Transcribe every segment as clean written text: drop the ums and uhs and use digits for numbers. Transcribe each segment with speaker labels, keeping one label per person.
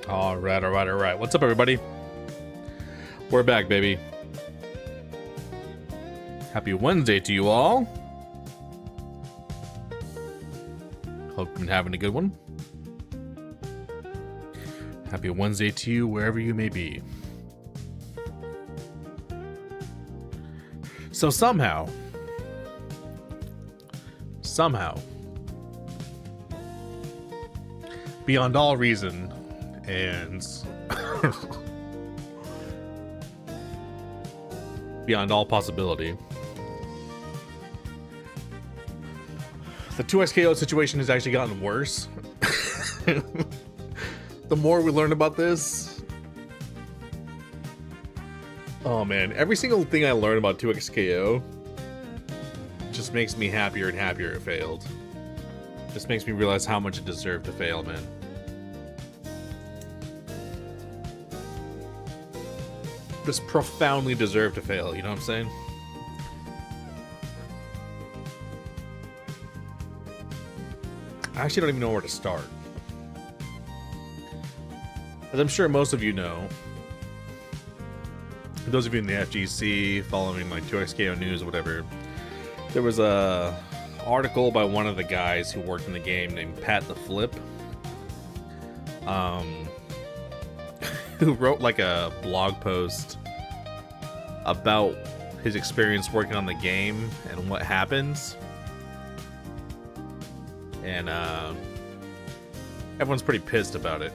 Speaker 1: All right, all right, all right. What's up, everybody? We're back, baby. Happy Wednesday to you all. Hope you've been having a good one. Happy Wednesday to you wherever you may be. So somehow, beyond all reason and beyond all possibility, the 2XKO situation has actually gotten worse. The more we learn about this, oh man, every single thing I learn about 2XKO just makes me happier and happier it failed. Just makes me realize how much it deserved to fail, man. Just profoundly deserved to fail, you know what I'm saying? I actually don't even know where to start. As I'm sure most of you know, those of you in the FGC following like 2XKO news or whatever, there was a article by one of the guys who worked in the game named Pat the Flip, who wrote like a blog post about his experience working on the game and what happens. And everyone's pretty pissed about it.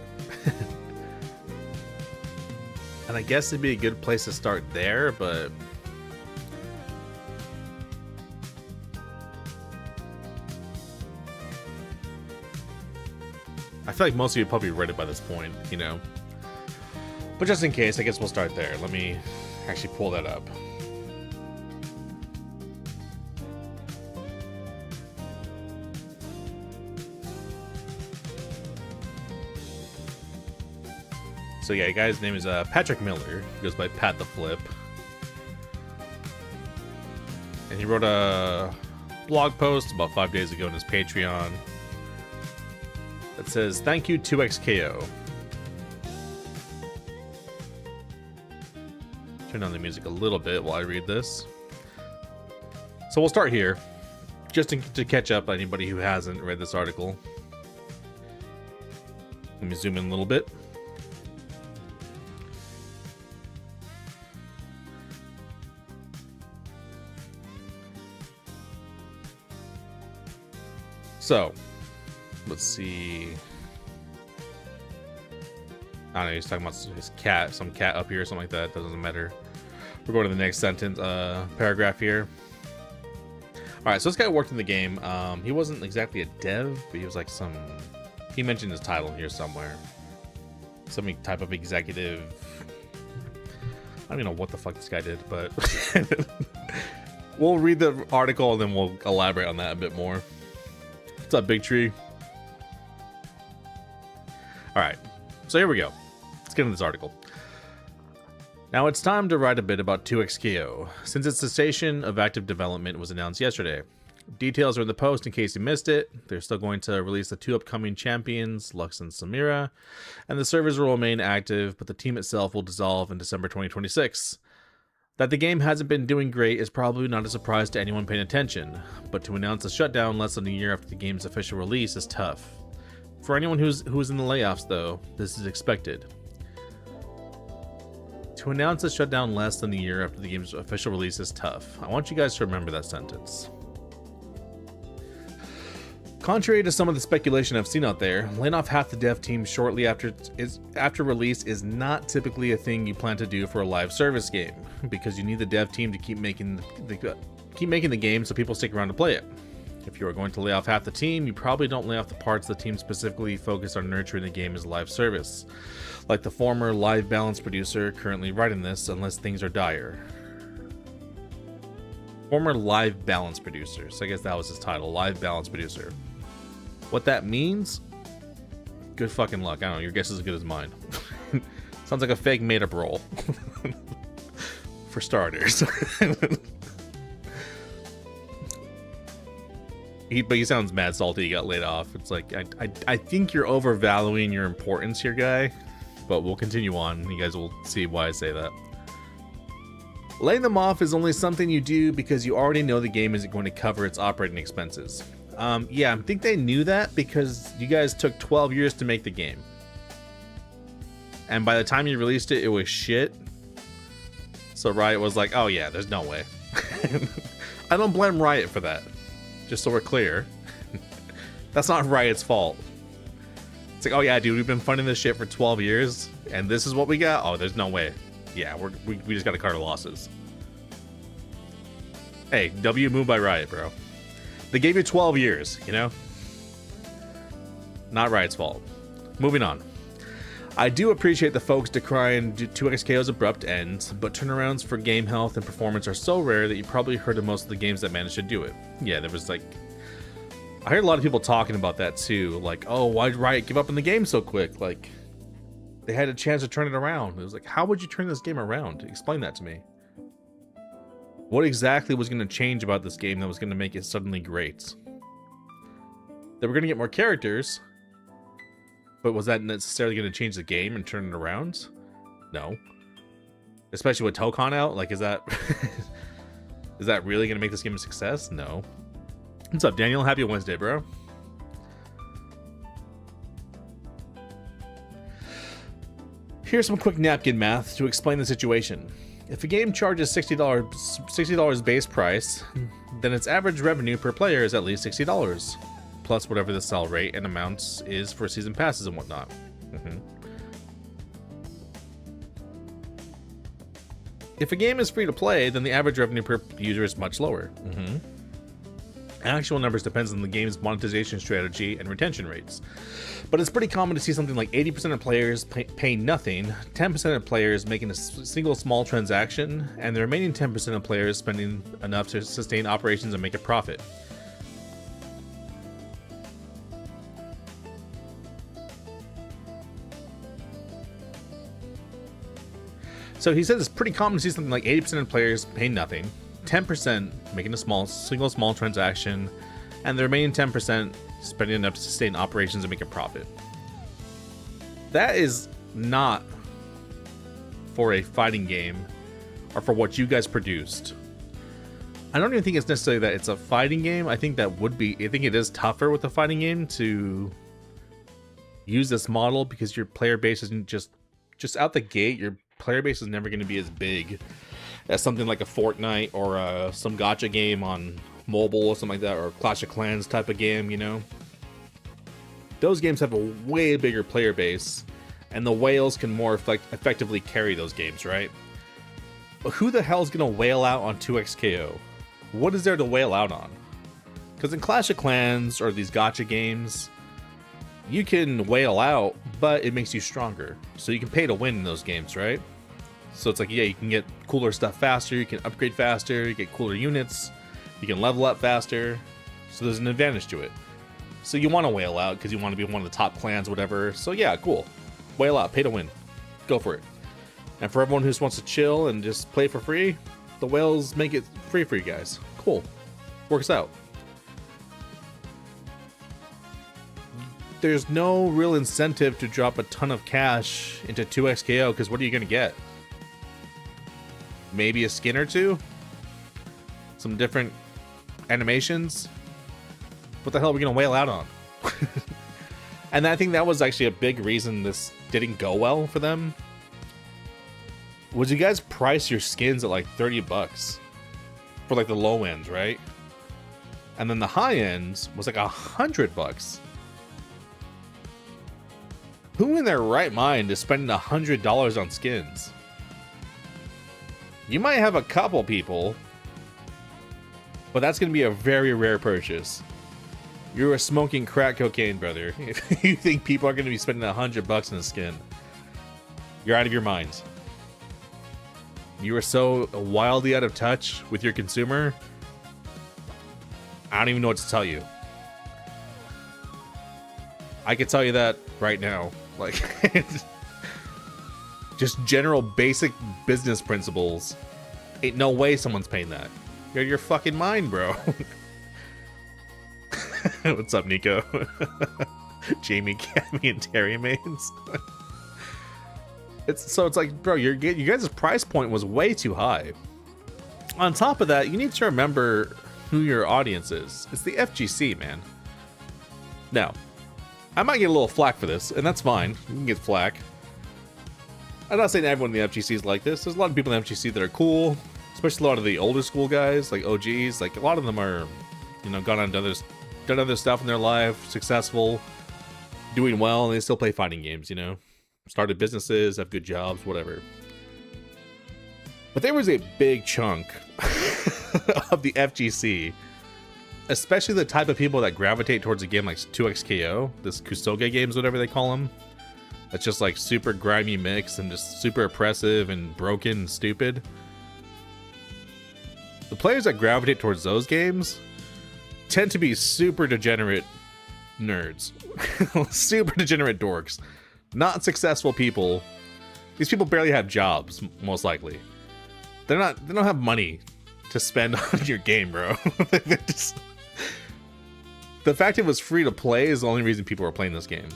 Speaker 1: And I guess it'd be a good place to start there, but I feel like most of you probably read it by this point, you know. But just in case, I guess we'll start there. Let me actually pull that up. So yeah, the guy's name is Patrick Miller. He goes by Pat the Flip. And he wrote a blog post about 5 days ago on his Patreon that says, "Thank you 2XKO." Turn down the music a little bit while I read this. So we'll start here, just to catch up on anybody who hasn't read this article. Let me zoom in a little bit. So, let's see. I don't know, he's talking about his cat, some cat up here or something like that. Doesn't matter. We're going to the next sentence, paragraph here. Alright, so this guy worked in the game. He wasn't exactly a dev, but he was like he mentioned his title here somewhere. Some type of executive. I don't even know what the fuck this guy did, but we'll read the article and then we'll elaborate on that a bit more. What's up, Big Tree? Alright, so here we go. Let's get into this article. Now it's time to write a bit about 2XKO, since its cessation of active development was announced yesterday. Details are in the post in case you missed it. They're still going to release the 2 upcoming champions, Lux and Samira, and the servers will remain active, but the team itself will dissolve in December 2026. That the game hasn't been doing great is probably not a surprise to anyone paying attention, but to announce a shutdown less than a year after the game's official release is tough. For anyone who's in the layoffs, though, this is expected. To announce a shutdown less than a year after the game's official release is tough. I want you guys to remember that sentence. Contrary to some of the speculation I've seen out there, laying off half the dev team shortly after release is not typically a thing you plan to do for a live service game, because you need the dev team to keep making the game so people stick around to play it. If you are going to lay off half the team, you probably don't lay off the parts the team specifically focused on nurturing the game as a live service, like the former Live Balance producer currently writing this, unless things are dire. Former Live Balance producer, so I guess that was his title, Live Balance producer. What that means? Good fucking luck. I don't know, your guess is as good as mine. Sounds like a fake made-up role. For starters. But he sounds mad salty he got laid off. It's like, I think you're overvaluing your importance here, guy. but we'll continue on. You guys will see why I say that. Laying them off is only something you do because you already know the game isn't going to cover its operating expenses. Yeah, I think they knew that because you guys took 12 years to make the game. And by the time you released it, it was shit. So Riot was like, oh yeah, there's no way. I don't blame Riot for that. Just so we're clear. That's not Riot's fault. It's like, oh yeah, dude, we've been funding this shit for 12 years, and this is what we got? Oh, there's no way. Yeah, we just gotta cut our losses. Hey, W move by Riot, bro. They gave you 12 years, you know? Not Riot's fault. Moving on. I do appreciate the folks decrying 2XKO's abrupt ends, but turnarounds for game health and performance are so rare that you probably heard of most of the games that managed to do it. Yeah, there was like... I heard a lot of people talking about that too. Like, oh, why did Riot give up on the game so quick? Like, they had a chance to turn it around. It was like, how would you turn this game around? Explain that to me. What exactly was going to change about this game that was going to make it suddenly great? They were going to get more characters, but was that necessarily going to change the game and turn it around? No. Especially with Tokon out? Like, is that... is that really going to make this game a success? No. What's up, Daniel? Happy Wednesday, bro. Here's some quick napkin math to explain the situation. If a game charges $60 base price, then its average revenue per player is at least $60, plus whatever the sell rate and amounts is for season passes and whatnot. If a game is free to play, then the average revenue per user is much lower. Actual numbers depends on the game's monetization strategy and retention rates. But it's pretty common to see something like 80% of players pay nothing, 10% of players making a single small transaction, and the remaining 10% of players spending enough to sustain operations and make a profit. So he says it's pretty common to see something like 80% of players pay nothing, 10% making a single small transaction, and the remaining 10% spending enough to sustain operations and make a profit. That is not for a fighting game or for what you guys produced. I don't even think it's necessarily that it's a fighting game. I think it is tougher with a fighting game to use this model because your player base isn't just out the gate. Your player base is never going to be as big as something like a Fortnite or some gacha game on mobile or something like that, or Clash of Clans type of game, you know? Those games have a way bigger player base, and the whales can more effectively carry those games, right? But who the hell is going to whale out on 2XKO? What is there to whale out on? Because in Clash of Clans or these gacha games, you can whale out, but it makes you stronger. So you can pay to win in those games, right? So it's like, yeah, you can get cooler stuff faster, you can upgrade faster, you get cooler units, you can level up faster. So there's an advantage to it. So you want to whale out because you want to be one of the top clans, whatever. So yeah, cool. Whale out, pay to win. Go for it. And for everyone who just wants to chill and just play for free, the whales make it free for you guys. Cool. Works out. There's no real incentive to drop a ton of cash into 2XKO because what are you going to get? Maybe a skin or two? Some different animations? What the hell are we going to whale out on? And I think that was actually a big reason this didn't go well for them. Was you guys price your skins at like $30 for like the low ends, right? And then the high ends was like $100. Who in their right mind is spending $100 on skins? You might have a couple people, but that's going to be a very rare purchase. You're a smoking crack cocaine, brother. If you think people are going to be spending $100 in a skin, you're out of your mind. You are so wildly out of touch with your consumer. I don't even know what to tell you. I can tell you that right now. Like, just general basic business principles. Ain't no way someone's paying that. You're your fucking mind, bro. What's up, Nico? Jamie, Cammy, and Terry Mains. It's like, bro, you guys' price point was way too high. On top of that, you need to remember who your audience is. It's the FGC, man. Now, I might get a little flack for this, and that's fine. You can get flack. I'm not saying everyone in the FGC is like this. There's a lot of people in the FGC that are cool, especially a lot of the older school guys, like OGs. Like, a lot of them are, you know, gone on to done other stuff in their life, successful, doing well, and they still play fighting games, you know? Started businesses, have good jobs, whatever. But there was a big chunk of the FGC, especially the type of people that gravitate towards a game like 2XKO, this Kusoge games, whatever they call them. That's just like super grimy mix and just super oppressive and broken and stupid. The players that gravitate towards those games tend to be super degenerate nerds. Super degenerate dorks. Not successful people. These people barely have jobs, most likely. They don't have money to spend on your game, bro. The fact it was free to play is the only reason people were playing this game.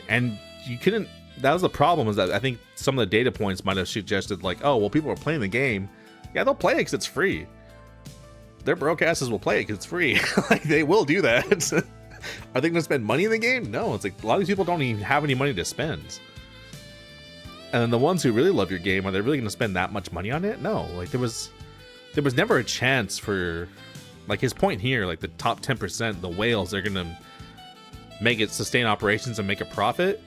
Speaker 1: And you couldn't, that was the problem, is that I think some of the data points might have suggested like, oh, well, people are playing the game. Yeah, they'll play it because it's free. Their broke asses will play it because it's free. Like, they will do that. Are they going to spend money in the game? No, it's like a lot of these people don't even have any money to spend. And then the ones who really love your game, are they really going to spend that much money on it? No, like there was never a chance for, like his point here, like the top 10%, the whales, they're going to make it sustain operations and make a profit.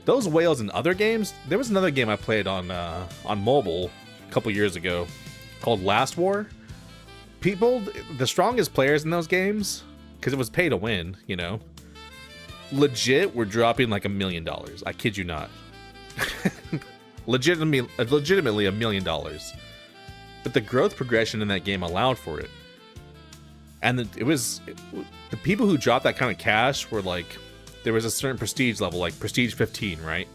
Speaker 1: Those whales in other games, there was another game I played on mobile a couple years ago called Last War. People, the strongest players in those games, because it was pay to win, you know, legit were dropping like $1 million. I kid you not. legitimately $1 million. But the growth progression in that game allowed for it. And the people who dropped that kind of cash were like, there was a certain prestige level, like prestige 15, right?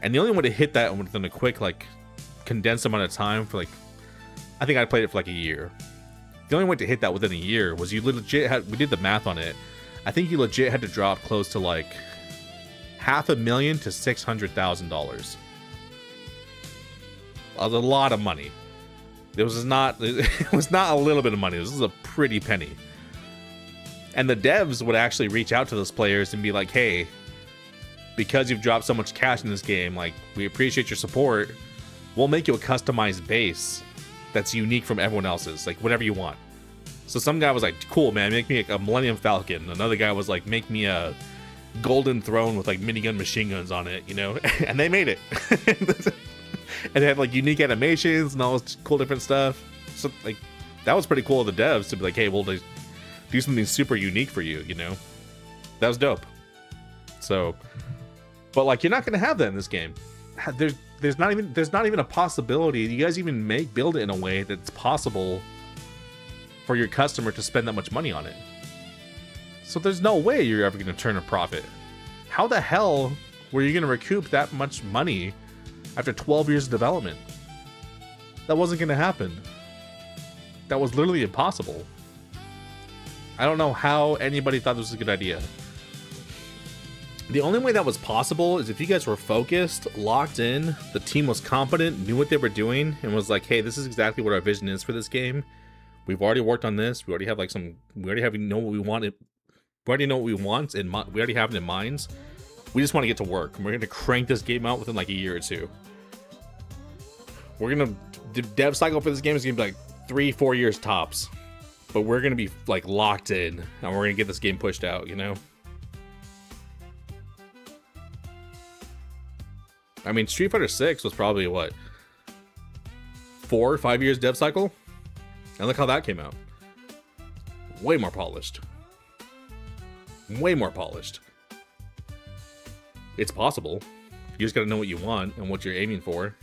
Speaker 1: And the only way to hit that within a quick, like, condensed amount of time for like, I think I played it for like a year. The only way to hit that within a year was you legit had, we did the math on it, I think you legit had to drop close to like $500,000 to $600,000. That was a lot of money. It was not a little bit of money. This was a pretty penny. And the devs would actually reach out to those players and be like, hey, because you've dropped so much cash in this game, like, we appreciate your support. We'll make you a customized base that's unique from everyone else's, like whatever you want. So some guy was like, cool, man, make me a Millennium Falcon. Another guy was like, make me a golden throne with like minigun machine guns on it, you know? And they made it. And they had like unique animations and all this cool different stuff. So like, that was pretty cool of the devs to be like, hey, we'll do something super unique for you, you know? That was dope. So, but like, you're not gonna have that in this game. There's not even a possibility you guys even build it in a way that's possible for your customer to spend that much money on it. So there's no way you're ever gonna turn a profit. How the hell were you gonna recoup that much money after 12 years of development? That wasn't gonna happen. That was literally impossible. I don't know how anybody thought this was a good idea. The only way that was possible is if you guys were focused, locked in, the team was competent, knew what they were doing, and was like, hey, this is exactly what our vision is for this game. We've already worked on this. We already have like we already know what we want. We already know what we want, and we already have it in minds. We just want to get to work. And we're going to crank this game out within like a year or two. The dev cycle for this game is going to be like 3-4 years tops. But we're going to be like locked in, and we're going to get this game pushed out, you know? I mean, Street Fighter 6 was probably, what, 4 or 5 years dev cycle? And look how that came out. Way more polished. Way more polished. It's possible. You just gotta know what you want and what you're aiming for.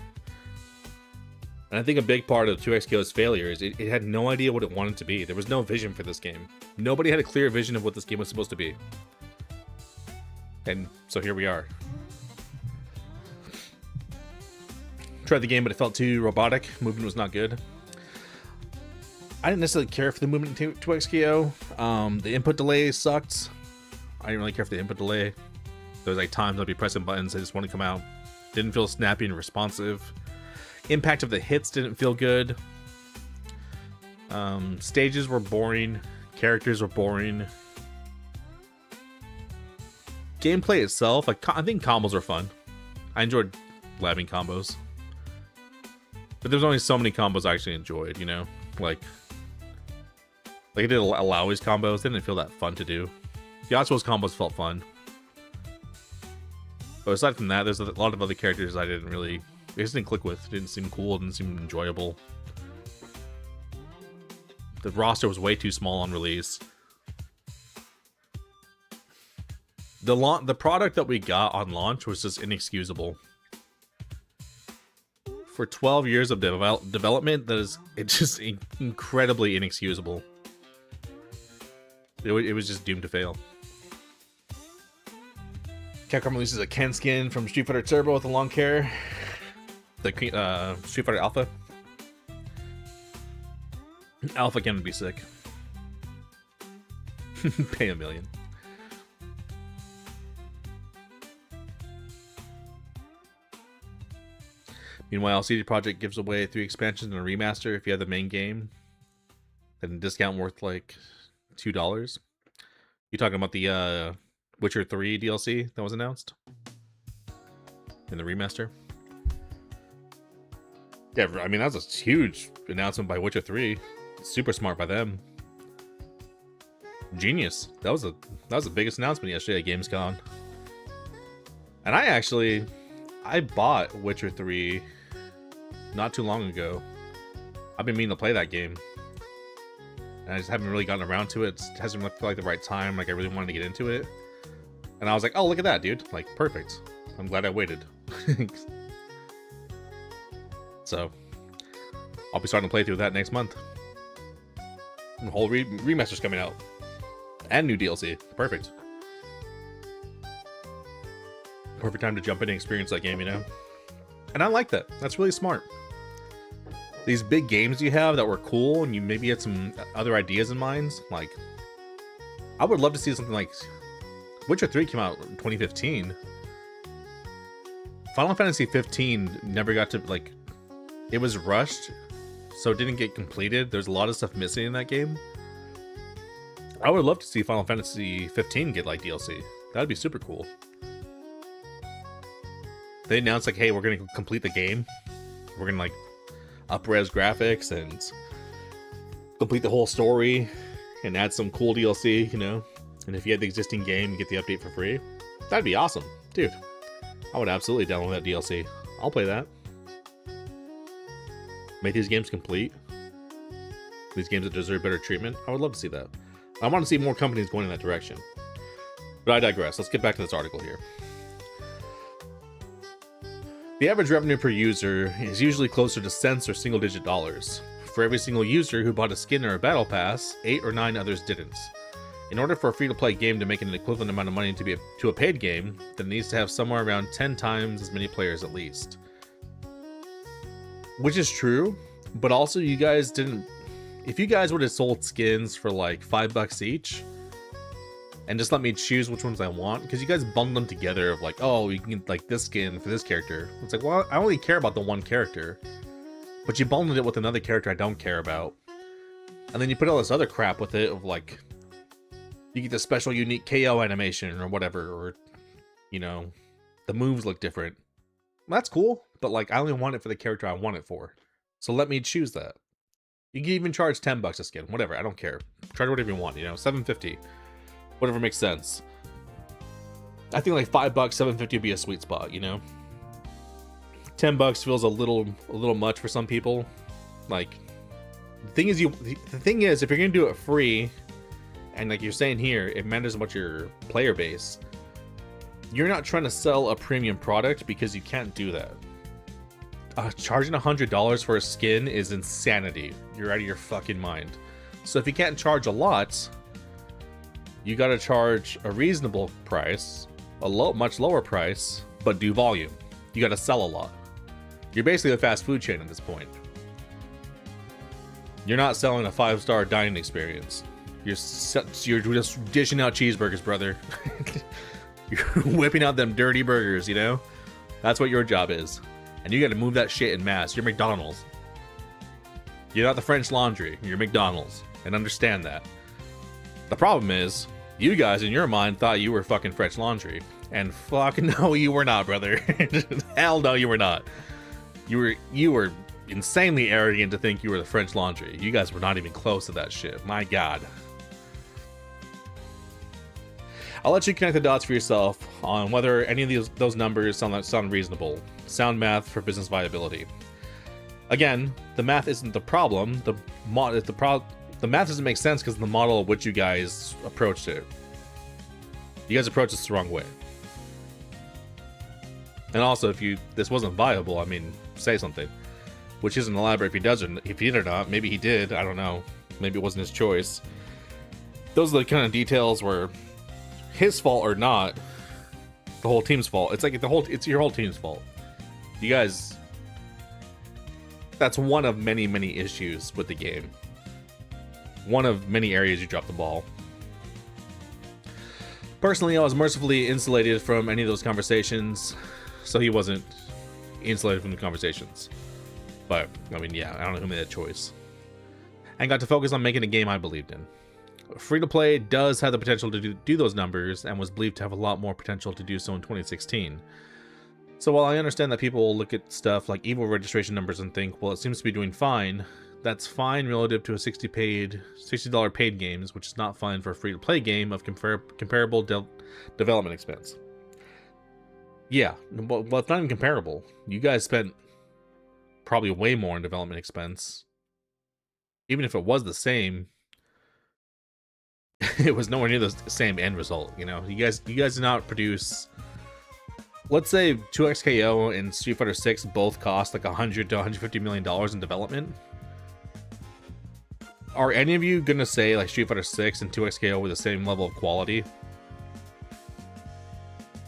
Speaker 1: And I think a big part of 2XKO's failure is it had no idea what it wanted to be. There was no vision for this game. Nobody had a clear vision of what this game was supposed to be. And so here we are. Tried the game, but it felt too robotic. Movement was not good. I didn't necessarily care for the movement in 2XKO. The input delay sucked. I didn't really care for the input delay. There was like times I'd be pressing buttons, I just want to come out. Didn't feel snappy and responsive. Impact of the hits didn't feel good. Stages were boring. Characters were boring. Gameplay itself, like, I think combos are fun. I enjoyed labbing combos. But there's only so many combos I actually enjoyed, you know? Like I did Alawi's combos, didn't feel that fun to do. Yasuo's combos felt fun. But aside from that, there's a lot of other characters I just didn't click with. Didn't seem cool, didn't seem enjoyable. The roster was way too small on release. The product that we got on launch was just inexcusable. For 12 years of development, it's just incredibly inexcusable. It was just doomed to fail. Capcom releases a Ken skin from Street Fighter Turbo with a long hair. The Street Fighter Alpha. Alpha Ken would be sick. Pay $1 million. Meanwhile, CD Projekt gives away 3 expansions and a remaster if you have the main game. Then a discount worth like $2. You talking about the Witcher 3 DLC that was announced? In the remaster? Yeah, I mean, that was a huge announcement by Witcher 3. Super smart by them. Genius. That was the biggest announcement yesterday at Gamescom. And I bought Witcher 3 not too long ago. I've been meaning to play that game. And I just haven't really gotten around to it. It hasn't felt like the right time. Like, I really wanted to get into it. And I was like, oh, look at that, dude. Like, perfect. I'm glad I waited. So, I'll be starting to play through that next month. The whole remaster's coming out. And new DLC. Perfect. Perfect time to jump in and experience that game, you know? And I like that. That's really smart. These big games you have that were cool, and you maybe had some other ideas in mind, like, I would love to see something like Witcher 3 came out in 2015. Final Fantasy 15 never got to, like, it was rushed, so it didn't get completed. There's a lot of stuff missing in that game. I would love to see Final Fantasy 15 get, like, DLC. That'd be super cool. They announced, like, hey, we're gonna complete the game. We're gonna, like, up-res graphics and complete the whole story and add some cool DLC, you know? And if you had the existing game, you get the update for free. That'd be awesome. Dude, I would absolutely download that DLC. I'll play that. Make these games complete. These games that deserve better treatment. I would love to see that. I want to see more companies going in that direction. But I digress. Let's get back to this article here. The average revenue per user is usually closer to cents or single-digit dollars. For every single user who bought a skin or a battle pass, 8 or 9 others didn't. In order for a free-to-play game to make an equivalent amount of money to a paid game, then it needs to have somewhere around 10 times as many players at least. Which is true, but also you guys didn't... If you guys would have sold skins for like $5 each, and just let me choose which ones I want, because you guys bundle them together of like, oh, you can get like this skin for this character. It's like, well, I only care about the one character, but you bundled it with another character I don't care about. And then you put all this other crap with it of like, you get the special unique KO animation or whatever, or, you know, the moves look different. That's cool, but like, I only want it for the character I want it for. So let me choose that. You can even charge $10 a skin, whatever, I don't care. Charge whatever you want, you know, $7.50. Whatever makes sense. I think like $5, $7.50 would be a sweet spot, you know? $10 feels a little much for some people. Like, the thing is, if you're gonna do it free, and like you're saying here, it matters about your player base, you're not trying to sell a premium product because you can't do that. Charging $100 for a skin is insanity. You're out of your fucking mind. So if you can't charge a lot, you gotta charge a reasonable price, much lower price, but do volume. You gotta sell a lot. You're basically a fast food chain at this point. You're not selling a 5-star dining experience. You're just dishing out cheeseburgers, brother. You're whipping out them dirty burgers, you know? That's what your job is. And you gotta move that shit in mass. You're McDonald's. You're not the French Laundry. You're McDonald's. And understand that. The problem is, you guys in your mind thought you were fucking French Laundry. And fuck no, you were not, brother. Hell no, you were not. You were insanely arrogant to think you were the French Laundry. You guys were not even close to that shit. My God. I'll let you connect the dots for yourself on whether any of those numbers sound reasonable. Sound math for business viability. Again, the math isn't the problem. The math doesn't make sense because of the model of which you guys approached it. You guys approached this the wrong way. And also, if this wasn't viable, I mean, say something. Which isn't elaborate if he does, or if he did or not. Maybe he did. I don't know. Maybe it wasn't his choice. Those are the kind of details where his fault or not, the whole team's fault. It's like it's your whole team's fault. You guys. That's one of many, many issues with the game. One of many areas you dropped the ball. Personally, I was mercifully insulated from any of those conversations, so he wasn't insulated from the conversations. But, I mean, yeah, I don't know who made that choice. And got to focus on making a game I believed in. Free-to-play does have the potential to do those numbers, and was believed to have a lot more potential to do so in 2016. So while I understand that people will look at stuff like EVO registration numbers and think, well, it seems to be doing fine, that's fine relative to a $60 paid games, which is not fine for a free-to-play game of comparable development expense. Yeah, well, it's not even comparable. You guys spent probably way more in development expense. Even if it was the same, it was nowhere near the same end result. You know, you guys did not produce. Let's say 2XKO and Street Fighter 6 both cost like $100 to $150 million in development. Are any of you gonna say like Street Fighter 6 and 2XKO were the same level of quality?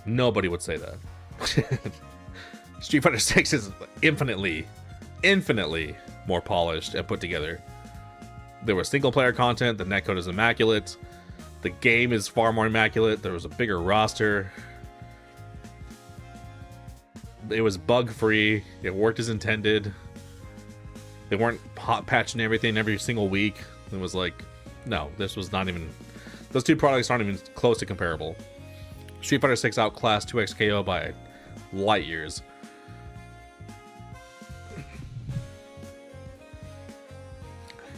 Speaker 1: Nobody would say that. Street Fighter 6 is infinitely more polished and put together. There was single player content, the netcode is immaculate, the game is far more immaculate, there was a bigger roster, it was bug free, it worked as intended, they weren't hot patching everything every single week. It was like, no, this was not even, those two products aren't even close to comparable. Street Fighter 6 outclassed 2XKO by light years.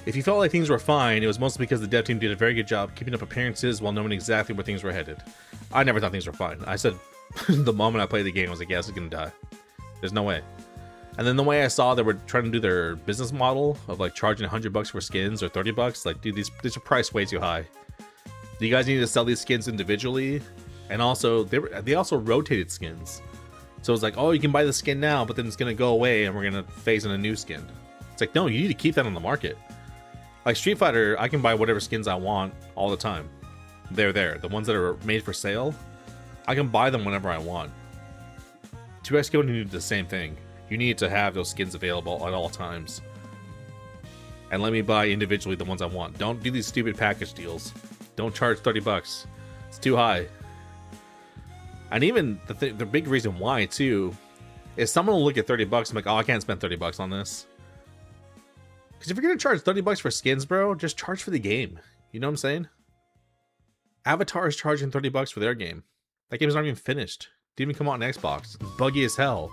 Speaker 1: If you felt like things were fine, it was mostly because the dev team did a very good job keeping up appearances while knowing exactly where things were headed. I never thought things were fine. I said, the moment I played the game, I was like, yeah, this is gonna die. There's no way. And then the way I saw they were trying to do their business model of like charging $100 for skins or $30, like, dude, these are priced way too high. You guys need to sell these skins individually, and also they also rotated skins. So it's like, oh, you can buy the skin now, but then it's gonna go away, and we're gonna phase in a new skin. It's like, no, you need to keep that on the market. Like Street Fighter, I can buy whatever skins I want all the time. They're there. The ones that are made for sale, I can buy them whenever I want. 2XKO needed the same thing. You need to have those skins available at all times. And let me buy individually the ones I want. Don't do these stupid package deals. Don't charge $30. It's too high. And even the big reason why, too, is someone will look at $30 and be like, oh, I can't spend $30 on this. Because if you're going to charge $30 for skins, bro, just charge for the game. You know what I'm saying? Avatar is charging $30 for their game. That game's not even finished. Didn't even come out on Xbox. It's buggy as hell.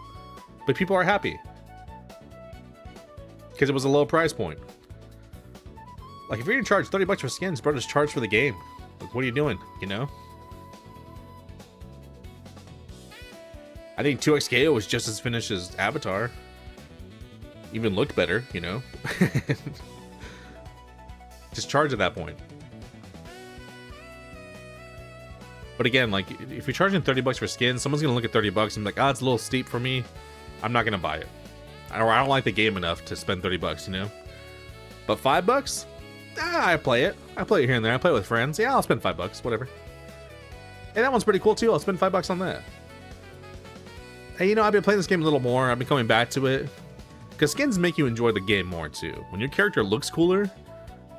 Speaker 1: But people are happy. Because it was a low price point. Like, if you're going to charge $30 for skins, bro, just charge for the game. Like, what are you doing? You know? I think 2XKO was just as finished as Avatar. Even looked better, you know? Just charge at that point. But again, like, if you're charging $30 for skins, someone's gonna look at $30 and be like, it's a little steep for me. I'm not gonna buy it. Or I don't like the game enough to spend $30, you know? But $5? I play it. I play it here and there. I play it with friends. Yeah, I'll spend $5, whatever. Hey, that one's pretty cool too. I'll spend $5 on that. Hey, you know, I've been playing this game a little more. I've been coming back to it. Because skins make you enjoy the game more too. When your character looks cooler,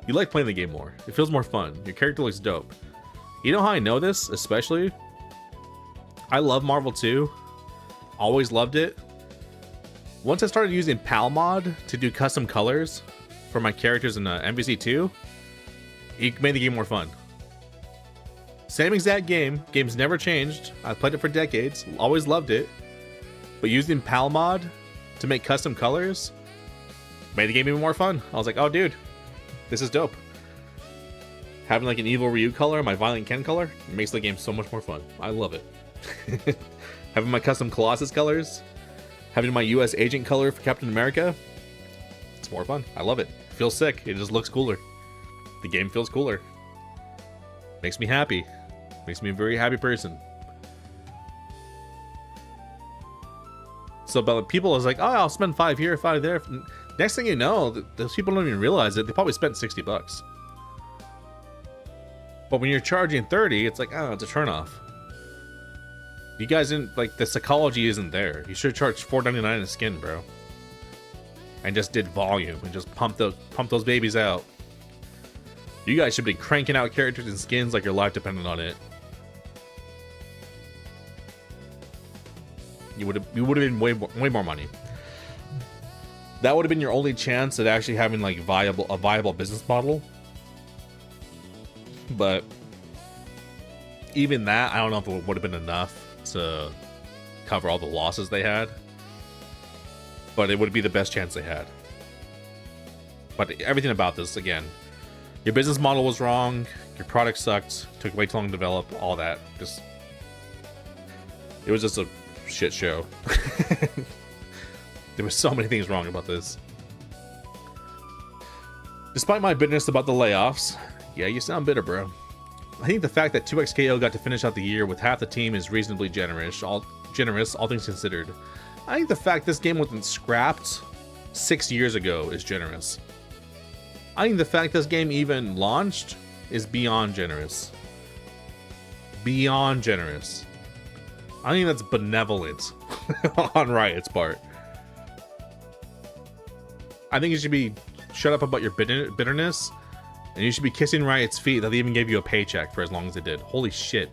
Speaker 1: you like playing the game more. It feels more fun. Your character looks dope. You know how I know this, especially? I love Marvel 2. Always loved it. Once I started using Palmod to do custom colors for my characters in MVC2, it made the game more fun. Same exact game. Game's never changed. I played it for decades. Always loved it. But using Palmod to make custom colors made the game even more fun. I was like, oh, dude, this is dope. Having like an evil Ryu color, my violent Ken color, makes the game so much more fun. I love it. Having my custom Colossus colors, having my US agent color for Captain America, it's more fun. I love it. It feels sick. It just looks cooler. The game feels cooler. Makes me happy. Makes me a very happy person. So, but people is like, oh, I'll spend 5 here, 5 there. Next thing you know, those people don't even realize it. They probably spent $60. But when you're charging 30, it's like, oh, it's a turnoff. You guys didn't, like, the psychology isn't there. You should have charged $4.99 a skin, bro. And just did volume and just pump those babies out. You guys should be cranking out characters and skins like your life depended on it. You would have been way more money. That would have been your only chance at actually having like a viable business model. But even that, I don't know if it would have been enough to cover all the losses they had. But it would be the best chance they had. But everything about this, again, your business model was wrong, your product sucked, took way too long to develop, all that. It was just a shit show. There were so many things wrong about this. Despite my bitterness about the layoffs, yeah, you sound bitter, bro. I think the fact that 2XKO got to finish out the year with half the team is reasonably generous, all things considered. I think the fact this game wasn't scrapped 6 years ago is generous. I think the fact this game even launched is beyond generous. Beyond generous. I think that's benevolent on Riot's part. I think you should be shut up about your bitterness, and you should be kissing Riot's feet that they even gave you a paycheck for as long as they did. Holy shit.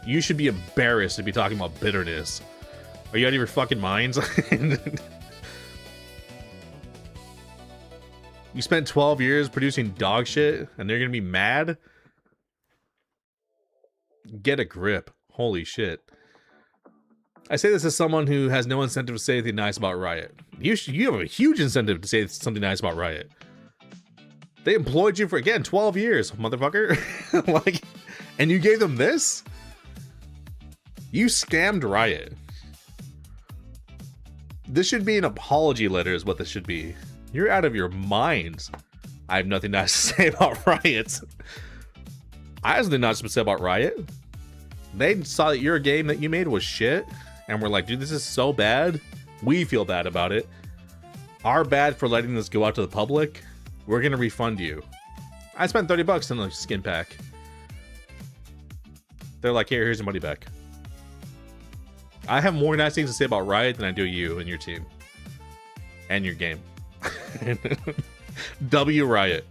Speaker 1: You should be embarrassed to be talking about bitterness. Are you out of your fucking minds? You spent 12 years producing dog shit, and they're gonna be mad? Get a grip. Holy shit. I say this as someone who has no incentive to say anything nice about Riot. You have a huge incentive to say something nice about Riot. They employed you for, again, 12 years, motherfucker. Like, and you gave them this? You scammed Riot. This should be an apology letter is what this should be. You're out of your minds. I have nothing nice to say about Riot. I have nothing nice to say about Riot. They saw that your game that you made was shit, and we're like, dude, this is so bad. We feel bad about it. Our bad for letting this go out to the public. We're gonna refund you. I spent $30 on the skin pack. They're like, here, here's your money back. I have more nice things to say about Riot than I do you and your team. And your game. W Riot.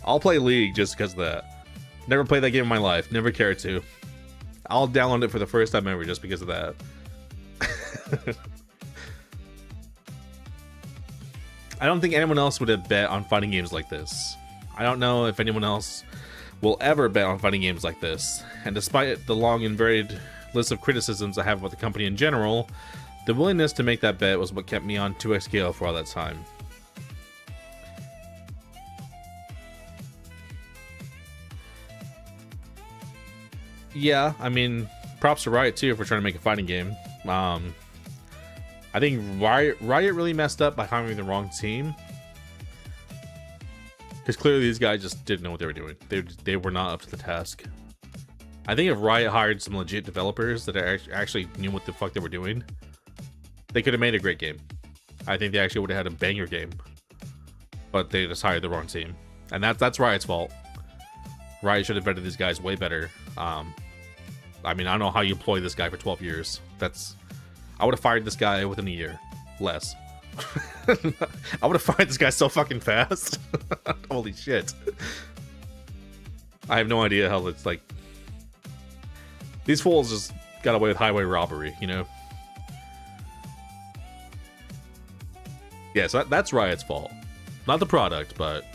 Speaker 1: I'll play League just because of that. Never played that game in my life. Never cared to. I'll download it for the first time ever just because of that. I don't think anyone else would have bet on fighting games like this. I don't know if anyone else will ever bet on fighting games like this. And despite the long and varied list of criticisms I have about the company in general, the willingness to make that bet was what kept me on 2XKO for all that time. Yeah, I mean, props to Riot too for trying to make a fighting game. I think Riot really messed up by hiring the wrong team. Because clearly these guys just didn't know what they were doing. They were not up to the task. I think if Riot hired some legit developers that actually knew what the fuck they were doing, they could have made a great game. I think they actually would have had a banger game. But they just hired the wrong team. And that's Riot's fault. Riot should have vetted these guys way better. I mean, I don't know how you employ this guy for 12 years. I would have fired this guy within a year. Less. I would have fired this guy so fucking fast. Holy shit. I have no idea how it's like. These fools just got away with highway robbery, you know? Yeah, so that's Riot's fault. Not the product, but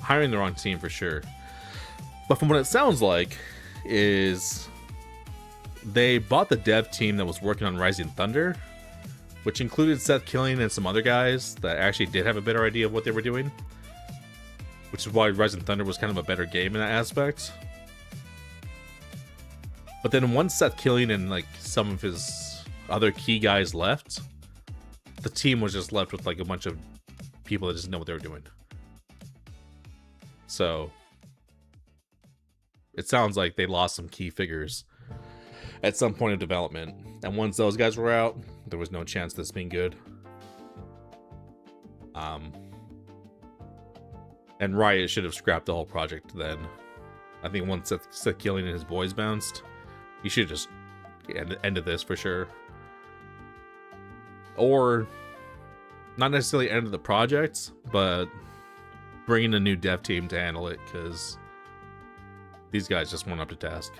Speaker 1: hiring the wrong team for sure. But from what it sounds like is they bought the dev team that was working on Rising Thunder, which included Seth Killian and some other guys that actually did have a better idea of what they were doing, which is why Rising Thunder was kind of a better game in that aspect. But then once Seth Killian and like some of his other key guys left, the team was just left with like a bunch of people that just know what they were doing. So it sounds like they lost some key figures at some point of development, and once those guys were out, there was no chance of this being good. And Riot should have scrapped the whole project then. I think once Seth Killian and his boys bounced, you should have just ended this for sure. Or not necessarily end of the project, but bring in a new dev team to handle it, because these guys just weren't up to task.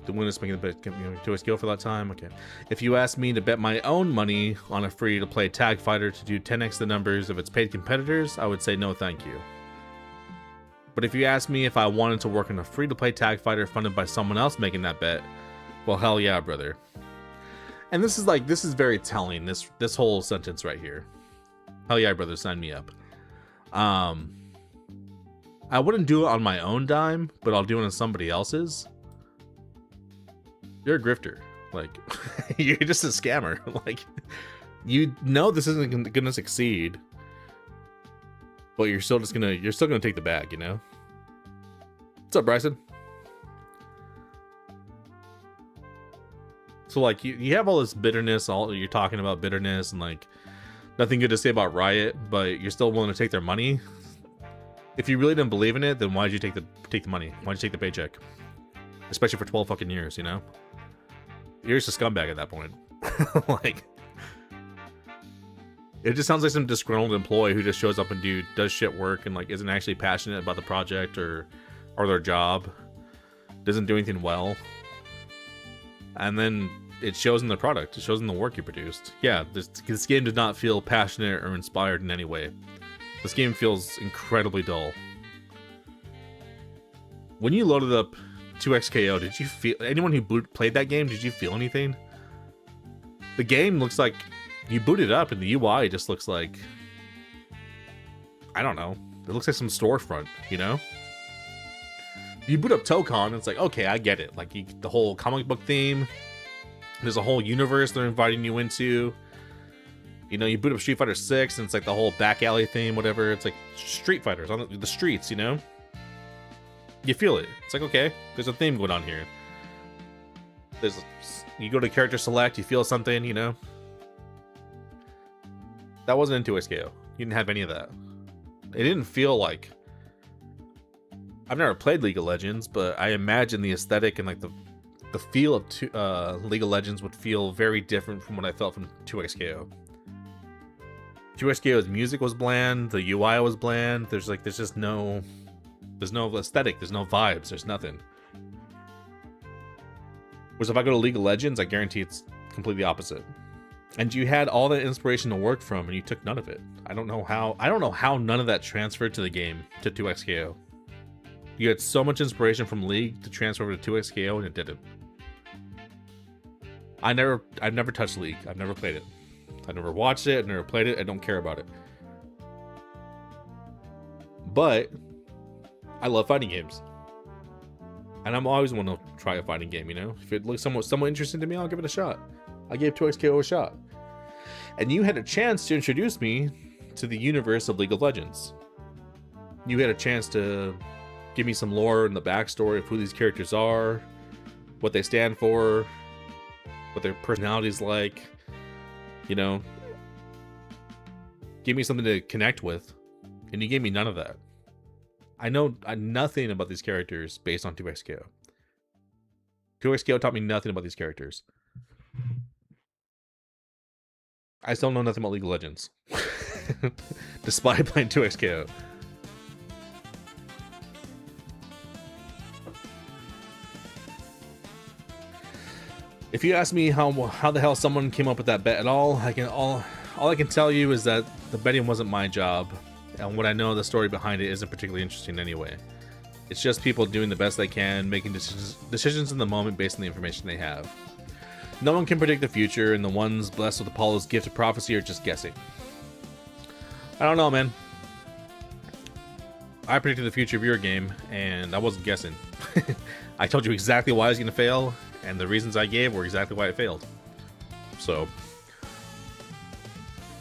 Speaker 1: The win is making the bet to a skill for that time. Okay. If you ask me to bet my own money on a free-to-play tag fighter to do 10x the numbers of its paid competitors, I would say no thank you. But if you ask me if I wanted to work on a free-to-play tag fighter funded by someone else making that bet, well, hell yeah, brother. And this is very telling, this whole sentence right here. Hell yeah, brother, sign me up. I wouldn't do it on my own dime, but I'll do it on somebody else's. You're a grifter. Like, you're just a scammer. Like, you know this isn't gonna succeed, but you're still gonna take the bag, you know? What's up, Bryson? So like you have all this bitterness, you're talking about bitterness and like nothing good to say about Riot, but you're still willing to take their money. If you really didn't believe in it, then why'd you take the money? Why'd you take the paycheck? Especially for 12 fucking years, you know? You're just a scumbag at that point. Like, it just sounds like some disgruntled employee who just shows up and does shit work and like isn't actually passionate about the project or their job, doesn't do anything well, and then it shows in the product. It shows in the work you produced. Yeah, this game did not feel passionate or inspired in any way. This game feels incredibly dull. When you loaded up 2XKO, did you feel, anyone who played that game, did you feel anything? The game looks like, you boot it up and the UI just looks like, I don't know, it looks like some storefront, you know? You boot up Tokon, it's like, okay, I get it. Like, the whole comic book theme, there's a whole universe they're inviting you into. You know, you boot up Street Fighter 6 and it's like the whole back alley theme, whatever. It's like Street Fighters on the streets, you know? You feel it. It's like, okay, there's a theme going on here. You go to character select, you feel something, you know? That wasn't in 2XKO. You didn't have any of that. It didn't feel like... I've never played League of Legends, but I imagine the aesthetic and like the feel of League of Legends would feel very different from what I felt from 2XKO. 2XKO's music was bland, the UI was bland. There's just no aesthetic, there's no vibes, there's nothing. Whereas if I go to League of Legends, I guarantee it's completely opposite. And you had all that inspiration to work from, and you took none of it. I don't know how none of that transferred to the game, to 2XKO. You had so much inspiration from League to transfer over to 2XKO, and it didn't. I've never touched League. I've never played it. I've never watched it. I've never played it. I don't care about it. But I love fighting games, and I'm always want to try a fighting game. You know, if it looks somewhat interesting to me, I'll give it a shot. I gave 2XKO a shot, and you had a chance to introduce me to the universe of League of Legends. You had a chance to give me some lore and the backstory of who these characters are, what they stand for, what their personality's like, you know. Give me something to connect with, and you gave me none of that. I know nothing about these characters based on 2XKO. 2XKO taught me nothing about these characters. I still know nothing about League of Legends, despite playing 2XKO. If you ask me how the hell someone came up with that bet at all, all I can tell you is that the betting wasn't my job, and what I know of the story behind it isn't particularly interesting anyway. It's just people doing the best they can, making decisions in the moment based on the information they have. No one can predict the future, and the ones blessed with Apollo's gift of prophecy are just guessing. I don't know, man. I predicted the future of your game, and I wasn't guessing. I told you exactly why I was going to fail, and the reasons I gave were exactly why it failed. So,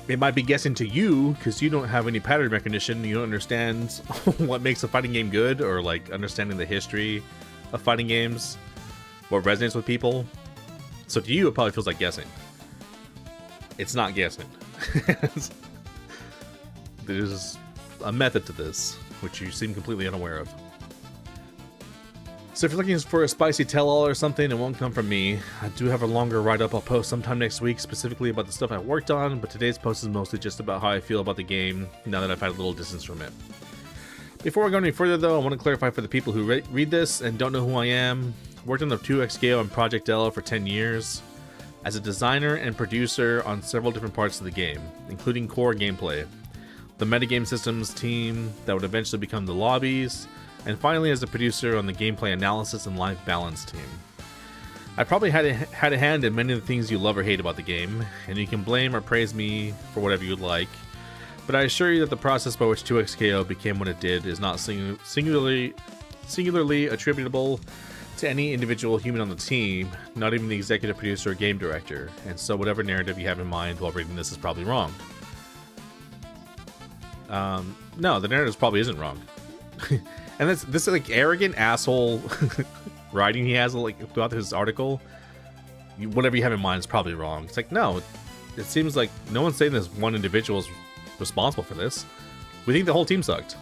Speaker 1: it might be guessing to you, because you don't have any pattern recognition, you don't understand what makes a fighting game good, or like understanding the history of fighting games, what resonates with people. So to you, it probably feels like guessing. It's not guessing. There's a method to this, which you seem completely unaware of. So if you're looking for a spicy tell-all or something, it won't come from me. I do have a longer write-up I'll post sometime next week, specifically about the stuff I worked on, but today's post is mostly just about how I feel about the game, now that I've had a little distance from it. Before I go any further though, I want to clarify for the people who read this and don't know who I am. I worked on the 2XKO and Project Elo for 10 years, as a designer and producer on several different parts of the game, including core gameplay, the metagame systems team that would eventually become the lobbies, and finally as a producer on the gameplay analysis and life balance team. I probably had a hand in many of the things you love or hate about the game, and you can blame or praise me for whatever you'd like, but I assure you that the process by which 2XKO became what it did is not singularly attributable to any individual human on the team, not even the executive producer or game director, and so whatever narrative you have in mind while reading this is probably wrong. No, the narrative probably isn't wrong. And this like arrogant asshole writing he has like throughout his article, whatever you have in mind is probably wrong. It's like, no, it seems like no one's saying this one individual is responsible for this. We think the whole team sucked.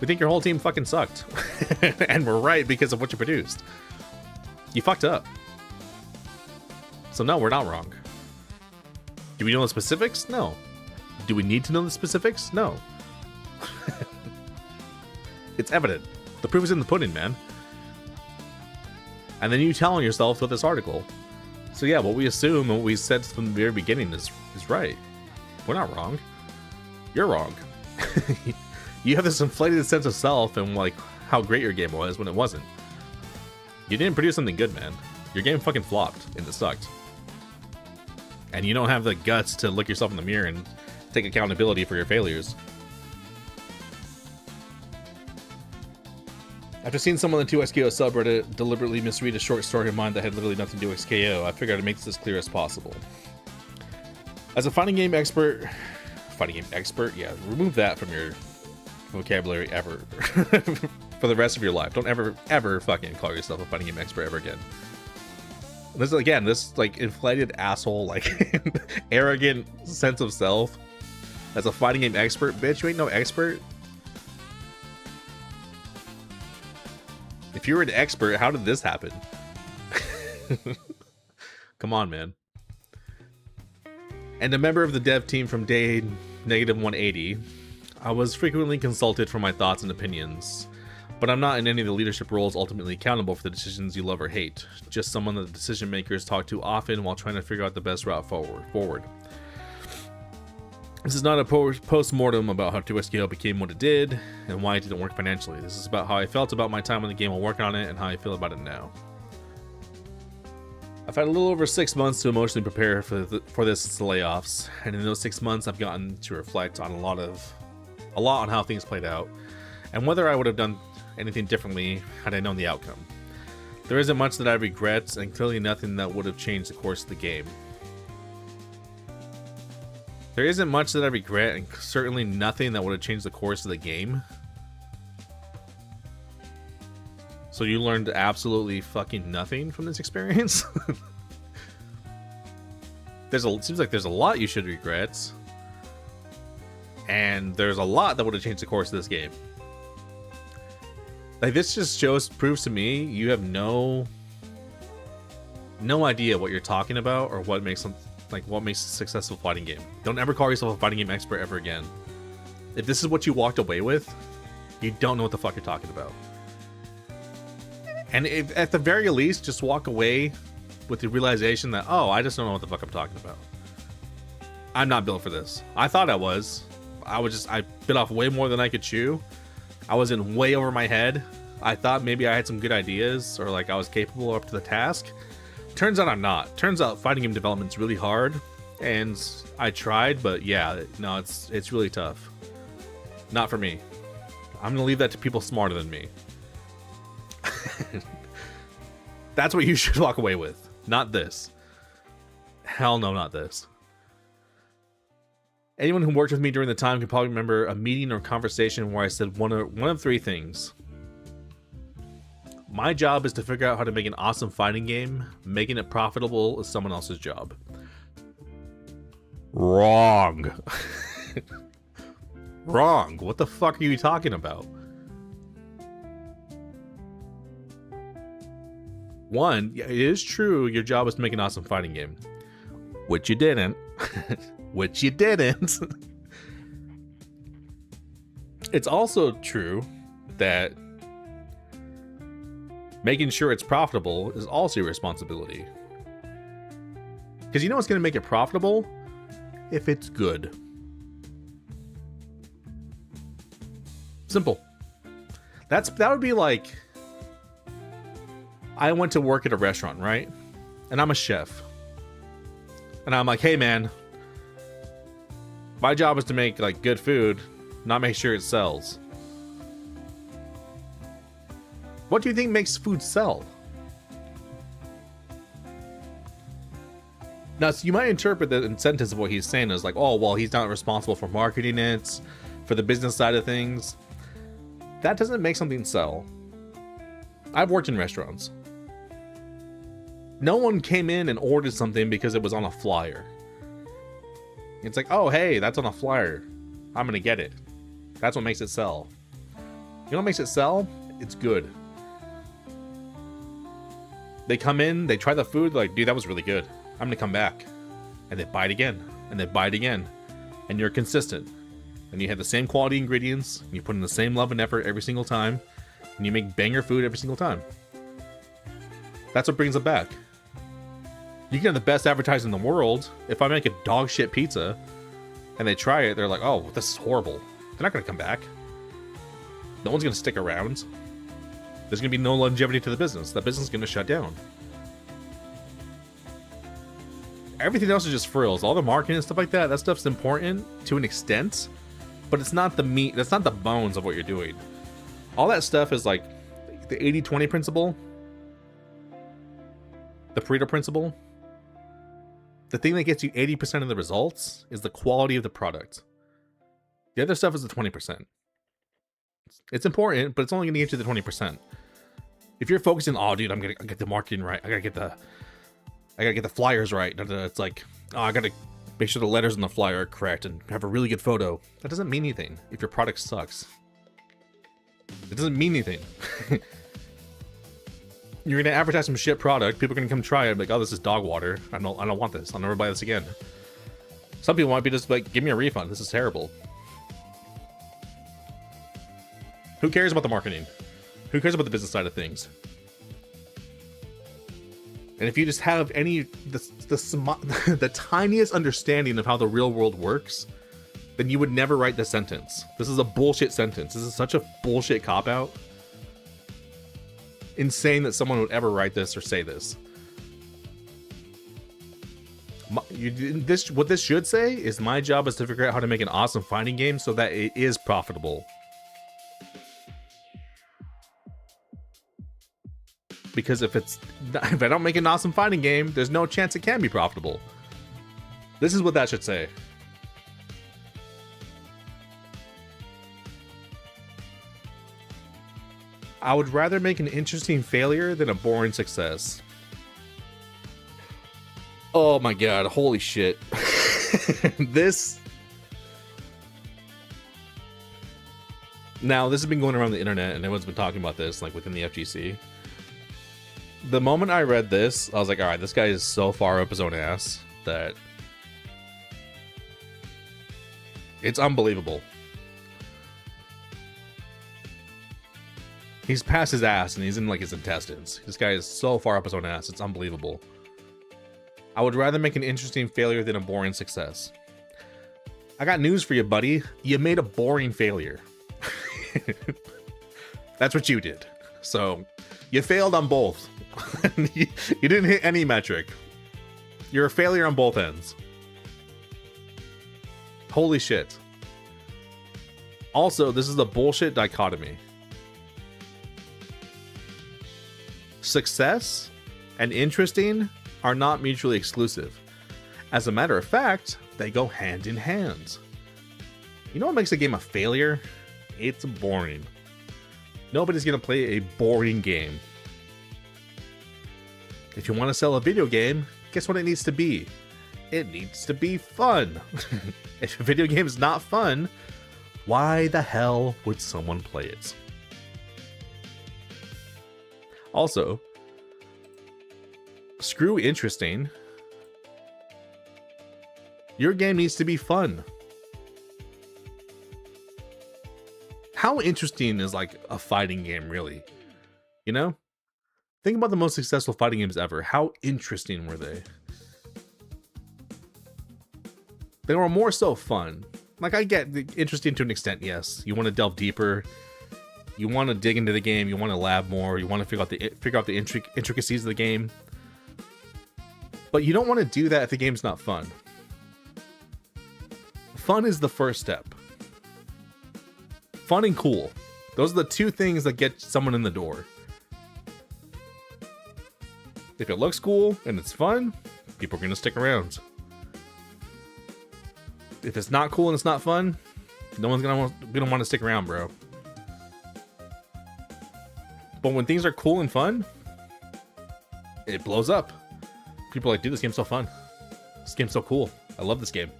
Speaker 1: We think your whole team fucking sucked. And we're right because of what you produced. You fucked up. So no, we're not wrong. Do we know the specifics? No. Do we need to know the specifics? No. It's evident. The proof is in the pudding, man. And then you telling yourself with this article. So yeah, what we assume and what we said from the very beginning is right. We're not wrong. You're wrong. You have this inflated sense of self and like how great your game was when it wasn't. You didn't produce something good, man. Your game fucking flopped and it sucked. And you don't have the guts to look yourself in the mirror and take accountability for your failures. After seeing someone on the 2XKO subreddit deliberately misread a short story of mine that had literally nothing to do with XKO, I figured I'd make this as clear as possible. As a fighting game expert, yeah, remove that from your vocabulary ever. For the rest of your life. Don't ever fucking call yourself a fighting game expert ever again. This again, this like inflated asshole, like arrogant sense of self. As a fighting game expert, bitch, you ain't no expert. If you were an expert, how did this happen? Come on, man. And a member of the dev team from day -180, I was frequently consulted for my thoughts and opinions, but I'm not in any of the leadership roles ultimately accountable for the decisions you love or hate, just someone that the decision makers talk to often while trying to figure out the best route forward. This is not a post-mortem about how 2XKO became what it did and why it didn't work financially. This is about how I felt about my time on the game while working on it and how I feel about it now. I've had a little over 6 months to emotionally prepare for this since the layoffs, and in those 6 months I've gotten to reflect on a lot on how things played out, and whether I would have done anything differently had I known the outcome. There isn't much that I regret, and clearly nothing that would have changed the course of the game. There isn't much that I regret, and certainly nothing that would have changed the course of the game. So you learned absolutely fucking nothing from this experience? It seems like there's a lot you should regret. And there's a lot that would have changed the course of this game. Like, this just proves to me you have no idea what you're talking about or what makes a successful fighting game. Don't ever call yourself a fighting game expert ever again. If this is what you walked away with, you don't know what the fuck you're talking about. And if, at the very least, just walk away with the realization that, oh, I just don't know what the fuck I'm talking about. I'm not built for this. I thought I was. I bit off way more than I could chew. I was in way over my head. I thought maybe I had some good ideas or like I was capable up to the task. Turns out I'm not. Turns out fighting game development's really hard, and I tried, but yeah, no, it's really tough. Not for me. I'm gonna leave that to people smarter than me. That's what you should walk away with, not this. Hell no, not this. Anyone who worked with me during the time can probably remember a meeting or conversation where I said one of three things. My job is to figure out how to make an awesome fighting game. Making it profitable is someone else's job. Wrong. Wrong. What the fuck are you talking about? One, it is true your job is to make an awesome fighting game. Which you didn't. Which you didn't. It's also true that making sure it's profitable is also your responsibility. Because you know what's going to make it profitable? If it's good. Simple. That would be like, I went to work at a restaurant, right? And I'm a chef. And I'm like, hey man, my job is to make like good food, not make sure it sells. What do you think makes food sell? Now, so you might interpret the sentence of what he's saying as like, oh, well, he's not responsible for marketing it, for the business side of things. That doesn't make something sell. I've worked in restaurants. No one came in and ordered something because it was on a flyer. It's like, oh, hey, that's on a flyer. I'm gonna get it. That's what makes it sell. You know what makes it sell? It's good. They come in, they try the food, like, dude, that was really good. I'm gonna come back. And they buy it again. And they buy it again. And you're consistent. And you have the same quality ingredients. And you put in the same love and effort every single time. And you make banger food every single time. That's what brings them back. You can have the best advertising in the world. If I make a dog shit pizza and they try it, they're like, oh, this is horrible. They're not gonna come back. No one's gonna stick around. There's gonna be no longevity to the business. That business is gonna shut down. Everything else is just frills. All the marketing and stuff like that, that stuff's important to an extent, but it's not the meat, that's not the bones of what you're doing. All that stuff is like the 80-20 principle, the Pareto principle. The thing that gets you 80% of the results is the quality of the product. The other stuff is the 20%. It's important, but it's only going to get you the 20%. If you're focusing, oh, dude, I gotta get the marketing right. I gotta get the flyers right. It's like, oh, I gotta make sure the letters on the flyer are correct and have a really good photo. That doesn't mean anything if your product sucks. It doesn't mean anything. You're gonna advertise some shit product. People are gonna come try it. Like, oh, this is dog water. I don't want this. I'll never buy this again. Some people might be just like, give me a refund. This is terrible. Who cares about the marketing? Who cares about the business side of things? And if you just have the tiniest understanding of how the real world works, then you would never write this sentence. This is a bullshit sentence. This is such a bullshit cop-out. Insane that someone would ever write this or say this. What this should say is, my job is to figure out how to make an awesome fighting game so that it is profitable. Because if I don't make an awesome fighting game, there's no chance it can be profitable. This is what that should say. I would rather make an interesting failure than a boring success. Oh my god, holy shit. This has been going around the internet and everyone's been talking about this, like within the FGC. The moment I read this, I was like, alright, this guy is so far up his own ass that it's unbelievable. He's past his ass and he's in like his intestines. This guy is so far up his own ass, it's unbelievable. I would rather make an interesting failure than a boring success. I got news for you, buddy. You made a boring failure. That's what you did. So you failed on both. You didn't hit any metric. You're a failure on both ends. Holy shit. Also, this is a bullshit dichotomy. Success and interesting are not mutually exclusive. As a matter of fact, they go hand in hand. You know what makes a game a failure? It's boring. Nobody's gonna play a boring game. If you want to sell a video game, guess what it needs to be? It needs to be fun. If a video game is not fun, why the hell would someone play it? Also, screw interesting. Your game needs to be fun. How interesting is like a fighting game really? You know? Think about the most successful fighting games ever. How interesting were they? They were more so fun. Like, I get interesting to an extent, yes. You want to delve deeper. You want to dig into the game. You want to lab more. You want to figure out the intricacies of the game. But you don't want to do that if the game's not fun. Fun is the first step. Fun and cool. Those are the two things that get someone in the door. If it looks cool and it's fun, people are going to stick around. If it's not cool and it's not fun, no one's gonna want to stick around, bro. But when things are cool and fun, it blows up. People are like, dude, this game's so fun. This game's so cool. I love this game.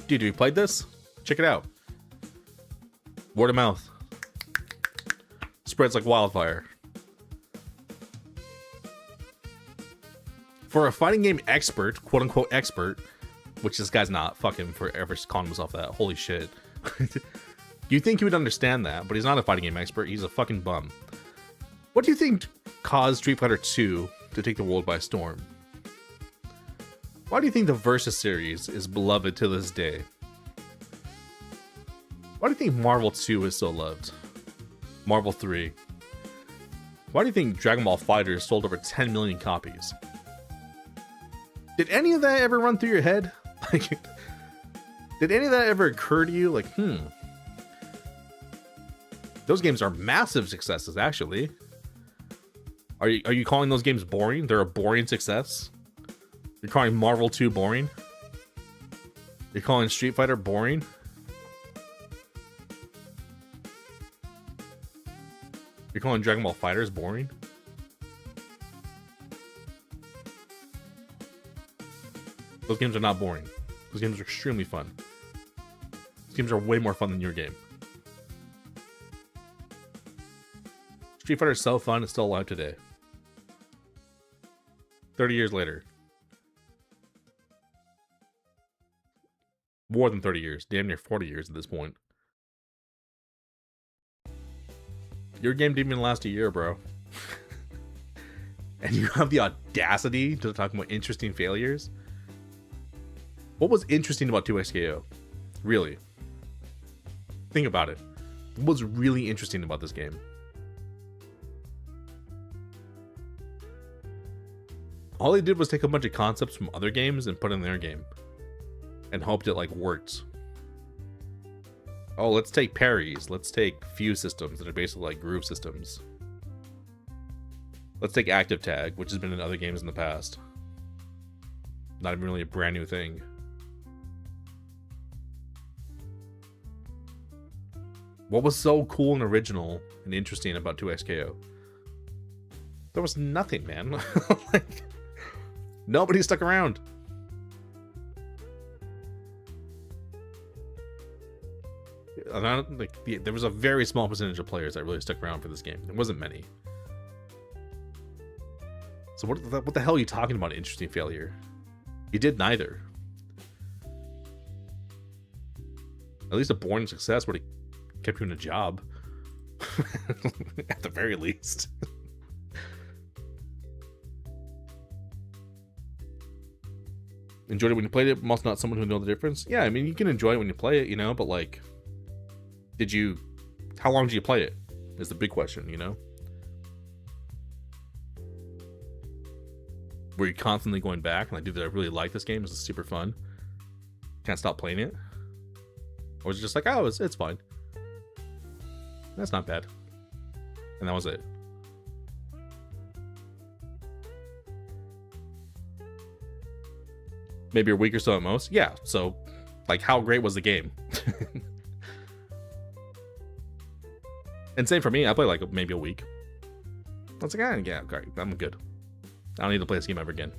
Speaker 1: Dude, have you played this? Check it out. Word of mouth. Spreads like wildfire. For a fighting game expert, quote unquote expert, which this guy's not, fucking forever calling himself that. Holy shit. You'd think he would understand that, but he's not a fighting game expert. He's a fucking bum. What do you think caused Street Fighter 2 to take the world by storm? Why do you think the Versus series is beloved to this day? Why do you think Marvel 2 is so loved? Marvel 3? Why do you think Dragon Ball FighterZ sold over 10 million copies? Did any of that ever run through your head? Like, did any of that ever occur to you? Like, those games are massive successes, actually. Are you calling those games boring? They're a boring success? You're calling Marvel 2 boring? You're calling Street Fighter boring? You're calling Dragon Ball FighterZ boring? Those games are not boring. Those games are extremely fun. Those games are way more fun than your game. Street Fighter is so fun, it's still alive today. 30 years later. More than 30 years. Damn near 40 years at this point. Your game didn't even last a year, bro. And you have the audacity to talk about interesting failures? What was interesting about 2XKO? Really? Think about it. What was really interesting about this game? All they did was take a bunch of concepts from other games and put in their game. And hoped it like worked. Oh, let's take parries. Let's take fuse systems that are basically like groove systems. Let's take active tag, which has been in other games in the past. Not even really a brand new thing. What was so cool and original and interesting about 2XKO? There was nothing, man. Like, nobody stuck around. There was a very small percentage of players that really stuck around for this game. There wasn't many. So what the hell are you talking about, interesting failure? You did neither. At least a boring success would have kept you in a job. At the very least. enjoyed it when you played it, I'm also not someone who knows the difference. Yeah, I mean, you can enjoy it when you play it, you know, but like, how long did you play it? Is the big question, you know? Were you constantly going back and like, dude, I really like this game. This is super fun. Can't stop playing it. Or was it just like, oh, it's fine. That's not bad. And that was it. Maybe a week or so at most. Yeah. So, like, how great was the game? And same for me. I played like maybe a week. I was like, yeah, great. I'm good. I don't need to play this game ever again.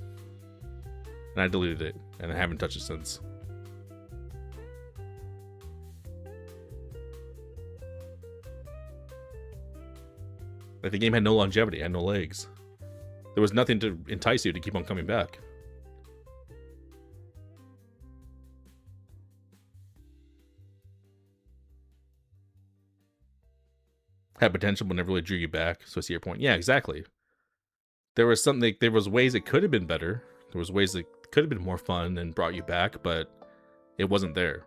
Speaker 1: And I deleted it, and I haven't touched it since. Like, the game had no longevity, had no legs. There was nothing to entice you to keep on coming back. Had potential but never really drew you back. So I see your point. Yeah, exactly. There was ways it could have been better. There was ways that could have been more fun and brought you back, but it wasn't there.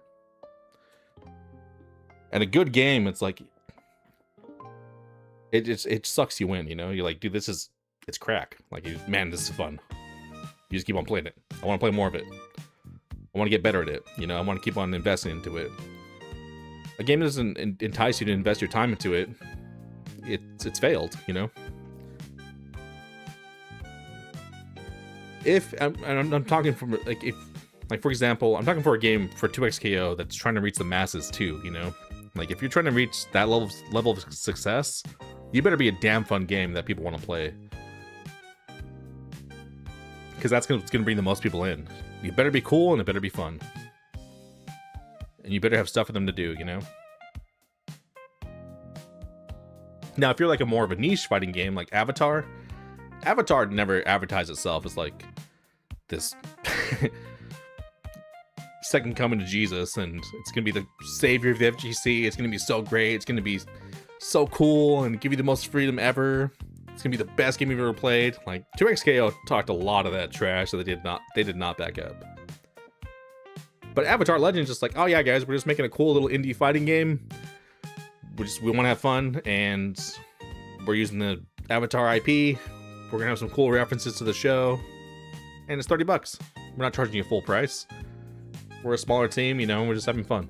Speaker 1: And a good game, it's like it sucks you in, you know? You're like, dude, it's crack. Like, man, this is fun. You just keep on playing it. I want to play more of it. I want to get better at it. You know, I want to keep on investing into it. A game doesn't entice you to invest your time into it. It's failed, you know? If I'm talking from like, if like, for example, I'm talking for a game for 2XKO that's trying to reach the masses too, you know? Like, if you're trying to reach that level of success, you better be a damn fun game that people want to play. Because that's what's going to bring the most people in. You better be cool and it better be fun. And you better have stuff for them to do, you know? Now, if you're like a more of a niche fighting game like Avatar never advertised itself as like this second coming to Jesus, and it's gonna be the savior of the FGC. It's gonna be so great. It's gonna be so cool and give you the most freedom ever. It's gonna be the best game you've ever played. Like, 2XKO talked a lot of that trash that they did not back up. But Avatar Legends just like, oh yeah, guys, we're just making a cool little indie fighting game. We want to have fun, and we're using the Avatar IP. We're gonna have some cool references to the show, and it's $30. We're not charging you full price. We're a smaller team, you know, we're just having fun.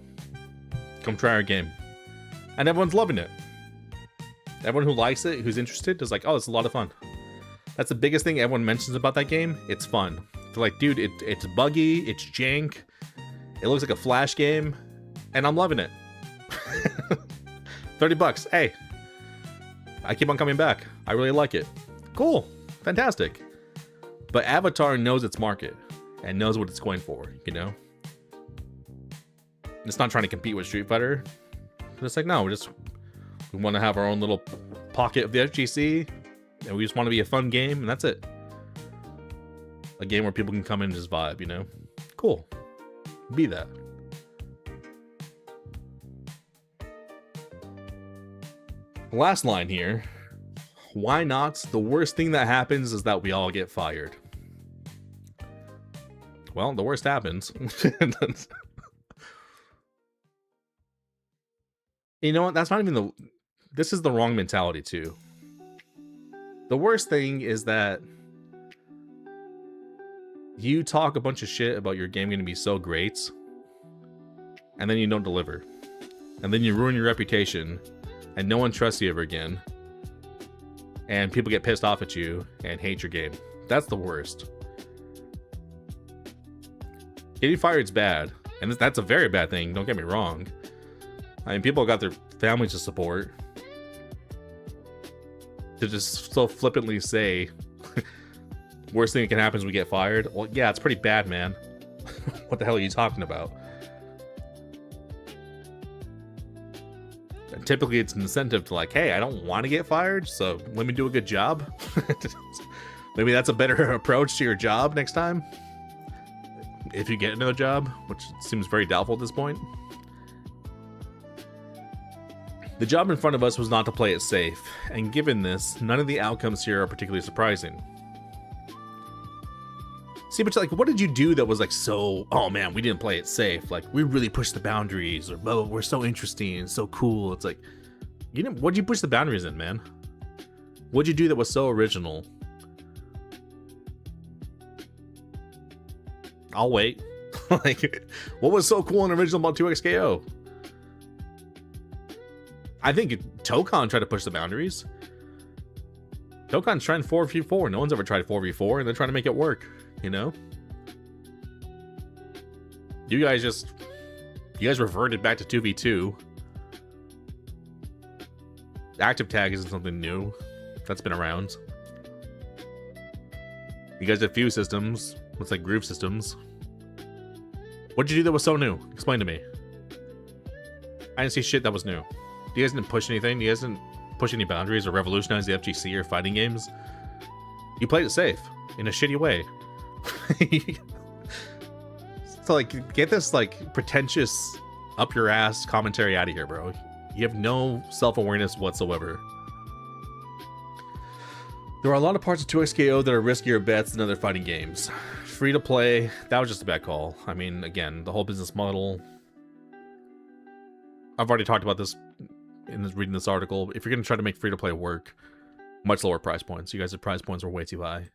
Speaker 1: Come try our game. And everyone's loving it. Everyone who likes it, who's interested, is like, oh, it's a lot of fun. That's the biggest thing everyone mentions about that game. It's fun. They're like, dude, it's buggy, it's jank, it looks like a Flash game, and I'm loving it. $30. Hey, I keep on coming back. I really like it. Cool. Fantastic. But Avatar knows its market and knows what it's going for, you know? It's not trying to compete with Street Fighter. It's like, no, we want to have our own little pocket of the FGC, and we just want to be a fun game, and that's it. A game where people can come in and just vibe, you know? Cool. Be that. Last line here. Why not? The worst thing that happens is that we all get fired. Well, the worst happens. You know what? That's not even this is the wrong mentality too. The worst thing is that you talk a bunch of shit about your game going to be so great, and then you don't deliver. And then you ruin your reputation, and no one trusts you ever again. And people get pissed off at you and hate your game. That's the worst. Getting fired's bad, and that's a very bad thing, don't get me wrong. I mean, people got their families to support. To just so flippantly say, worst thing that can happen is we get fired. Well, yeah, it's pretty bad, man. What the hell are you talking about? And typically, it's an incentive to like, hey, I don't want to get fired, so let me do a good job. Maybe that's a better approach to your job next time. If you get another job, which seems very doubtful at this point. The job in front of us was not to play it safe, and given this, none of the outcomes here are particularly surprising. See, but like, what did you do that was like so, oh man, we didn't play it safe. Like, we really pushed the boundaries, or oh, we're so interesting and so cool. It's like, you didn't, what'd you push the boundaries in, man? What'd you do that was so original? I'll wait. Like, what was so cool and original about 2XKO? I think Tokon tried to push the boundaries. Tokon's trying 4v4. No one's ever tried 4v4, and they're trying to make it work, you know? You guys reverted back to 2v2. Active tag isn't something new. That's been around. You guys did few systems. Looks like groove systems. What did you do that was so new? Explain to me. I didn't see shit that was new. You guys didn't push anything. You guys didn't push any boundaries or revolutionize the FGC or fighting games. You played it safe in a shitty way. So like, get this like pretentious up your ass commentary out of here, bro. You have no self-awareness whatsoever. There are a lot of parts of 2XKO that are riskier bets than other fighting games. Free to play, that was just a bad call. I mean, again, the whole business model. I've already talked about this in reading this article. If you're going to try to make free to play work, much lower price points. You guys' price points were way too high.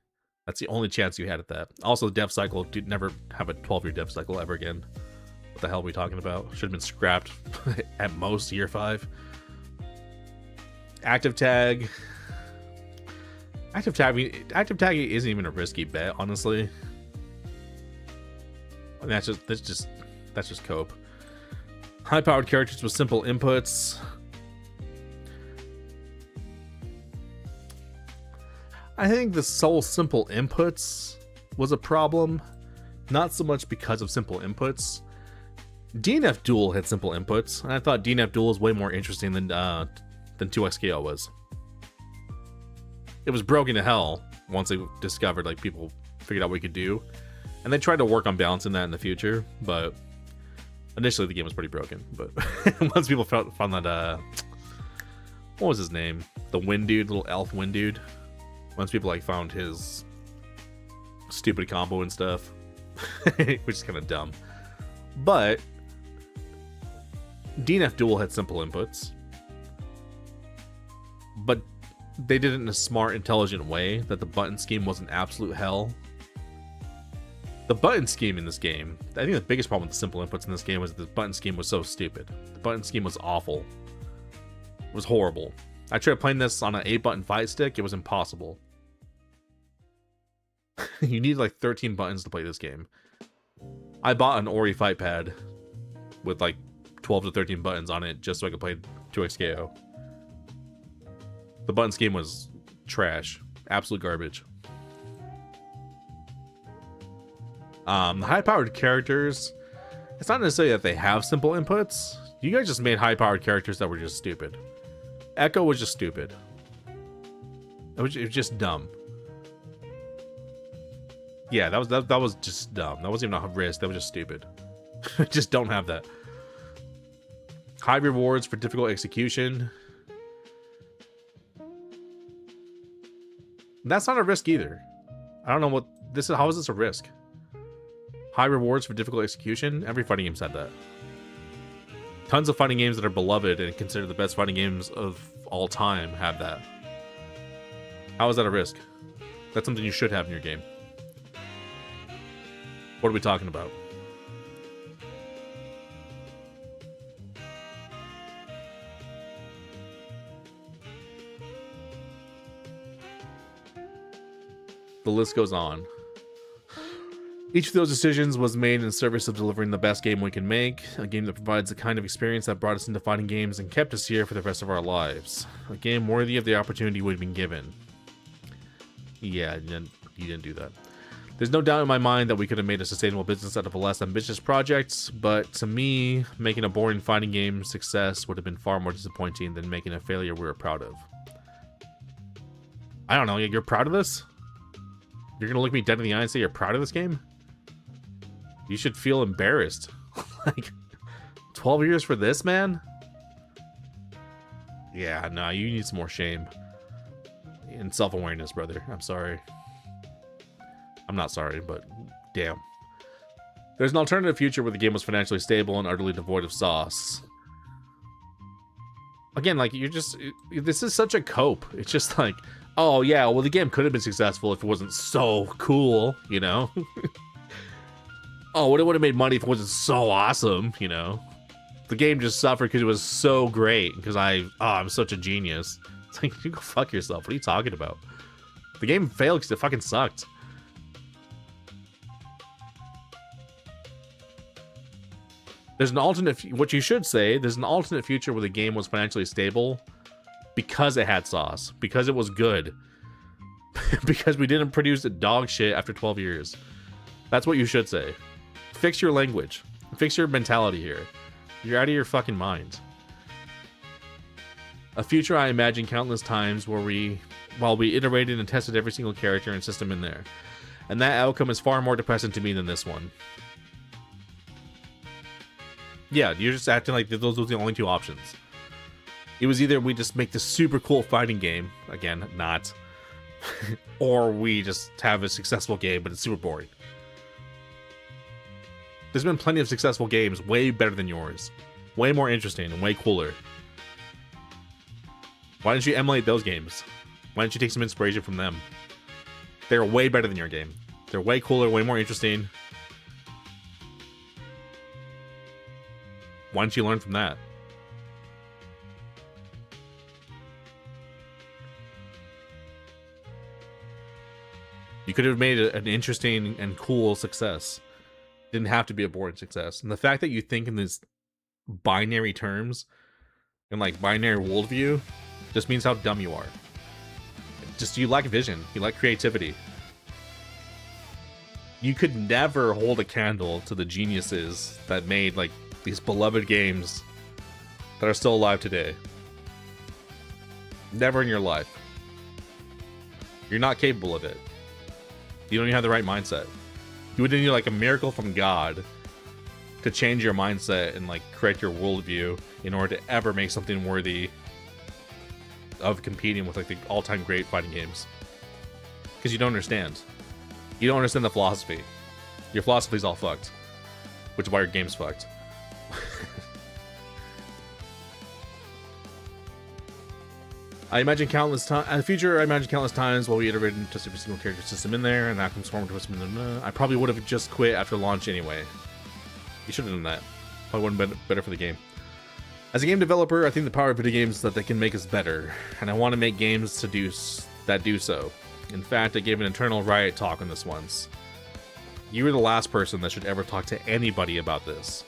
Speaker 1: That's the only chance you had at that. Also, the dev cycle, dude, never have a 12-year dev cycle ever again. What the hell are we talking about? Should have been scrapped at most year 5. Active tag. Active tagging isn't even a risky bet, honestly. And that's just cope. High-powered characters with simple inputs. I think the sole simple inputs was a problem. Not so much because of simple inputs. DNF Duel had simple inputs, and I thought DNF Duel was way more interesting than 2XKO was. It was broken to hell once they discovered, like, people figured out what we could do. And they tried to work on balancing that in the future, but initially the game was pretty broken. But once people found that, what was his name? The wind dude, little elf wind dude. Once people, like, found his stupid combo and stuff, which is kind of dumb. But DNF Duel had simple inputs, but they did it in a smart, intelligent way that the button scheme wasn't absolute hell. The button scheme in this game, I think the biggest problem with the simple inputs in this game was the button scheme was so stupid. The button scheme was awful. It was horrible. I tried playing this on an 8-button fight stick. It was impossible. You need like 13 buttons to play this game. I bought an Ori fight pad with like 12 to 13 buttons on it just so I could play 2XKO. The button scheme was trash. Absolute garbage. The high-powered characters, it's not necessarily that they have simple inputs. You guys just made high-powered characters that were just stupid. Echo was just stupid. It was just dumb. Yeah, that was just dumb. That wasn't even a risk. That was just stupid. Just don't have that. High rewards for difficult execution. That's not a risk either. I don't know what this is. How is this a risk? High rewards for difficult execution. Every fighting game said that. Tons of fighting games that are beloved and considered the best fighting games of all time have that. How is that a risk? That's something you should have in your game. What are we talking about? The list goes on. Each of those decisions was made in service of delivering the best game we can make, a game that provides the kind of experience that brought us into fighting games and kept us here for the rest of our lives. A game worthy of the opportunity we've been given. Yeah, you didn't do that. There's no doubt in my mind that we could have made a sustainable business out of a less ambitious project, but to me, making a boring fighting game success would have been far more disappointing than making a failure we were proud of. I don't know, you're proud of this? You're gonna look me dead in the eye and say you're proud of this game? You should feel embarrassed. Like, 12 years for this, man? Yeah, no, you need some more shame. And self-awareness, brother. I'm sorry. I'm not sorry, but damn. There's an alternative future where the game was financially stable and utterly devoid of sauce. Again, like, this is such a cope. It's just like, oh yeah, well the game could have been successful if it wasn't so cool, you know? Oh, it would have made money if it wasn't so awesome, you know? The game just suffered because it was so great, because I'm such a genius. It's like, you go fuck yourself. What are you talking about? The game failed because it fucking sucked. There's an alternate, what you should say, there's an alternate future where the game was financially stable because it had sauce, because it was good, because we didn't produce a dog shit after 12 years. That's what you should say. Fix your language. Fix your mentality here. You're out of your fucking mind. A future I imagined countless times where while we iterated and tested every single character and system in there. And that outcome is far more depressing to me than this one. Yeah, you're just acting like those were the only two options. It was either we just make this super cool fighting game, again, not, or we just have a successful game, but it's super boring. There's been plenty of successful games way better than yours. Way more interesting and way cooler. Why don't you emulate those games? Why don't you take some inspiration from them? They're way better than your game. They're way cooler, way more interesting. Why don't you learn from that? You could have made an interesting and cool success. Didn't have to be a boring success. And the fact that you think in these binary terms and like binary worldview just means how dumb you are. Just, you lack vision. You lack creativity. You could never hold a candle to the geniuses that made like these beloved games that are still alive today. Never in your life. You're not capable of it. You don't even have the right mindset. You would need like a miracle from God to change your mindset and like correct your worldview in order to ever make something worthy of competing with like the all-time great fighting games. Because you don't understand. You don't understand the philosophy. Your philosophy's all fucked. Which is why your game's fucked. I imagine countless times in the future. I imagine countless times while we iterated and tested every single character system in there, and outcomes formed to us. I probably would have just quit after launch anyway. You should have done that. Probably would have been better for the game. As a game developer, I think the power of video games is that they can make us better, and I want to make games that do so. In fact, I gave an internal Riot talk on this once. You were the last person that should ever talk to anybody about this.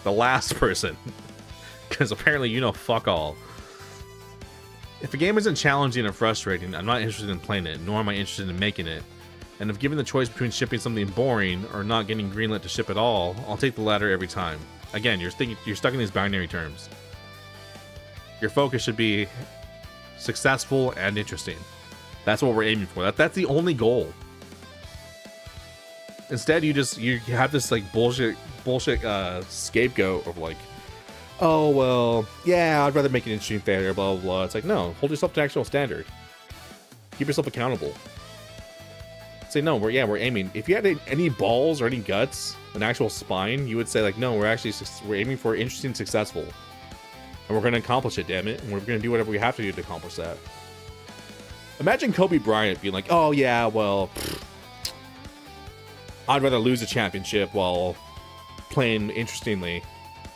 Speaker 1: The last person. Because apparently you know fuck all. If a game isn't challenging or frustrating, I'm not interested in playing it, nor am I interested in making it. And if given the choice between shipping something boring or not getting greenlit to ship at all, I'll take the latter every time. Again, you're stuck in these binary terms. Your focus should be successful and interesting. That's what we're aiming for. That's the only goal. Instead, you have this like bullshit scapegoat of like, oh well, yeah, I'd rather make an interesting theater, blah blah blah. It's like, no, hold yourself to actual standard. Keep yourself accountable. Say no, we're aiming. If you had any balls or any guts, an actual spine, you would say like, no, we're aiming for interesting, successful, and we're going to accomplish it. Damn it, and we're going to do whatever we have to do to accomplish that. Imagine Kobe Bryant being like, oh yeah, well, I'd rather lose a championship while playing interestingly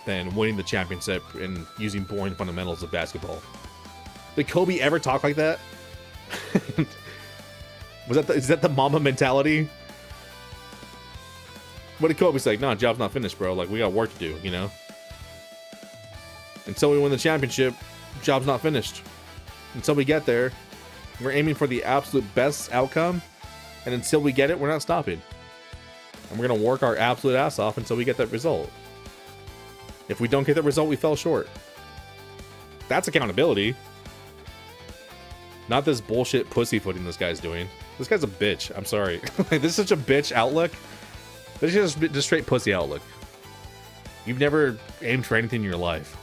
Speaker 1: than winning the championship and using boring fundamentals of basketball. Did Kobe ever talk like that? Is that the mama mentality? What did Kobe say? No, job's not finished, bro. Like, we got work to do, you know? Until we win the championship, job's not finished. Until we get there, we're aiming for the absolute best outcome. And until we get it, we're not stopping. And we're going to work our absolute ass off until we get that result. If we don't get that result, we fell short. That's accountability. Not this bullshit pussyfooting this guy's doing. This guy's a bitch. I'm sorry. Like, this is such a bitch outlook. This is just straight pussy outlook. You've never aimed for anything in your life.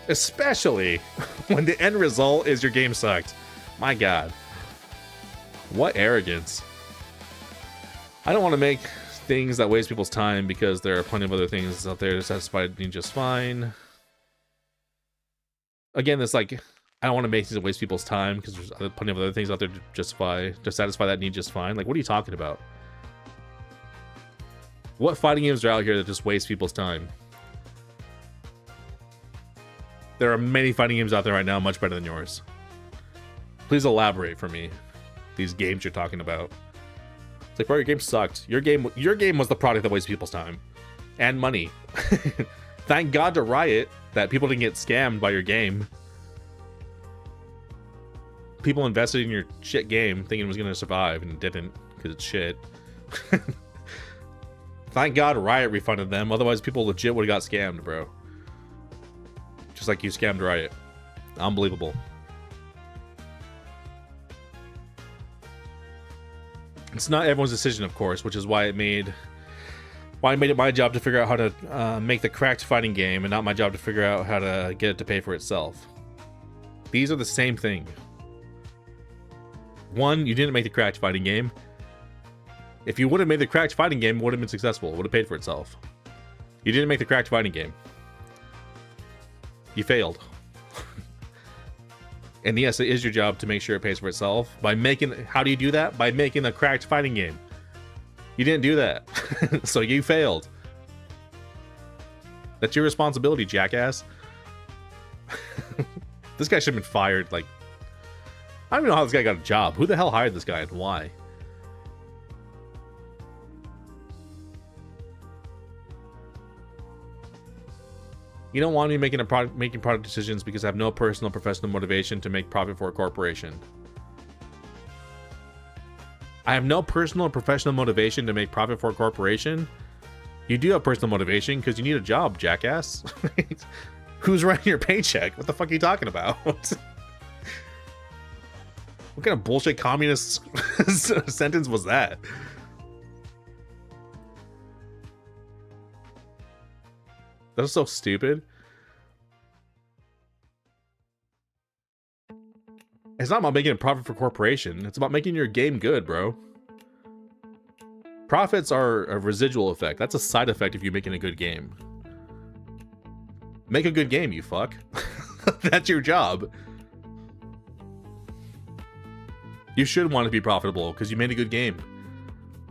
Speaker 1: Especially when the end result is your game sucked. My God. What arrogance. I don't want to make things that waste people's time because there are plenty of other things out there to satisfy me just fine. Again, it's like, I don't want to make things that waste people's time because there's plenty of other things out there to satisfy that need just fine. Like, what are you talking about? What fighting games are out here that just waste people's time? There are many fighting games out there right now much better than yours. Please elaborate for me. These games you're talking about. It's like, bro, your game sucked. Your game was the product that wastes people's time and money. Thank God to Riot that people didn't get scammed by your game. People invested in your shit game thinking it was gonna survive and it didn't because it's shit. Thank God Riot refunded them. Otherwise, people legit would have got scammed, bro. Just like you scammed Riot. Unbelievable. It's not everyone's decision, of course, which is why I made it my job to figure out how to make the cracked fighting game and not my job to figure out how to get it to pay for itself. These are the same thing. One, you didn't make the cracked fighting game. If you would have made the cracked fighting game, it would have been successful. It would have paid for itself. You didn't make the cracked fighting game. You failed. And yes, it is your job to make sure it pays for itself. How do you do that? By making a cracked fighting game. You didn't do that. So you failed. That's your responsibility, jackass. This guy should have been fired. Like, I don't even know how this guy got a job. Who the hell hired this guy and why? You don't want me making product decisions because I have no personal professional motivation to make profit for a corporation. I have no personal or professional motivation to make profit for a corporation. You do have personal motivation because you need a job, jackass. Who's writing your paycheck? What the fuck are you talking about? What kind of bullshit communist sentence was that? That was so stupid. It's not about making a profit for corporation. It's about making your game good, bro. Profits are a residual effect. That's a side effect if you're making a good game. Make a good game, you fuck. That's your job. You should want to be profitable because you made a good game.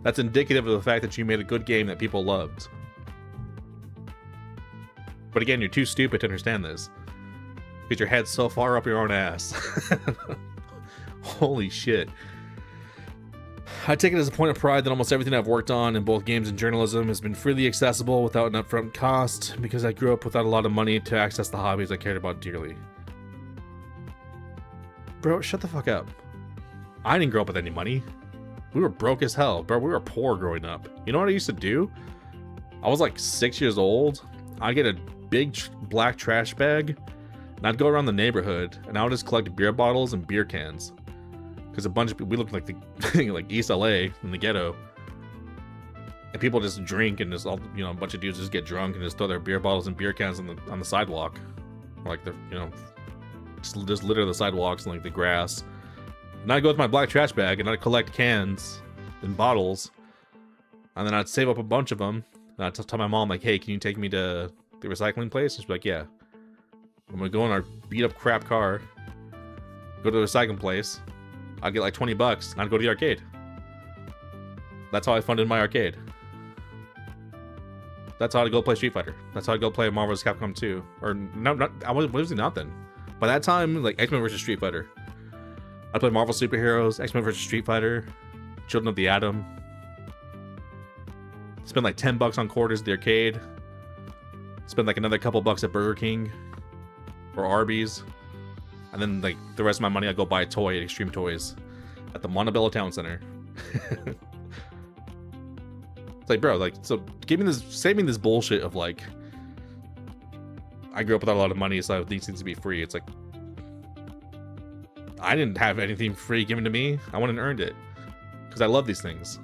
Speaker 1: That's indicative of the fact that you made a good game that people loved. But again, you're too stupid to understand this. Because your head's so far up your own ass. Holy shit. I take it as a point of pride that almost everything I've worked on in both games and journalism has been freely accessible without an upfront cost, because I grew up without a lot of money to access the hobbies I cared about dearly. Bro, shut the fuck up. I didn't grow up with any money. We were broke as hell, bro. We were poor growing up. You know what I used to do? I was like 6 years old. I'd get a big black trash bag, and I'd go around the neighborhood, and I would just collect beer bottles and beer cans. Because a bunch of people, we lived like like East LA in the ghetto, and people just drink and just all, you know, a bunch of dudes just get drunk and just throw their beer bottles and beer cans on the sidewalk, or like the, you know, just litter the sidewalks and like the grass. And I'd go with my black trash bag and I'd collect cans and bottles, and then I'd save up a bunch of them. And I'd tell my mom, like, hey, can you take me to the recycling place? And she'd be like, yeah. I'm gonna go in our beat up crap car, go to the recycling place. I'd get like 20 bucks and I'd go to the arcade. That's how I funded my arcade. That's how I'd go play Street Fighter. That's how I'd go play Marvel vs. Capcom 2. Or, no, what was it not then? By that time, like X-Men vs. Street Fighter. I'd play Marvel Superheroes, X-Men vs. Street Fighter, Children of the Atom. Spend like 10 bucks on quarters at the arcade. Spend like another couple bucks at Burger King or Arby's. And then like the rest of my money I'd go buy a toy at Extreme Toys at the Montebello Town Center. It's like, bro, like, so saving this bullshit of like, I grew up without a lot of money, so these things to be free. It's like, I didn't have anything free given to me. I went and earned it because I love these things.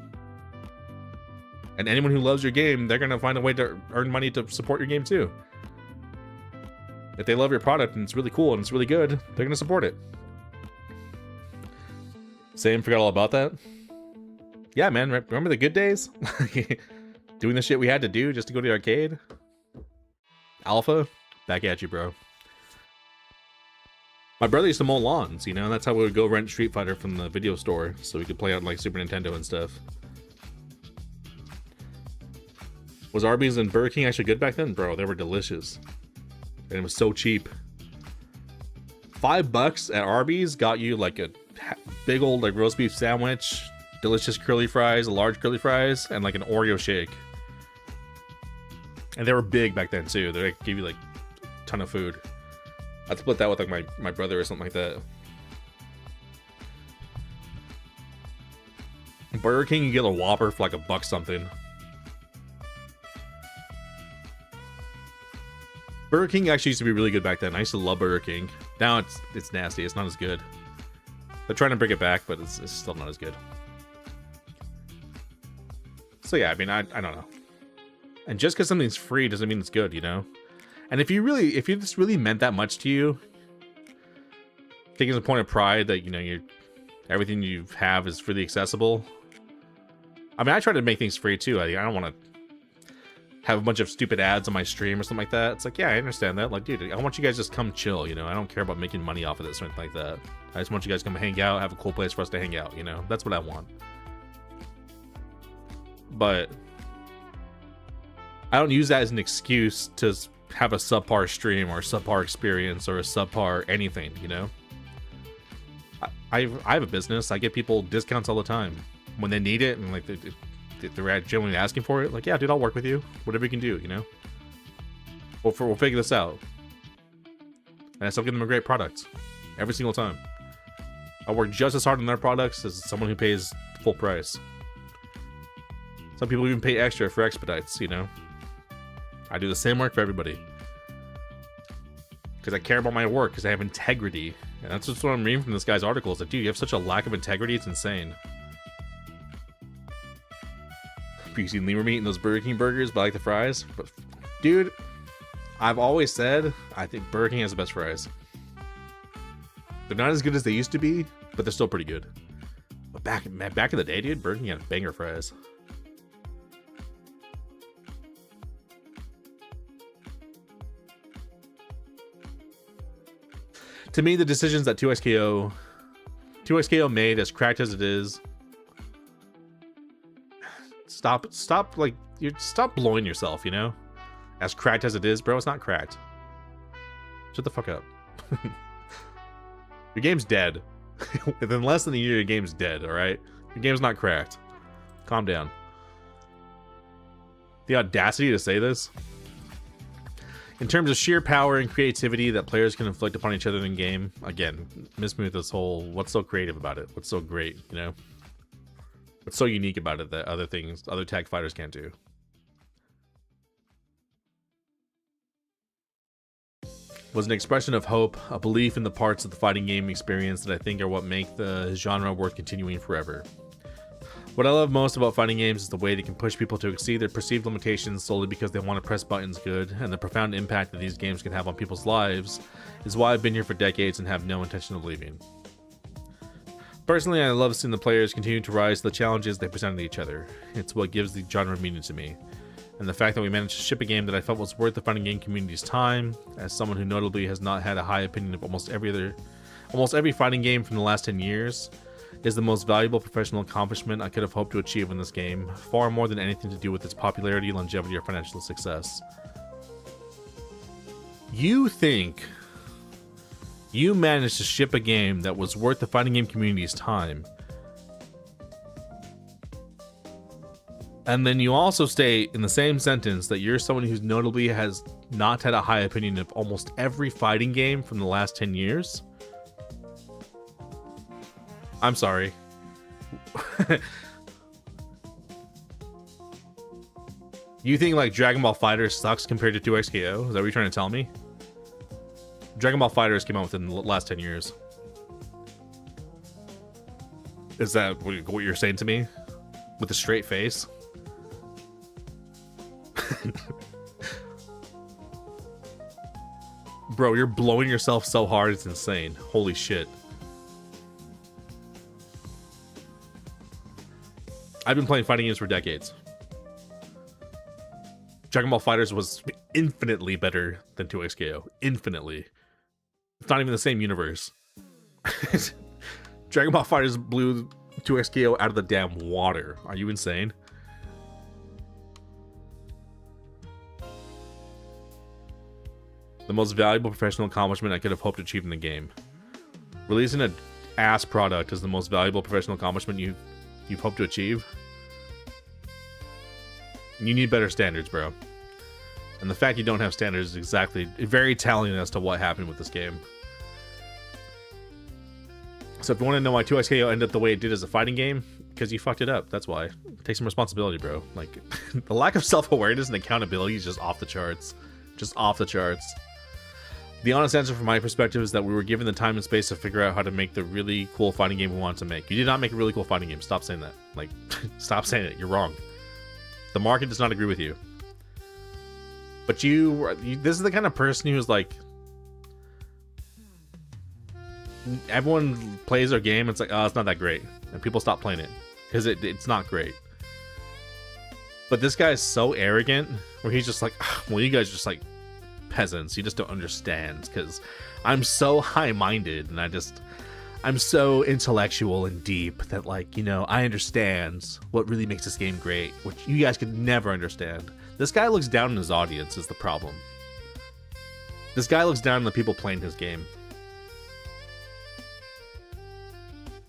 Speaker 1: And anyone who loves your game, they're gonna find a way to earn money to support your game too. If they love your product and it's really cool and it's really good, they're gonna support it. Same, forgot all about that. Yeah, man, remember the good days? Doing the shit we had to do just to go to the arcade? Alpha, back at you, bro. My brother used to mow lawns, you know? That's how we would go rent Street Fighter from the video store so we could play on like Super Nintendo and stuff. Was Arby's and Burger King actually good back then? Bro, they were delicious. And it was so cheap. $5 at Arby's got you like a big old like roast beef sandwich, delicious curly fries, a large curly fries, and like an Oreo shake. And they were big back then too. They like, give you like a ton of food. I'd split that with like my brother or something like that. Burger King, you get a Whopper for like $1 something. Burger King actually used to be really good back then. I used to love Burger King. Now it's nasty. It's not as good. They're trying to bring it back, but it's still not as good. So yeah, I mean, I don't know. And just because something's free doesn't mean it's good, you know? And if you just really meant that much to you, taking as a point of pride that, you know, everything you have is freely accessible. I mean, I try to make things free too. I don't want to have a bunch of stupid ads on my stream or something like that. It's like, yeah, I understand that. Like, dude, I want you guys to just come chill, you know? I don't care about making money off of this or anything like that. I just want you guys to come hang out, have a cool place for us to hang out, you know? That's what I want. But I don't use that as an excuse to have a subpar stream or a subpar experience or a subpar anything, you know? I have a business. I get people discounts all the time when they need it, and like they're genuinely asking for it. Like, yeah, dude, I'll work with you. Whatever you can do, you know? We'll figure this out. And I still give them a great product every single time. I work just as hard on their products as someone who pays full price. Some people even pay extra for expedites, you know? I do the same work for everybody. Because I care about my work, because I have integrity. And that's just what I'm reading from this guy's article. Is like, dude, you have such a lack of integrity, it's insane. You see lemur meat in those Burger King burgers, but I like the fries. But, dude, I've always said, I think Burger King has the best fries. They're not as good as they used to be, but they're still pretty good. But back in the day, dude, Burger King had banger fries. To me, the decisions that 2XKO made, as cracked as it is, stop like, stop blowing yourself, you know? As cracked as it is, bro, it's not cracked. Shut the fuck up. Your game's dead. Within less than a year, your game's dead, alright? Your game's not cracked. Calm down. The audacity to say this. In terms of sheer power and creativity that players can inflict upon each other in game, again, Mismooth this whole, what's so creative about it? What's so great, you know? What's so unique about it that other tag fighters can't do? Was an expression of hope, a belief in the parts of the fighting game experience that I think are what make the genre worth continuing forever. What I love most about fighting games is the way they can push people to exceed their perceived limitations solely because they want to press buttons good, and the profound impact that these games can have on people's lives is why I've been here for decades and have no intention of leaving. Personally, I love seeing the players continue to rise to the challenges they present to each other. It's what gives the genre meaning to me. And the fact that we managed to ship a game that I felt was worth the fighting game community's time, as someone who notably has not had a high opinion of almost every fighting game from the last 10 years, is the most valuable professional accomplishment I could have hoped to achieve in this game, far more than anything to do with its popularity, longevity, or financial success. You think you managed to ship a game that was worth the fighting game community's time, and then you also state in the same sentence that you're someone who notably has not had a high opinion of almost every fighting game from the last 10 years? I'm sorry. You think like Dragon Ball FighterZ sucks compared to 2XKO? Is that what you're trying to tell me? Dragon Ball FighterZ came out within the last 10 years. Is that what you're saying to me? With a straight face? Bro, you're blowing yourself so hard, it's insane. Holy shit. I've been playing fighting games for decades. Dragon Ball FighterZ was infinitely better than 2XKO. Infinitely. It's not even the same universe. Dragon Ball FighterZ blew 2XKO out of the damn water. Are you insane? The most valuable professional accomplishment I could have hoped to achieve in the game. Releasing an ass product is the most valuable professional accomplishment you've hoped to achieve. You need better standards, bro. And the fact you don't have standards is exactly very telling as to what happened with this game. So if you want to know why 2XKO ended up the way it did as a fighting game, because you fucked it up. That's why. Take some responsibility, bro. Like, the lack of self-awareness and accountability is just off the charts. Just off the charts. The honest answer from my perspective is that we were given the time and space to figure out how to make the really cool fighting game we wanted to make. You did not make a really cool fighting game. Stop saying that. Like, stop saying it. You're wrong. The market does not agree with you. But this is the kind of person who's like, everyone plays their game, it's like, oh, it's not that great. And people stop playing it. Because it's not great. But this guy is so arrogant, where he's just like, well, you guys are just like peasants. You just don't understand. Because I'm so high-minded, and I'm so intellectual and deep that, like, you know, I understand what really makes this game great, which you guys could never understand. This guy looks down on his audience is the problem. This guy looks down on the people playing his game.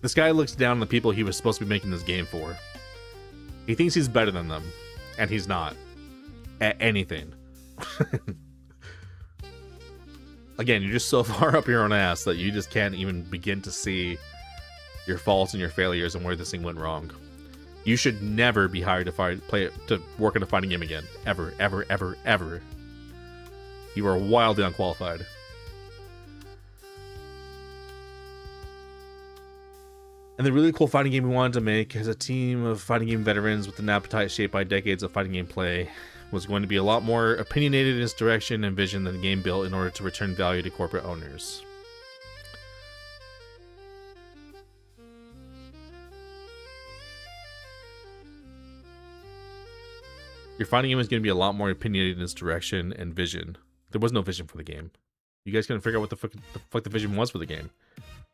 Speaker 1: This guy looks down on the people he was supposed to be making this game for. He thinks he's better than them, and he's not. At anything. Again, you're just so far up your own ass that you just can't even begin to see your faults and your failures and where this thing went wrong. You should never be hired to work in a fighting game again. Ever, ever, ever, ever. You are wildly unqualified. And the really cool fighting game we wanted to make as a team of fighting game veterans with an appetite shaped by decades of fighting game play was going to be a lot more opinionated in its direction and vision than the game built in order to return value to corporate owners. Your fighting game is going to be a lot more opinionated in its direction and vision. There was no vision for the game. You guys couldn't figure out what the fuck the vision was for the game.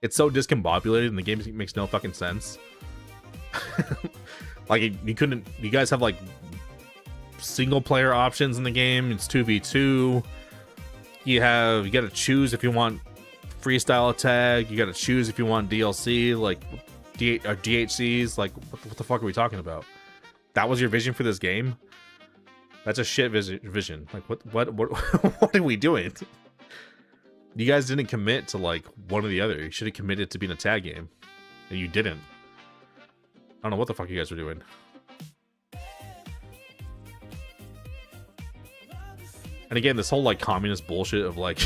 Speaker 1: It's so discombobulated and the game makes no fucking sense. Like, you guys have like single player options in the game. It's 2v2. You gotta choose if you want freestyle tag. You gotta choose if you want DLC, like DHCs. Like, what the fuck are we talking about? That was your vision for this game? That's a shit vision. Like, what are we doing? You guys didn't commit to like one or the other. You should have committed to being a tag game, and you didn't. I don't know what the fuck you guys were doing. And again, this whole like communist bullshit of like,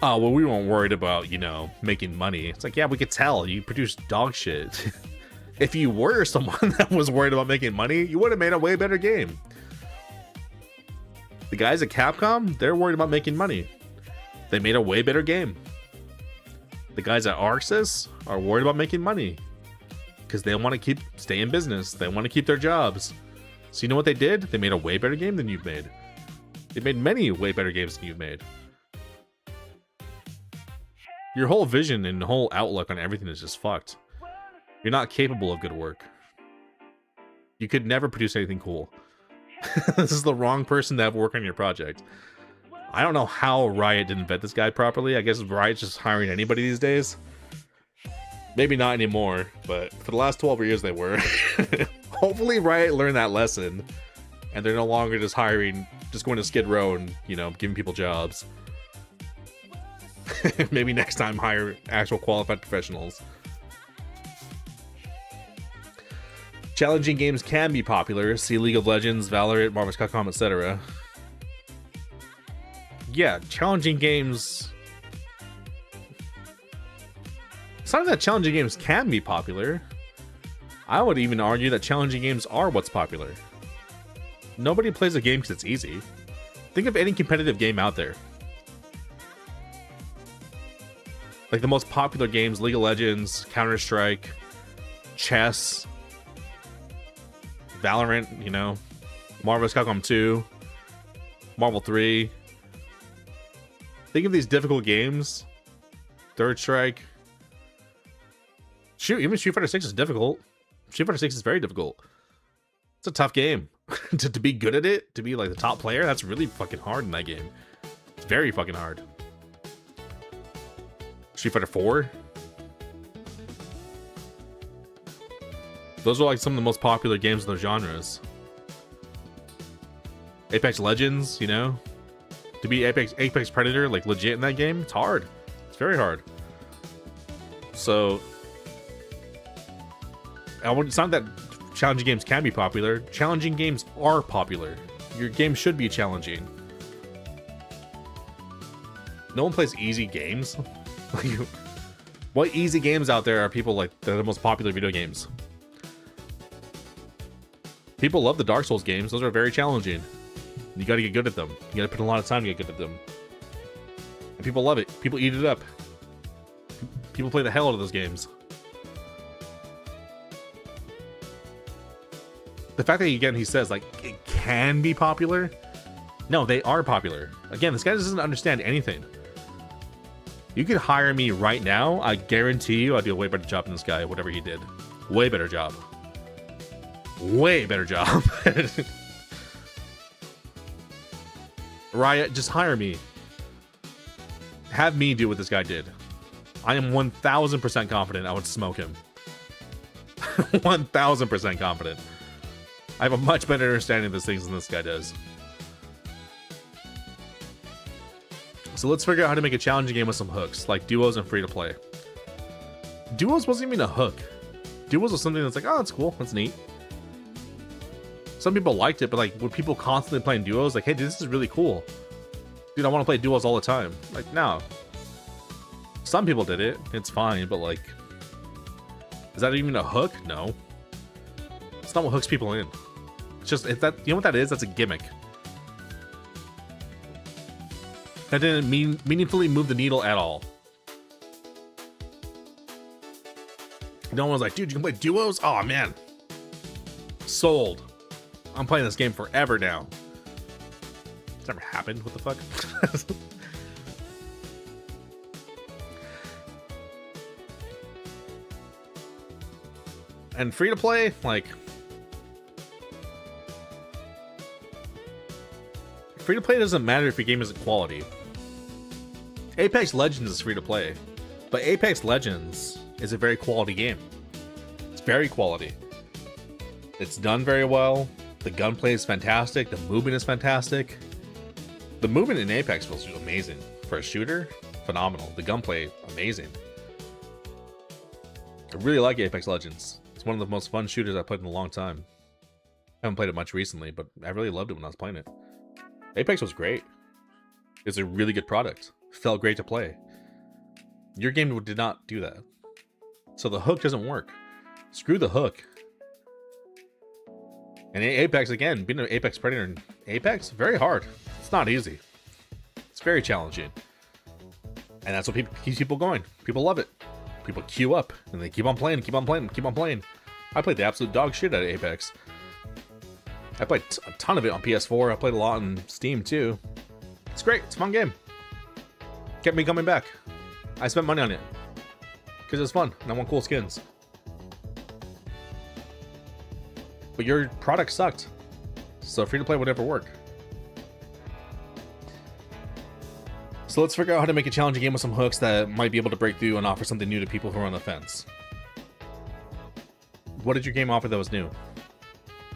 Speaker 1: oh, well, we weren't worried about, you know, making money. It's like, yeah, we could tell you produce dog shit. If you were someone that was worried about making money, you would have made a way better game. The guys at Capcom, they're worried about making money. They made a way better game. The guys at ArcSys are worried about making money because they want to stay in business. They want to keep their jobs. So you know what they did? They made a way better game than you've made. They made many way better games than you've made. Your whole vision and whole outlook on everything is just fucked. You're not capable of good work. You could never produce anything cool. This is the wrong person to have work on your project. I don't know how Riot didn't vet this guy properly. I guess Riot's just hiring anybody these days. Maybe not anymore, but for the last 12 years they were. Hopefully Riot learned that lesson, and they're no longer just going to Skid Row and, you know, giving people jobs. Maybe next time hire actual qualified professionals. Challenging games can be popular. See League of Legends, Valorant, Marvel vs. Capcom, etc. Yeah, challenging games... It's not that challenging games can be popular. I would even argue that challenging games are what's popular. Nobody plays a game because it's easy. Think of any competitive game out there. Like the most popular games, League of Legends, Counter-Strike, chess. Valorant, you know, Marvel vs. Capcom 2, Marvel 3. Think of these difficult games. Third Strike. Shoot, even Street Fighter 6 is difficult. Street Fighter 6 is very difficult. It's a tough game. to be good at it, to be like the top player, that's really fucking hard in that game. It's very fucking hard. Street Fighter 4. Those are like some of the most popular games in those genres. Apex Legends, you know? To be Apex Predator, like legit in that game, it's hard. It's very hard. So, it's not that challenging games can be popular. Challenging games are popular. Your game should be challenging. No one plays easy games. What easy games out there are people like that are the most popular video games? People love the Dark Souls games. Those are very challenging. You gotta get good at them. You gotta put a lot of time to get good at them. And people love it. People eat it up. People play the hell out of those games. The fact that, again, he says, like, it can be popular. No, they are popular. Again, this guy doesn't understand anything. You could hire me right now. I guarantee you I'd do a way better job than this guy, whatever he did. Way better job. Way better job. Riot, just hire me. Have me do what this guy did. I am 1000% confident I would smoke him. 1000% confident. I have a much better understanding of these things than this guy does. So let's figure out how to make a challenging game with some hooks, like duos and free-to-play. Duos wasn't even a hook. Duos was something that's like, oh, that's cool, that's neat. Some people liked it, but like, were people constantly playing duos? Like, hey, dude, this is really cool. Dude, I want to play duos all the time. Like, no. Some people did it. It's fine, but like, is that even a hook? No. It's not what hooks people in. It's just, if that, you know what that is? That's a gimmick. That didn't meaningfully move the needle at all. No one was like, dude, you can play duos? Oh, man. Sold. I'm playing this game forever now. It's never happened. What the fuck? And free to play, like, free to play doesn't matter if your game isn't quality. Apex Legends is free to play, but Apex Legends is a very quality game. It's very quality. It's done very well. The gunplay is fantastic. The movement is fantastic. The movement in Apex feels amazing. For a shooter, phenomenal. The gunplay, amazing. I really like Apex Legends. It's one of the most fun shooters I've played in a long time. I haven't played it much recently, but I really loved it when I was playing it. Apex was great. It's a really good product. Felt great to play. Your game did not do that. So the hook doesn't work. Screw the hook. And Apex, again, being an Apex Predator in Apex, very hard. It's not easy. It's very challenging. And that's what keeps people going. People love it. People queue up, and they keep on playing, keep on playing, keep on playing. I played the absolute dog shit out of Apex. I played a ton of it on PS4. I played a lot on Steam, too. It's great. It's a fun game. Kept me coming back. I spent money on it. Because it was fun, and I want cool skins. But your product sucked. So free-to-play would never work. So let's figure out how to make a challenging game with some hooks that might be able to break through and offer something new to people who are on the fence. What did your game offer that was new?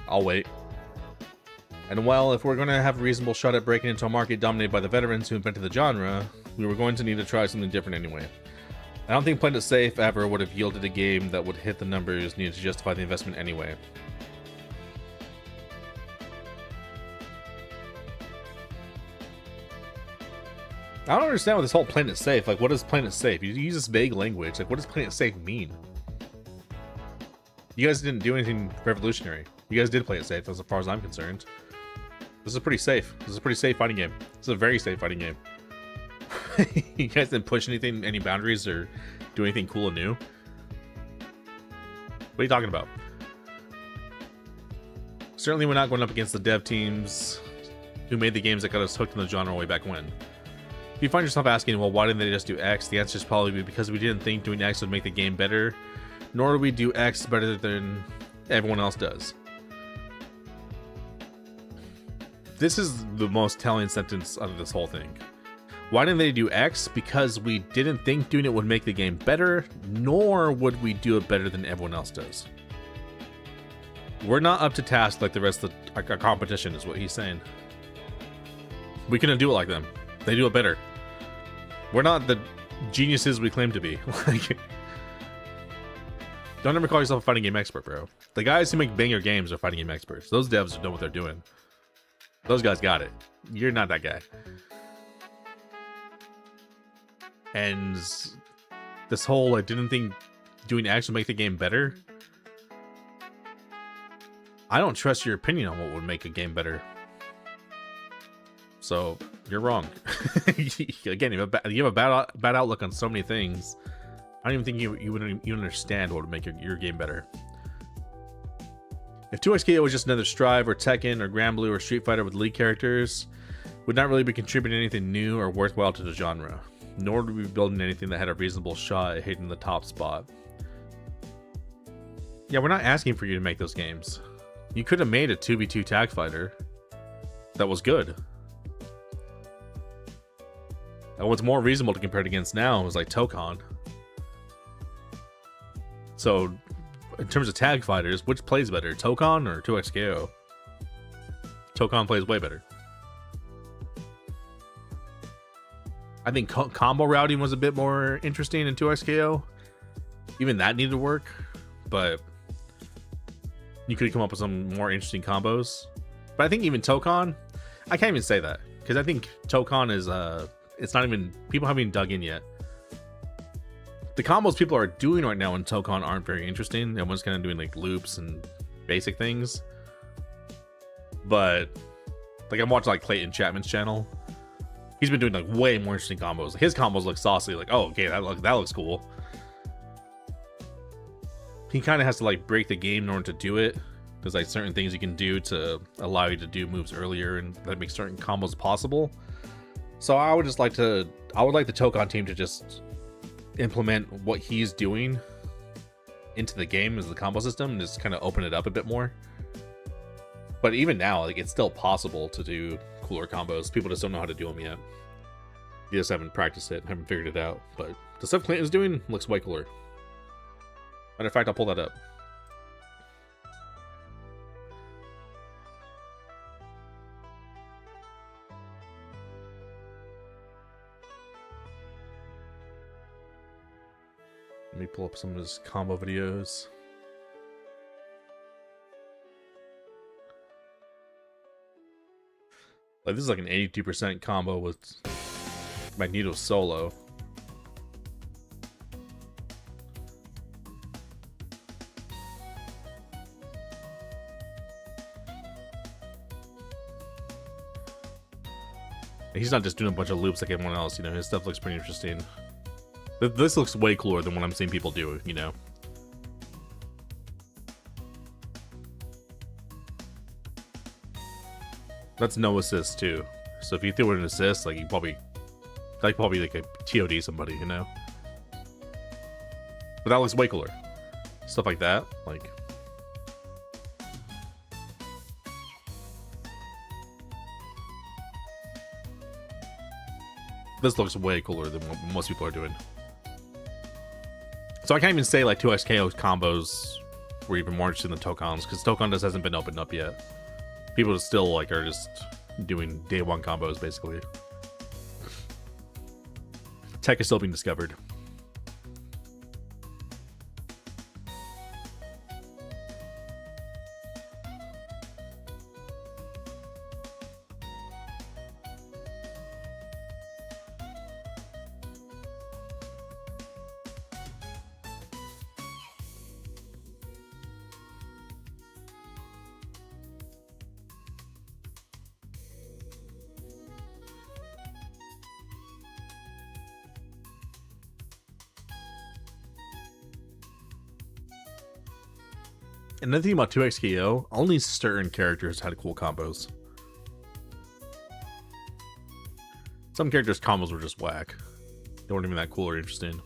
Speaker 1: I'll wait. And well, if we're going to have a reasonable shot at breaking into a market dominated by the veterans who invented the genre, we were going to need to try something different anyway. I don't think Playing It Safe ever would have yielded a game that would hit the numbers needed to justify the investment anyway. I don't understand what this whole Playing It Safe, like, what is Playing It Safe? You use this vague language, like, what does Playing It Safe mean? You guys didn't do anything revolutionary. You guys did play it safe, as far as I'm concerned. This is pretty safe. This is a pretty safe fighting game. This is a very safe fighting game. You guys didn't push anything, any boundaries, or do anything cool and new. What are you talking about? Certainly we're not going up against the dev teams who made the games that got us hooked in the genre way back when. If you find yourself asking, well, why didn't they just do X? The answer is probably because we didn't think doing X would make the game better, nor do we do X better than everyone else does. This is the most telling sentence out of this whole thing. Why didn't they do X? Because we didn't think doing it would make the game better, nor would we do it better than everyone else does. We're not up to task like the rest of our competition, is what he's saying. We couldn't do it like them. They do it better. We're not the geniuses we claim to be. Don't ever call yourself a fighting game expert, bro. The guys who make banger games are fighting game experts. Those devs know what they're doing. Those guys got it. You're not that guy. And this whole, I didn't think doing X would make the game better. I don't trust your opinion on what would make a game better. So you're wrong. Again, you have a bad outlook on so many things. I don't even think you understand what would make your game better. If 2XKO was just another Strive or Tekken or Granblue or Street Fighter with lead characters, would not really be contributing anything new or worthwhile to the genre. Nor would we be building anything that had a reasonable shot at hitting the top spot. Yeah, we're not asking for you to make those games. You could have made a 2v2 tag fighter that was good. And what's more reasonable to compare it against now is like Tokon. So, in terms of tag fighters, which plays better, Tokon or 2XKO? Tokon plays way better. I think combo routing was a bit more interesting in 2XKO. Even that needed to work, but you could come up with some more interesting combos. But I think even Tokon, I can't even say that because I think Tokon is it's not even, people haven't even dug in yet. The combos people are doing right now in Tokon aren't very interesting. Everyone's kind of doing like loops and basic things. But like I'm watching like Clayton Chapman's channel. He's been doing like way more interesting combos. His combos look saucy. Like, oh, okay, that looks cool. He kind of has to like break the game in order to do it. There's like certain things you can do to allow you to do moves earlier and that makes certain combos possible. So I would like the Tokon team to just implement what he's doing into the game as the combo system and just kind of open it up a bit more. But even now, like it's still possible to do cooler combos. People just don't know how to do them yet. You just haven't practiced it, haven't figured it out. But the stuff Clayton's doing looks way cooler. Matter of fact, I'll pull that up. Let me pull up some of his combo videos. Like this is like an 82% combo with Magneto solo. He's not just doing a bunch of loops like everyone else, you know, his stuff looks pretty interesting. This looks way cooler than what I'm seeing people do, you know. That's no assist too. So if you threw in an assist, like you probably like a TOD somebody, you know. But that looks way cooler. Stuff like that, like. This looks way cooler than what most people are doing. So I can't even say like 2XKO combos were even more interesting than Tokons, because Tokon just hasn't been opened up yet. People still like are just doing day one combos basically. Tech is still being discovered. Another thing about 2XKO, only certain characters had cool combos. Some characters' combos were just whack. They weren't even that cool or interesting.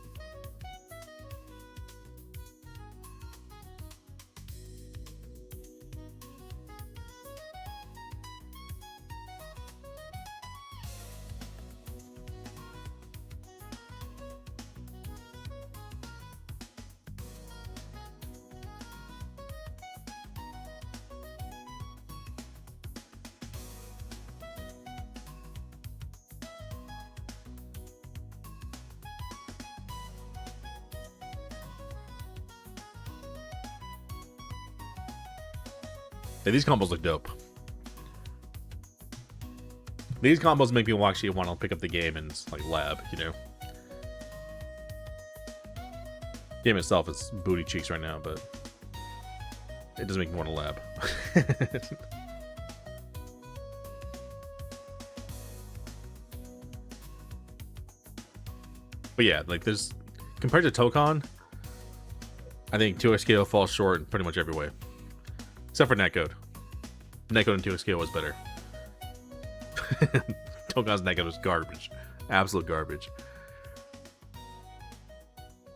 Speaker 1: Yeah, these combos look dope. These combos make me actually want to pick up the game and like lab, you know. Game itself is booty cheeks right now, but it doesn't make me want to lab. But yeah, like there's compared to Tokon, I think 2XKO falls short in pretty much every way. Except for Netcode. Netcode and 2XKO was better. Tokon's Netcode was garbage. Absolute garbage.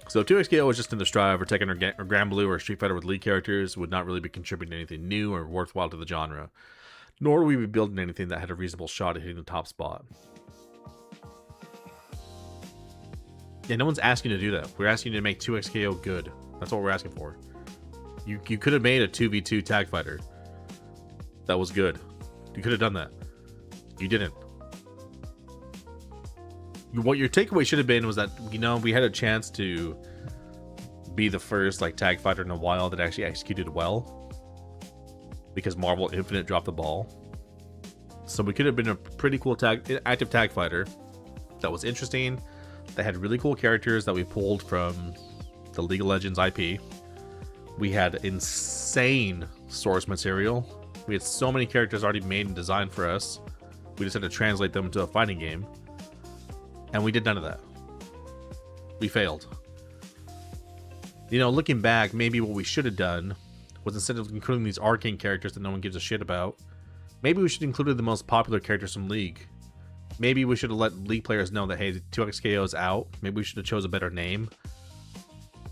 Speaker 1: So 2XKO was just in the strive, or Tekken or Granblue or Street Fighter with lead characters would not really be contributing anything new or worthwhile to the genre. Nor would we be building anything that had a reasonable shot at hitting the top spot. Yeah, no one's asking you to do that. We're asking you to make 2XKO good. That's what we're asking for. You could have made a 2v2 tag fighter that was good. You could have done that. You didn't. What your takeaway should have been was that, you know, we had a chance to be the first like tag fighter in a while that actually executed well, because Marvel Infinite dropped the ball. So we could have been a pretty cool active tag fighter that was interesting, that had really cool characters that we pulled from the League of Legends IP. We had insane source material. We had so many characters already made and designed for us. We just had to translate them to a fighting game. And we did none of that. We failed. You know, looking back, maybe what we should have done was, instead of including these arcane characters that no one gives a shit about, maybe we should have included the most popular characters from League. Maybe we should have let League players know that, hey, 2XKO is out. Maybe we should have chose a better name.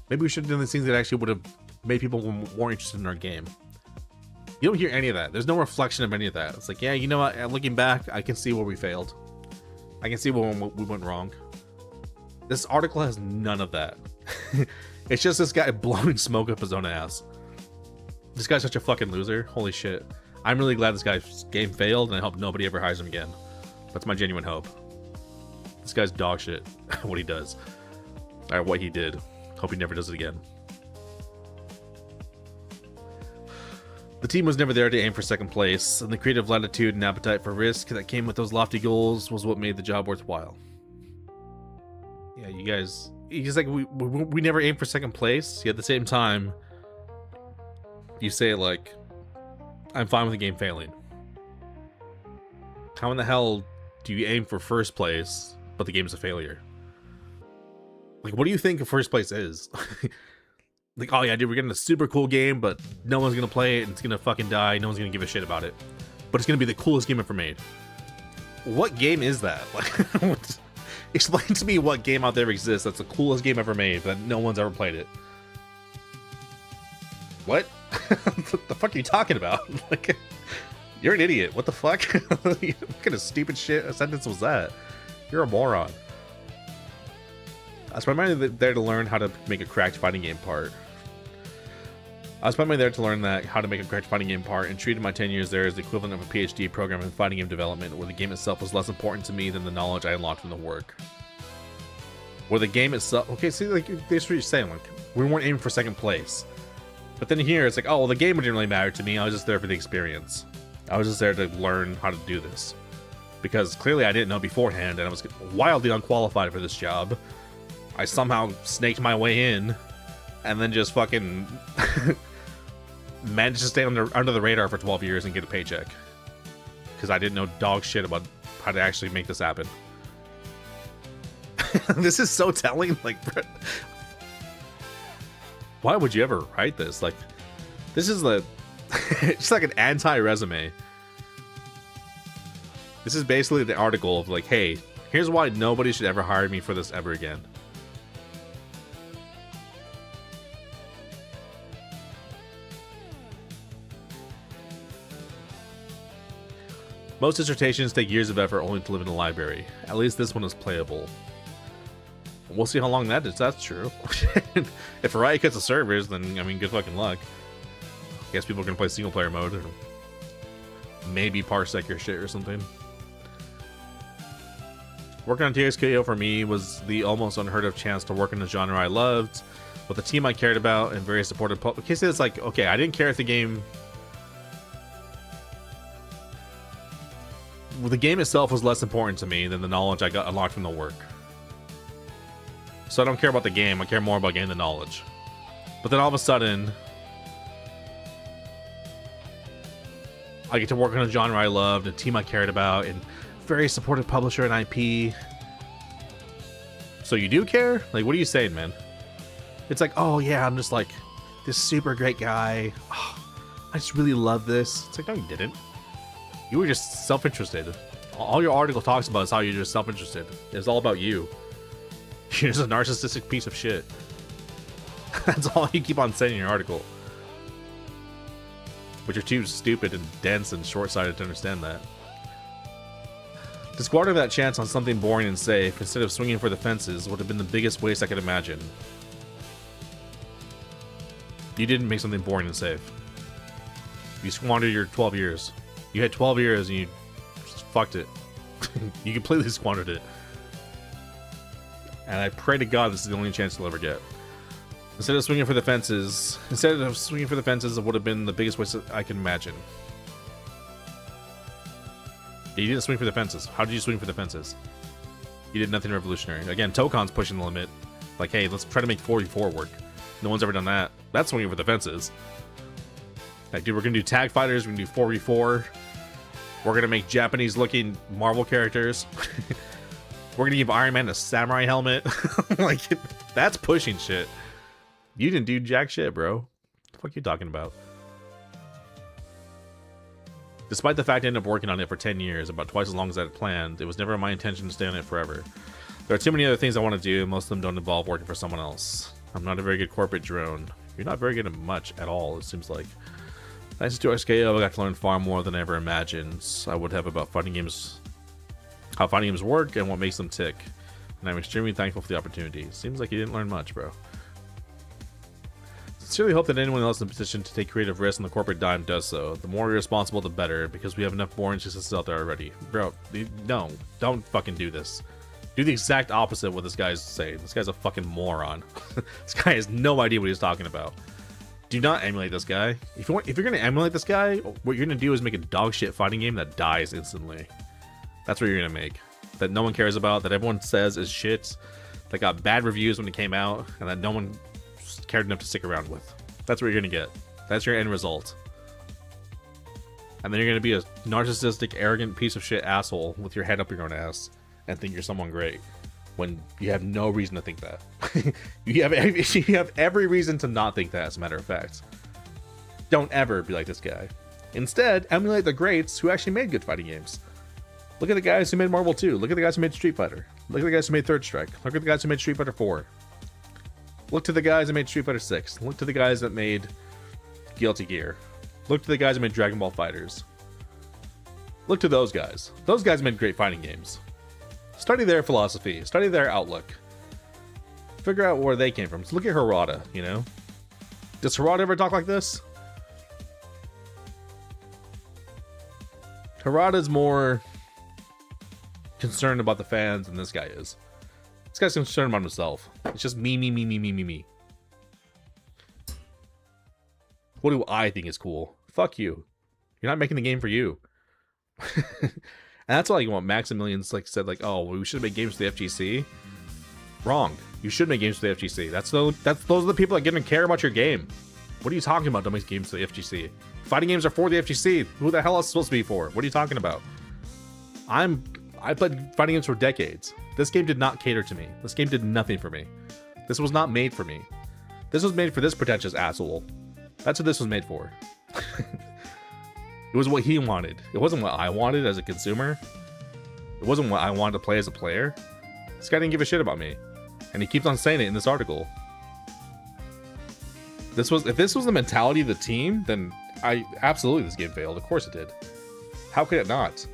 Speaker 1: Maybe we should have done these things that actually would have made people more interested in our game. You don't hear any of that. There's no reflection of any of that. It's like, yeah, you know what? Looking back, I can see where we failed. I can see where we went wrong. This article has none of that. It's just this guy blowing smoke up his own ass. This guy's such a fucking loser. Holy shit. I'm really glad this guy's game failed, and I hope nobody ever hires him again. That's my genuine hope. This guy's dog shit. What he does. Or what he did. Hope he never does it again. The team was never there to aim for second place, and the creative latitude and appetite for risk that came with those lofty goals was what made the job worthwhile. Yeah, you guys, he's like, we never aim for second place, yet at the same time, you say, like, I'm fine with the game failing. How in the hell do you aim for first place, but the game's a failure? Like, what do you think first place is? Like, oh yeah, dude, we're getting a super cool game, but no one's gonna play it, and it's gonna fucking die. No one's gonna give a shit about it. But it's gonna be the coolest game ever made. What game is that? Like, explain to me what game out there exists that's the coolest game ever made, but no one's ever played it. What? What the fuck are you talking about? Like, you're an idiot. What the fuck? What kind of stupid shit a sentence was that? You're a moron. I was primarily there to learn how to make a cracked fighting game part. I was primarily there to learn how to make a cracked fighting game part, and treated my 10 years there as the equivalent of a PhD program in fighting game development, where the game itself was less important to me than the knowledge I unlocked from the work. Where the game itself... Okay, see, like, that's what you're saying. Like, we weren't aiming for second place. But then here, it's like, oh, well, the game didn't really matter to me. I was just there for the experience. I was just there to learn how to do this. Because clearly I didn't know beforehand, and I was wildly unqualified for this job. I somehow snaked my way in, and then just fucking managed to stay under the radar for 12 years and get a paycheck. Because I didn't know dog shit about how to actually make this happen. This is so telling. Like, why would you ever write this? Like, This is the it's like an anti-resume. This is basically the article of like, hey, here's why nobody should ever hire me for this ever again. Most dissertations take years of effort only to live in the library. At least this one is playable. We'll see how long that is. That's true. If Riot cuts the servers, then, I mean, good fucking luck. I guess people are gonna play single player mode, or maybe Parsec your shit or something. Working on TXKO for me was the almost unheard of chance to work in a genre I loved, with a team I cared about, and very supportive. Okay, so it's like, okay, I didn't care if the game... Well, the game itself was less important to me than the knowledge I got unlocked from the work. So I don't care about the game, I care more about getting the knowledge. But then all of a sudden, I get to work on a genre I loved, a team I cared about, and very supportive publisher and IP. So you do care? Like, what are you saying, man? It's like, oh yeah, I'm just like this super great guy. Oh, I just really love this. It's like, no, you didn't. You were just self-interested. All your article talks about is how you're just self-interested. It's all about you. You're just a narcissistic piece of shit. That's all you keep on saying in your article. But you're too stupid and dense and short-sighted to understand that. To squander that chance on something boring and safe, instead of swinging for the fences, would have been the biggest waste I could imagine. You didn't make something boring and safe. You squandered your 12 years. You had 12 years and you just fucked it. You completely squandered it. And I pray to God this is the only chance you'll ever get. Instead of swinging for the fences, it would have been the biggest waste I can imagine. You didn't swing for the fences. How did you swing for the fences? You did nothing revolutionary. Again, Tokon's pushing the limit. Like, hey, let's try to make 44 work. No one's ever done that. That's swinging for the fences. Like, dude, we're gonna do tag fighters. We're gonna do 4v4. We're gonna make Japanese-looking Marvel characters. We're gonna give Iron Man a samurai helmet. Like, that's pushing shit. You didn't do jack shit, bro. What the fuck are you talking about? Despite the fact I ended up working on it for 10 years, about twice as long as I had planned, it was never my intention to stay on it forever. There are too many other things I want to do, most of them don't involve working for someone else. I'm not a very good corporate drone. You're not very good at much at all, it seems like. Thanks to XKO, I got to learn far more than I ever imagined I would have about fighting games, how fighting games work, and what makes them tick. And I'm extremely thankful for the opportunity. Seems like you didn't learn much, bro. Sincerely hope that anyone else in a position to take creative risks on the corporate dime does so. The more irresponsible, the better, because we have enough boring successes out there already. Bro, no, don't fucking do this. Do the exact opposite of what this guy's saying. This guy's a fucking moron. This guy has no idea what he's talking about. Do not emulate this guy. If you're gonna emulate this guy, what you're gonna do is make a dog shit fighting game that dies instantly. That's what you're gonna make. That no one cares about, that everyone says is shit, that got bad reviews when it came out, and that no one cared enough to stick around with. That's what you're gonna get. That's your end result. And then you're gonna be a narcissistic, arrogant piece of shit asshole with your head up your own ass and think you're someone great when you have no reason to think that. you have every reason to not think that, as a matter of fact. Don't ever be like this guy. Instead, emulate the greats who actually made good fighting games. Look at the guys who made Marvel 2. Look at the guys who made Street Fighter. Look at the guys who made Third Strike. Look at the guys who made Street Fighter 4. Look to the guys that made Street Fighter 6. Look to the guys that made Guilty Gear. Look to the guys that made Dragon Ball FighterZ. Look to those guys. Those guys made great fighting games. Study their philosophy. Study their outlook. Figure out where they came from. So look at Harada, you know? Does Harada ever talk like this? Harada's more concerned about the fans than this guy is. This guy's concerned about himself. It's just me, me, me, me, me, me, me. What do I think is cool? Fuck you. You're not making the game for you. And that's all you want. Maximilian's like said, like, oh, we should make games for the FGC. Wrong. You should make games for the FGC. Those are the people that are gonna care about your game. What are you talking about? Don't make games for the FGC. Fighting games are for the FGC. Who the hell is it supposed to be for? What are you talking about? I played fighting games for decades. This game did not cater to me. This game did nothing for me. This was not made for me. This was made for this pretentious asshole. That's what this was made for. It was what he wanted. It wasn't what I wanted as a consumer. It wasn't what I wanted to play as a player. This guy didn't give a shit about me. And he keeps on saying it in this article. If this was the mentality of the team, then absolutely this game failed. Of course it did. How could it not?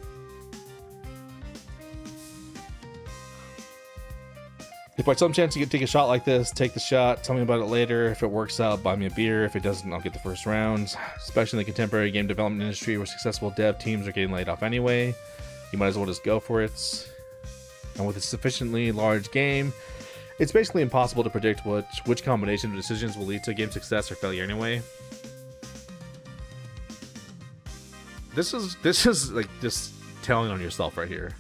Speaker 1: If by some chance you get to take a shot like this, take the shot, tell me about it later. If it works out, buy me a beer. If it doesn't, I'll get the first round. Especially in the contemporary game development industry where successful dev teams are getting laid off anyway. You might as well just go for it. And with a sufficiently large game, it's basically impossible to predict which combination of decisions will lead to game success or failure anyway. This is like just telling on yourself right here.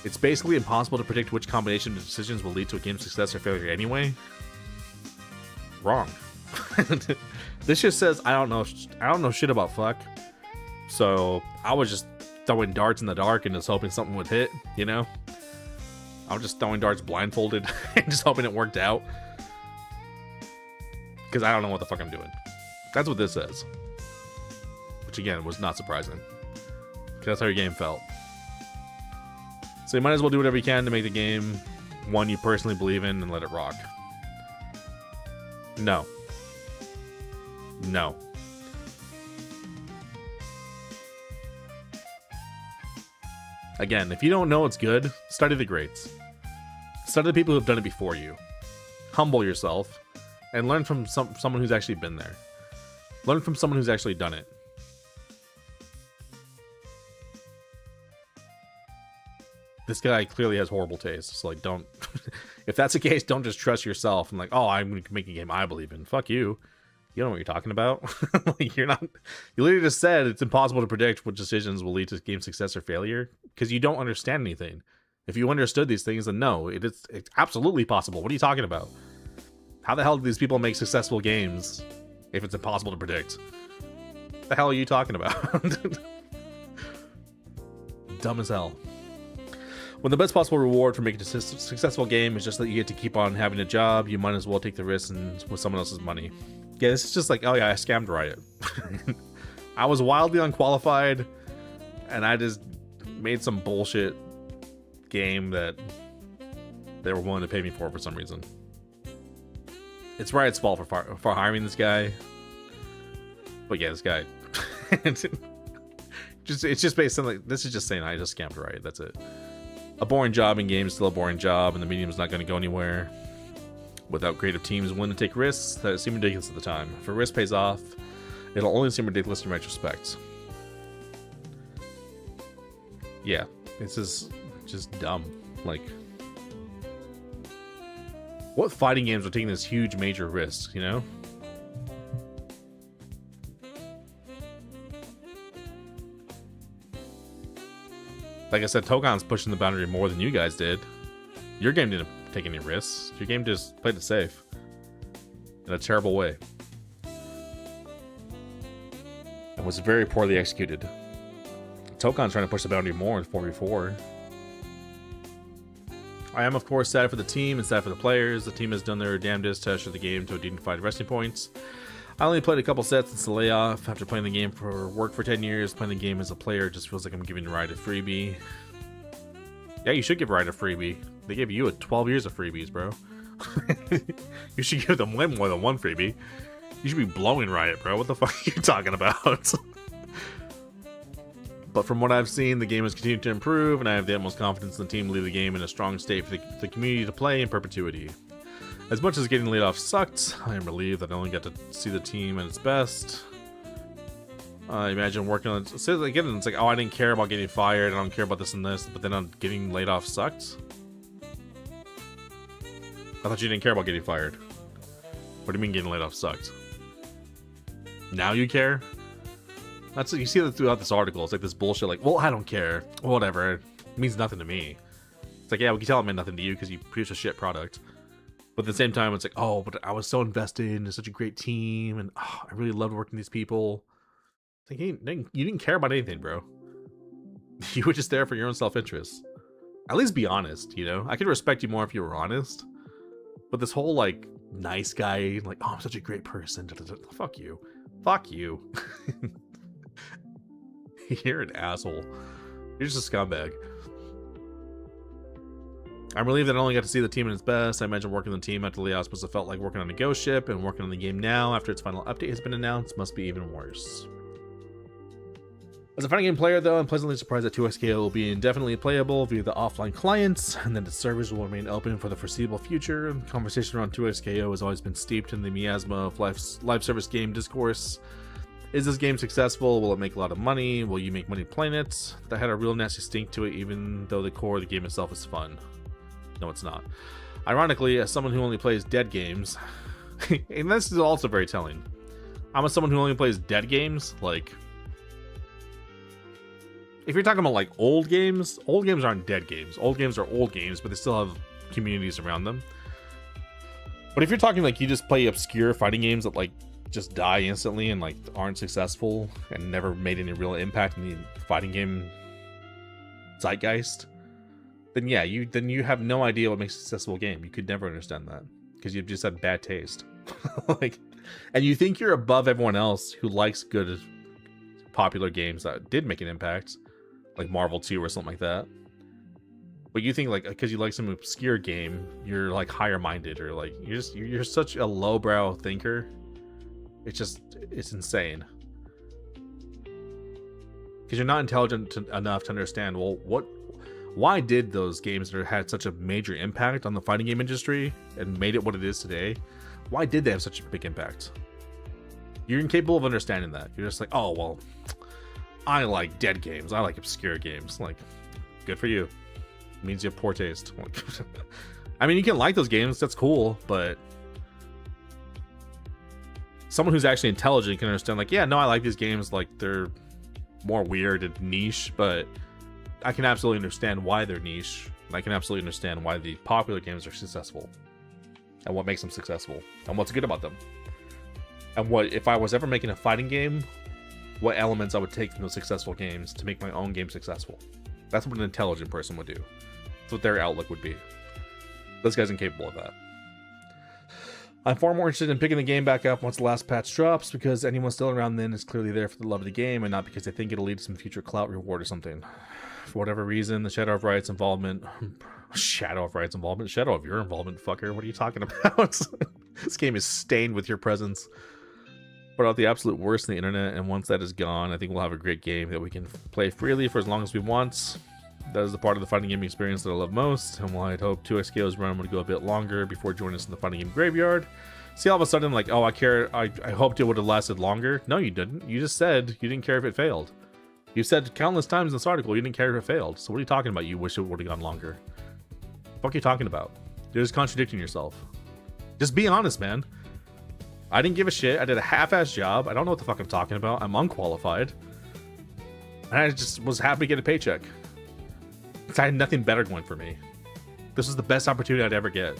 Speaker 1: It's basically impossible to predict which combination of decisions will lead to a game's success or failure anyway. Wrong. This just says I don't know shit about fuck. So I was just throwing darts in the dark and just hoping something would hit, you know? I was just throwing darts blindfolded and just hoping it worked out. Because I don't know what the fuck I'm doing. That's what this says. Which again was not surprising. Because that's how your game felt. So you might as well do whatever you can to make the game one you personally believe in and let it rock. No. No. Again, if you don't know it's good, study the greats. Study the people who have done it before you. Humble yourself and learn from someone who's actually been there. Learn from someone who's actually done it. This guy clearly has horrible taste. So like, don't. If that's the case, don't just trust yourself and like, oh, I'm going to make a game I believe in. Fuck you. You don't know what you're talking about. Like, you're not. You literally just said it's impossible to predict what decisions will lead to game success or failure because you don't understand anything. If you understood these things, then no, it's absolutely possible. What are you talking about? How the hell do these people make successful games if it's impossible to predict? What the hell are you talking about? Dumb as hell. When the best possible reward for making a successful game is just that you get to keep on having a job, you might as well take the risk and with someone else's money. Yeah, this is just like, oh yeah, I scammed Riot. I was wildly unqualified, and I just made some bullshit game that they were willing to pay me for some reason. It's Riot's fault for hiring this guy. But yeah, this guy. It's just based on like, this is just saying I just scammed Riot. That's it. A boring job in games is still a boring job, and the medium is not going to go anywhere without creative teams willing to take risks that seem ridiculous at the time. If a risk pays off, it'll only seem ridiculous in retrospect. Yeah, this is just dumb. Like, what fighting games are taking this huge major risk, you know? Like I said, Togon's pushing the boundary more than you guys did. Your game didn't take any risks. Your game just played it safe. In a terrible way. It was very poorly executed. Togon's trying to push the boundary more in 4v4. I am, of course, sad for the team and sad for the players. The team has done their damnedest to usher the game to dignified resting points. I only played a couple sets since the layoff. After playing the game for work for 10 years, playing the game as a player just feels like I'm giving Riot a freebie. Yeah, you should give Riot a freebie. They gave you 12 years of freebies, bro. You should give them way more than one freebie. You should be blowing Riot, bro. What the fuck are you talking about? But from what I've seen, the game has continued to improve, and I have the utmost confidence in the team to leave the game in a strong state for the community to play in perpetuity. As much as getting laid off sucked, I am relieved that I only got to see the team at its best. Imagine working on it. So again, it's like, oh, I didn't care about getting fired, I don't care about this and this, but then on getting laid off sucked? I thought you didn't care about getting fired. What do you mean getting laid off sucked? Now you care? That's, you see that throughout this article. It's like this bullshit, like, well, I don't care. Whatever. It means nothing to me. It's like, yeah, we can tell it meant nothing to you because you produce a shit product. But at the same time, it's like, oh, but I was so invested in such a great team, and oh, I really loved working with these people. It's like, you didn't care about anything, bro. You were just there for your own self-interest. At least be honest, you know? I could respect you more if you were honest. But this whole, like, nice guy, like, oh, I'm such a great person. Fuck you. Fuck you. You're an asshole. You're just a scumbag. I'm relieved that I only got to see the team in its best. I imagine working on the team after Leos must have felt like working on a ghost ship, and working on the game now after its final update has been announced must be even worse. As a fighting game player, though, I'm pleasantly surprised that 2XKO will be indefinitely playable via the offline clients, and that its servers will remain open for the foreseeable future. Conversation around 2XKO has always been steeped in the miasma of live service game discourse. Is this game successful? Will it make a lot of money? Will you make money playing it? That had a real nasty stink to it, even though the core of the game itself is fun. No, it's not. Ironically, as someone who only plays dead games, and this is also very telling, I'm someone who only plays dead games. Like, if you're talking about like old games aren't dead games. Old games are old games, but they still have communities around them. But if you're talking like you just play obscure fighting games that like just die instantly and like aren't successful and never made any real impact in the fighting game zeitgeist, then yeah, you have no idea what makes a successful game. You could never understand that because you've just had bad taste. Like, and you think you're above everyone else who likes good popular games that did make an impact, like Marvel 2 or something like that. But you think like because you like some obscure game, you're like higher minded, or like you're such a lowbrow thinker. It's insane. Because you're not intelligent enough to understand, well, why did those games that had such a major impact on the fighting game industry and made it what it is today, why did they have such a big impact? You're incapable of understanding that. You're just like, oh, well, I like dead games. I like obscure games. Like, good for you. It means you have poor taste. I mean, you can like those games. That's cool. But someone who's actually intelligent can understand, like, yeah, no, I like these games. Like, they're more weird and niche, but I can absolutely understand why they're niche. And I can absolutely understand why the popular games are successful and what makes them successful and what's good about them. And what, if I was ever making a fighting game, what elements I would take from those successful games to make my own game successful. That's what an intelligent person would do. That's what their outlook would be. This guy's incapable of that. I'm far more interested in picking the game back up once the last patch drops, because anyone still around then is clearly there for the love of the game and not because they think it'll lead to some future clout reward or something. For whatever reason, the Shadow of Riot's involvement... Shadow of Riot's involvement? Shadow of your involvement, fucker. What are you talking about? This game is stained with your presence. Brought out the absolute worst in the internet, and once that is gone, I think we'll have a great game that we can play freely for as long as we want. That is the part of the fighting game experience that I love most, and while I'd hope 2XKO's run would go a bit longer before joining us in the fighting game graveyard. See, all of a sudden, like, oh, I hoped it would have lasted longer. No, you didn't. You just said you didn't care if it failed. You said countless times in this article you didn't care if it failed. So what are you talking about? You wish it would have gone longer. What are you talking about? You're just contradicting yourself. Just be honest, man. I didn't give a shit. I did a half-ass job. I don't know what the fuck I'm talking about. I'm unqualified. And I just was happy to get a paycheck. I had nothing better going for me. This was the best opportunity I'd ever get.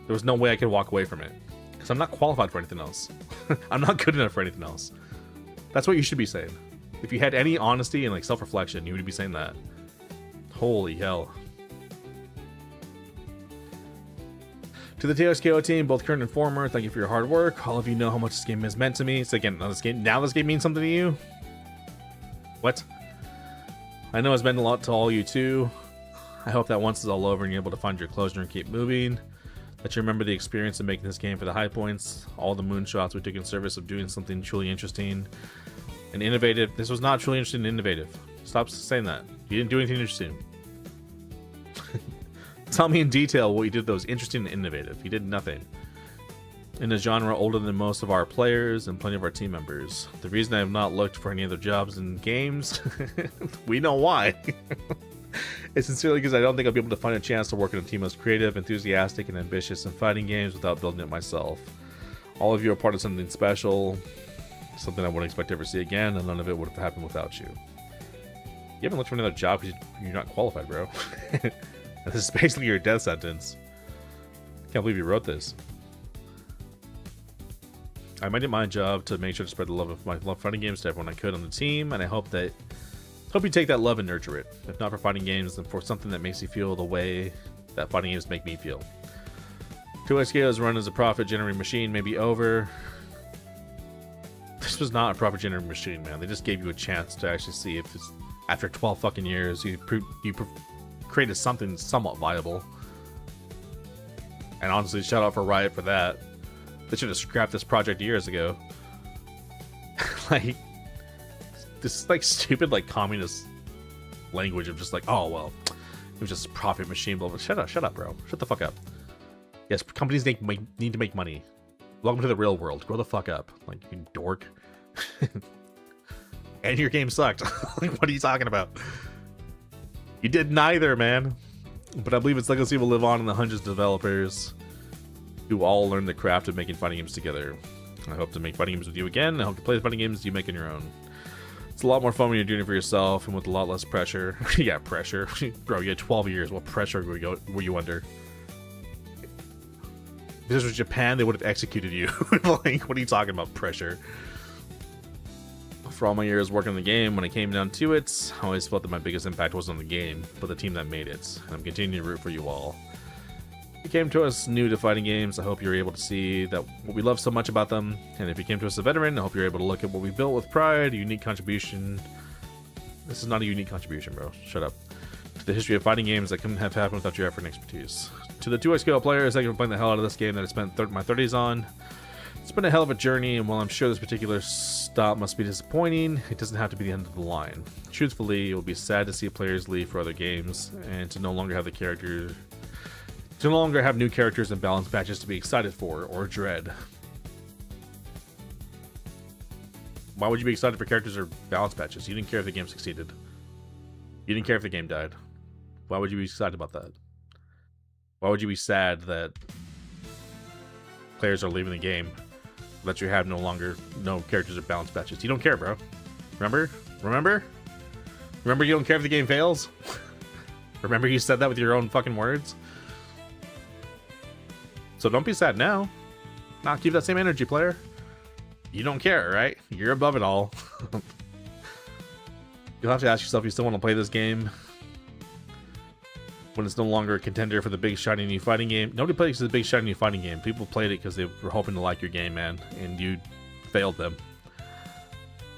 Speaker 1: There was no way I could walk away from it. Because I'm not qualified for anything else. I'm not good enough for anything else. That's what you should be saying. If you had any honesty and like self-reflection, you would be saying that. Holy hell. To the 2XKO team, both current and former, thank you for your hard work. All of you know how much this game has meant to me. So again, now this game means something to you? What? I know it's meant a lot to all you too. I hope that once it's all over and you're able to find your closure and keep moving, that you remember the experience of making this game for the high points, all the moonshots we took in service of doing something truly interesting and innovative. This was not truly interesting and innovative. Stop saying that. You didn't do anything interesting. Tell me in detail what you did that was interesting and innovative. You did nothing. In a genre older than most of our players and plenty of our team members. The reason I have not looked for any other jobs in games, we know why. It's sincerely because I don't think I'll be able to find a chance to work in a team as creative, enthusiastic, and ambitious in fighting games without building it myself. All of you are part of something special, something I wouldn't expect to ever see again, and none of it would have happened without you. You haven't looked for another job because you're not qualified, bro. This is basically your death sentence. Can't believe you wrote this. I made it my job to make sure to spread the love of my love fighting games to everyone I could on the team, and I hope you take that love and nurture it. If not for fighting games, then for something that makes you feel the way that fighting games make me feel. 2XKO's run as a profit-generating machine may be over. This was not a profit-generating machine, man. They just gave you a chance to actually see if it's, after 12 fucking years, you created something somewhat viable. And honestly, shout out for Riot for that. They should have scrapped this project years ago. Like, this like stupid like communist language of just like, oh well, it was just a profit machine. Blah blah. Shut up, bro. Shut the fuck up. Yes, companies need to make money. Welcome to the real world. Grow the fuck up, like you dork. And your game sucked. Like, what are you talking about? You did neither, man. But I believe its legacy will live on in the hundreds of developers who all learn the craft of making fighting games together. I hope to make fighting games with you again. I hope to play the fighting games you make on your own. It's a lot more fun when you're doing it for yourself and with a lot less pressure. Yeah, pressure. Bro, you had 12 years. What pressure were you under? If this was Japan, they would have executed you. Like, what are you talking about, pressure? For all my years working on the game, when it came down to it, I always felt that my biggest impact wasn't on the game, but the team that made it. And I'm continuing to root for you all. If you came to us new to fighting games, I hope you're able to see that what we love so much about them. And if you came to us a veteran, I hope you're able to look at what we built with pride, a unique contribution. This is not a unique contribution, bro. Shut up. To the history of fighting games that couldn't have happened without your effort and expertise. To the 2XKO players, thank you for playing the hell out of this game that I spent my 30s on. It's been a hell of a journey, and while I'm sure this particular stop must be disappointing, it doesn't have to be the end of the line. Truthfully, it will be sad to see players leave for other games, and to no longer have new characters and balanced matches to be excited for or dread. Why would you be excited for characters or balanced matches? You didn't care if the game succeeded. You didn't care if the game died. Why would you be excited about that? Why would you be sad that players are leaving the game, that you have no characters or balanced matches? You don't care, bro. Remember you don't care if the game fails? Remember you said that with your own fucking words? So don't be sad now. Nah, keep that same energy, player. You don't care, right? You're above it all. You'll have to ask yourself if you still want to play this game when it's no longer a contender for the big shiny new fighting game. Nobody plays the big shiny new fighting game. People played it because they were hoping to like your game, man, and you failed them.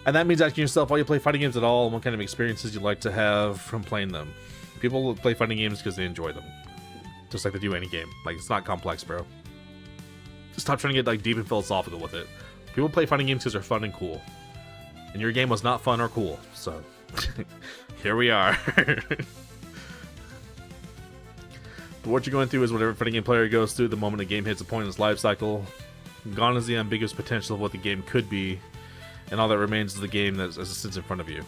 Speaker 1: And that means asking yourself why you play fighting games at all and what kind of experiences you'd like to have from playing them. People play fighting games because they enjoy them, just like they do any game. Like, it's not complex, bro. Just stop trying to get like deep and philosophical with it. People play fighting games because they're fun and cool, and your game was not fun or cool, so here we are. But what you're going through is whatever fighting game player goes through the moment a game hits a point in its life cycle. Gone is the ambiguous potential of what the game could be, and all that remains is the game that sits in front of you.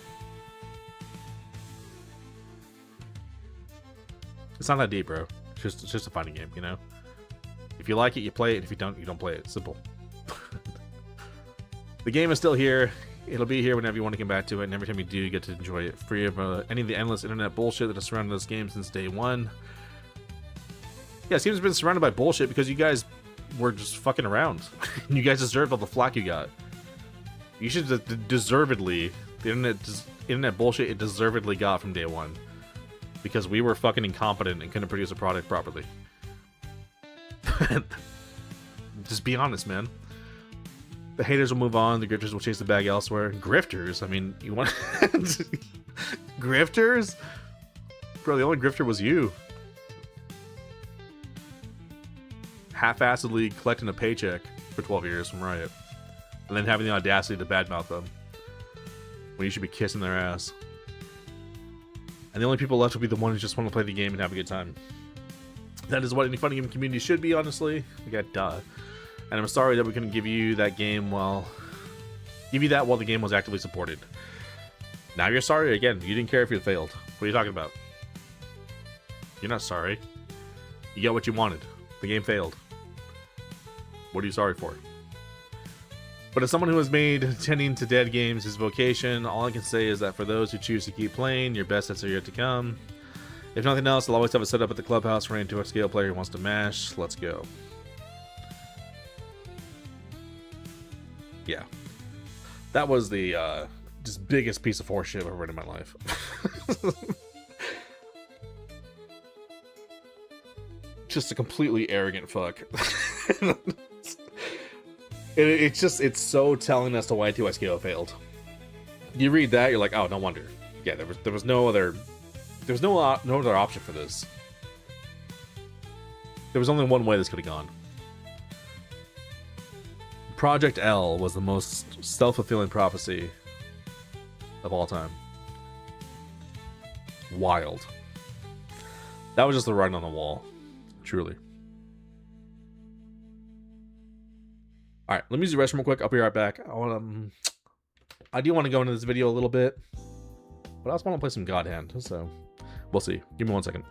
Speaker 1: It's not that deep, bro. It's just a fighting game, you know? If you like it, you play it. If you don't, you don't play it. Simple. The game is still here. It'll be here whenever you want to come back to it, and every time you do, you get to enjoy it free of any of the endless internet bullshit that has surrounded this game since day one. Yeah, it seems to have been surrounded by bullshit because you guys were just fucking around. You guys deserved all the flack you got. You should deservedly, the internet bullshit it deservedly got from day one. Because we were fucking incompetent and couldn't produce a product properly. Just be honest, man. The haters will move on, the grifters will chase the bag elsewhere. Grifters? I mean, you want... Grifters? Bro, the only grifter was you. Half-assedly collecting a paycheck for 12 years from Riot. And then having the audacity to badmouth them. When you should be kissing their ass. And the only people left will be the ones who just want to play the game and have a good time. That is what any fighting game community should be, honestly. We got duh. And I'm sorry that we couldn't give you that game while the game was actively supported. Now you're sorry again. You didn't care if you failed. What are you talking about? You're not sorry. You got what you wanted. The game failed. What are you sorry for? But as someone who has made tending to dead games his vocation, all I can say is that for those who choose to keep playing, your best hits are yet to come. If nothing else, I'll always have a setup at the clubhouse for any 2XKO player who wants to mash. Let's go. Yeah. That was the just biggest piece of horseshit I've ever read in my life. just a completely arrogant fuck. It's so telling as to why 2XKO failed. You read that, you're like, oh, no wonder. Yeah, there was no other option for this. There was only one way this could have gone. Project L was the most self-fulfilling prophecy of all time. Wild. That was just the writing on the wall. Truly. Alright, let me use the restroom real quick. I'll be right back. I do want to go into this video a little bit, but I also want to play some God Hand, so we'll see. Give me 1 second.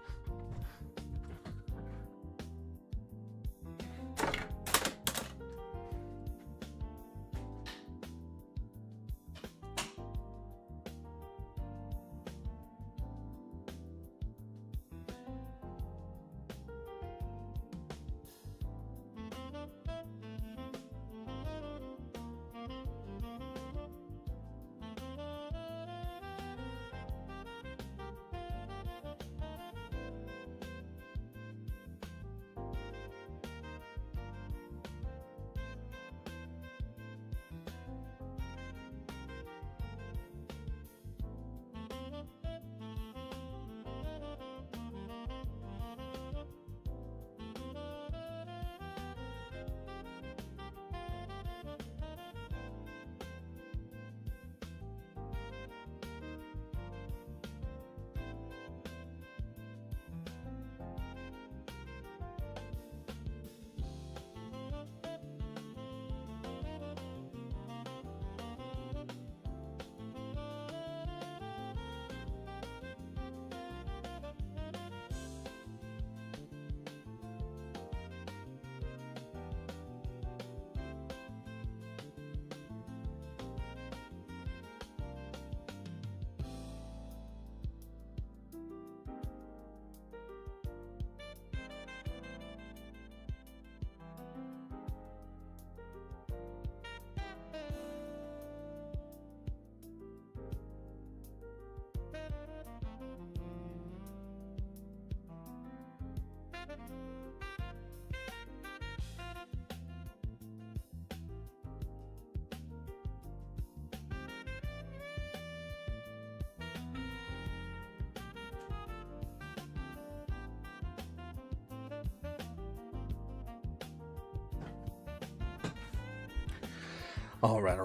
Speaker 1: All right.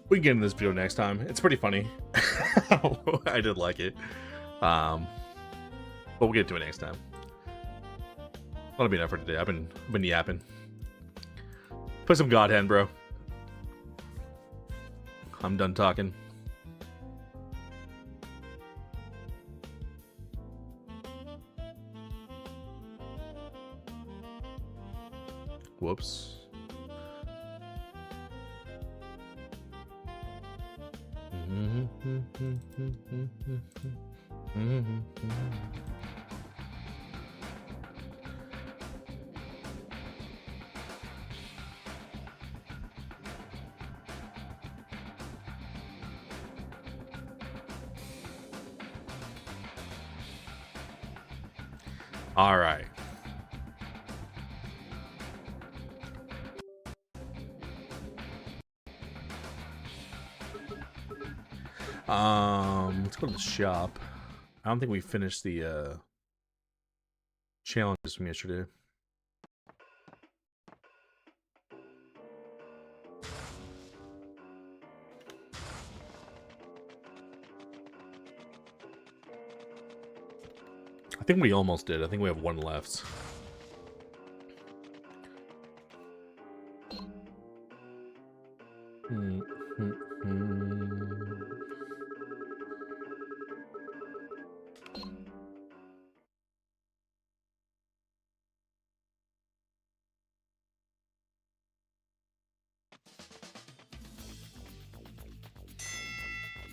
Speaker 1: We can get into this video next time. It's pretty funny. I did like it. But we'll get to it next time. That'll be enough for today. I've been yapping. Play some God Hand, bro. I'm done talking. Whoops. All right. Let's go to the shop. I don't think we finished the challenges from yesterday. I think we almost did. I think we have one left.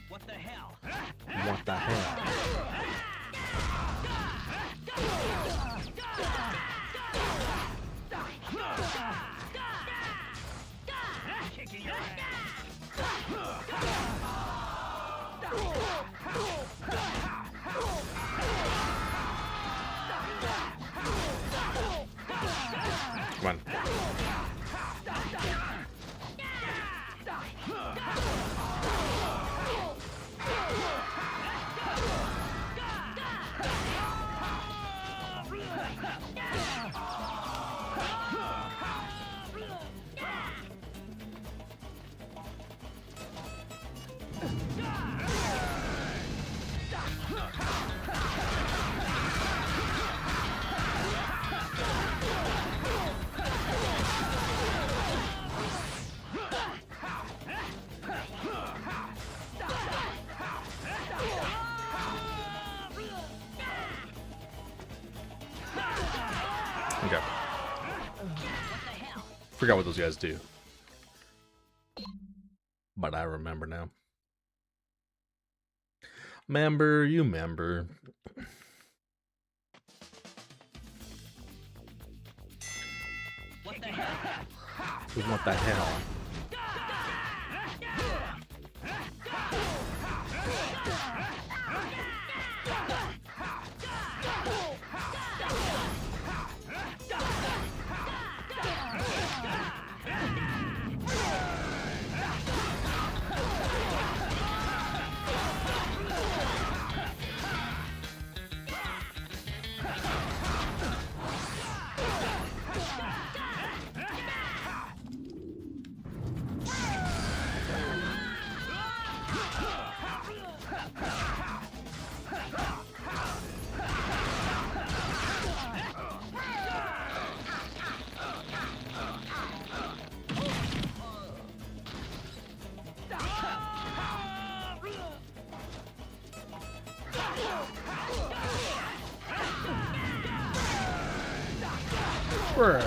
Speaker 2: What the hell?
Speaker 1: What the hell?
Speaker 2: Kicking your ass.
Speaker 1: Come on. Okay. Forgot what those guys do. But I remember now. Member, you member.
Speaker 2: What the hell?
Speaker 1: What the hell? Bruh.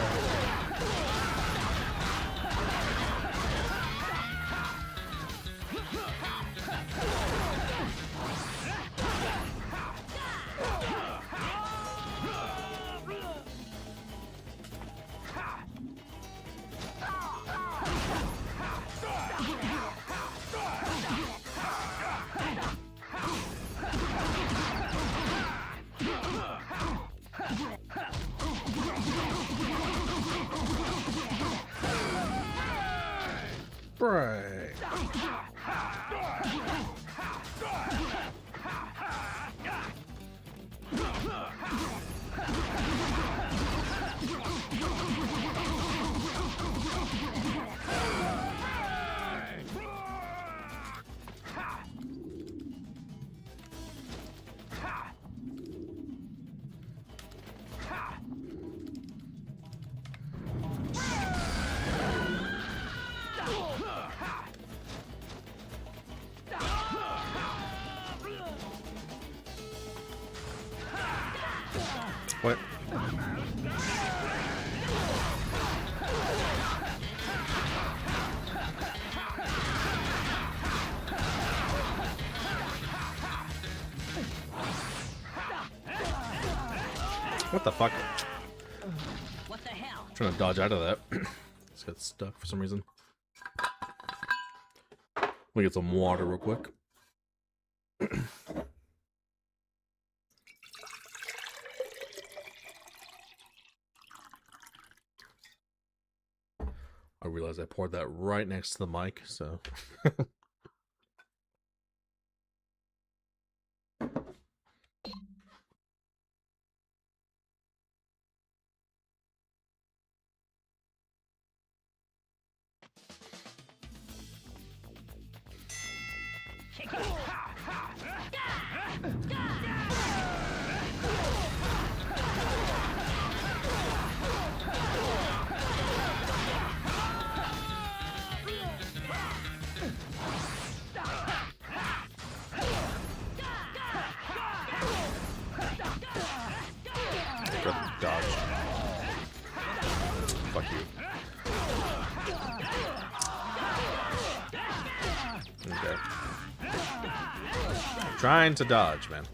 Speaker 1: Bruh. What? What the fuck?
Speaker 2: What the hell?
Speaker 1: I'm trying to dodge out of that. Just got stuck for some reason. Let me get some water real quick. I realized I poured that right next to the mic, so.
Speaker 2: Kick it.
Speaker 1: Dodge. Fuck you. Okay. I'm trying to dodge, man.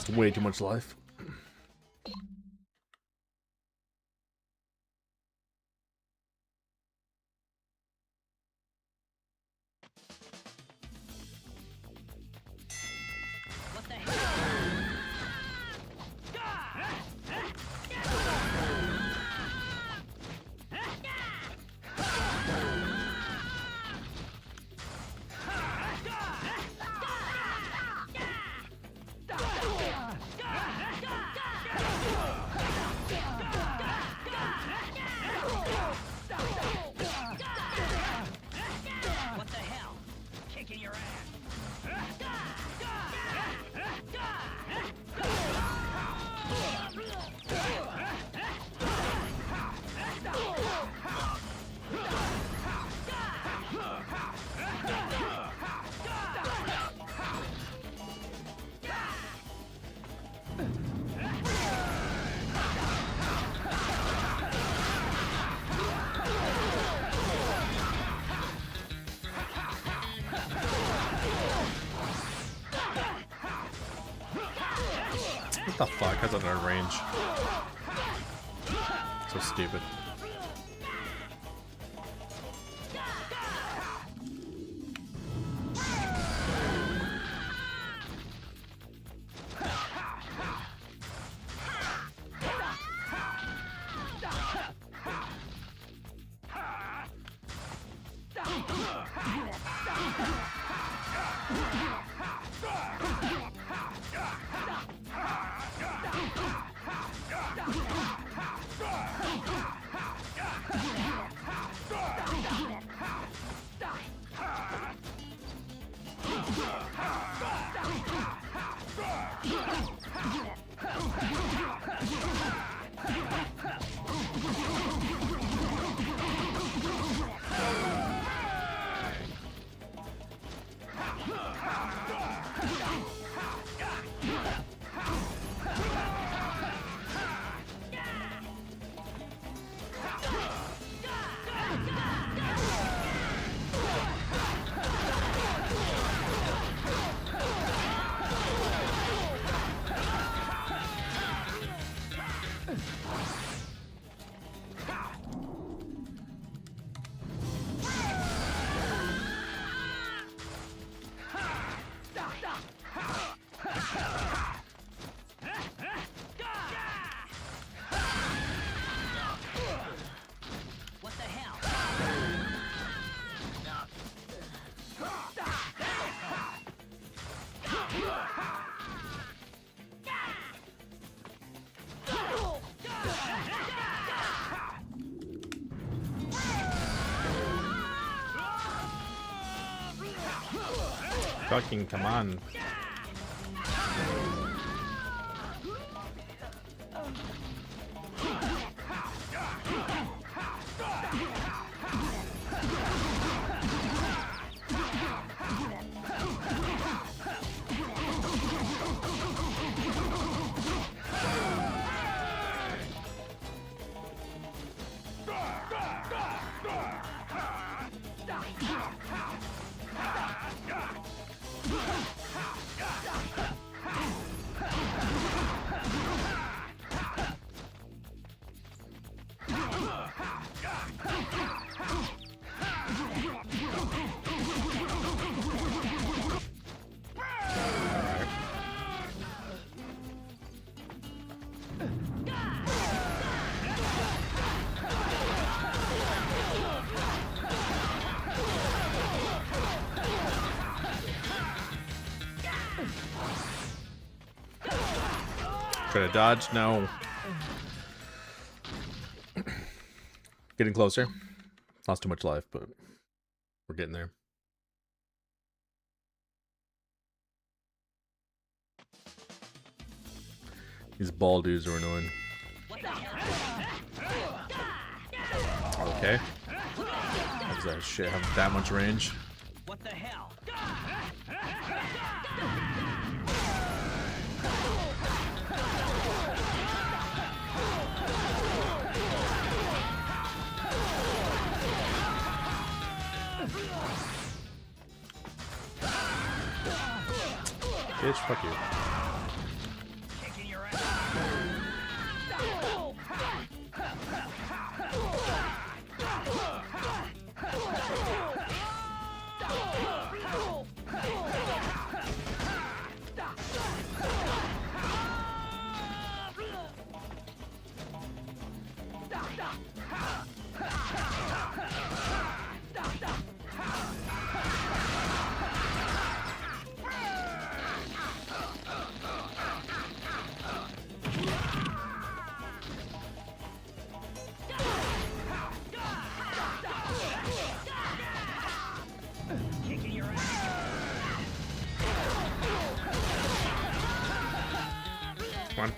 Speaker 1: Lost way too much life.
Speaker 2: What the hell? What the hell? Kicking your ass.
Speaker 1: What the fuck? That's under range. So stupid.
Speaker 2: What the hell?
Speaker 1: Fucking come on. Try to dodge. No. Getting closer. Lost too much life, but we're getting there. These ball dudes are annoying.
Speaker 2: What the hell?
Speaker 1: Okay. How does that shit have that much range?
Speaker 2: What the hell?
Speaker 1: Bitch, fuck you.
Speaker 2: Kicking your ass.
Speaker 1: Come on.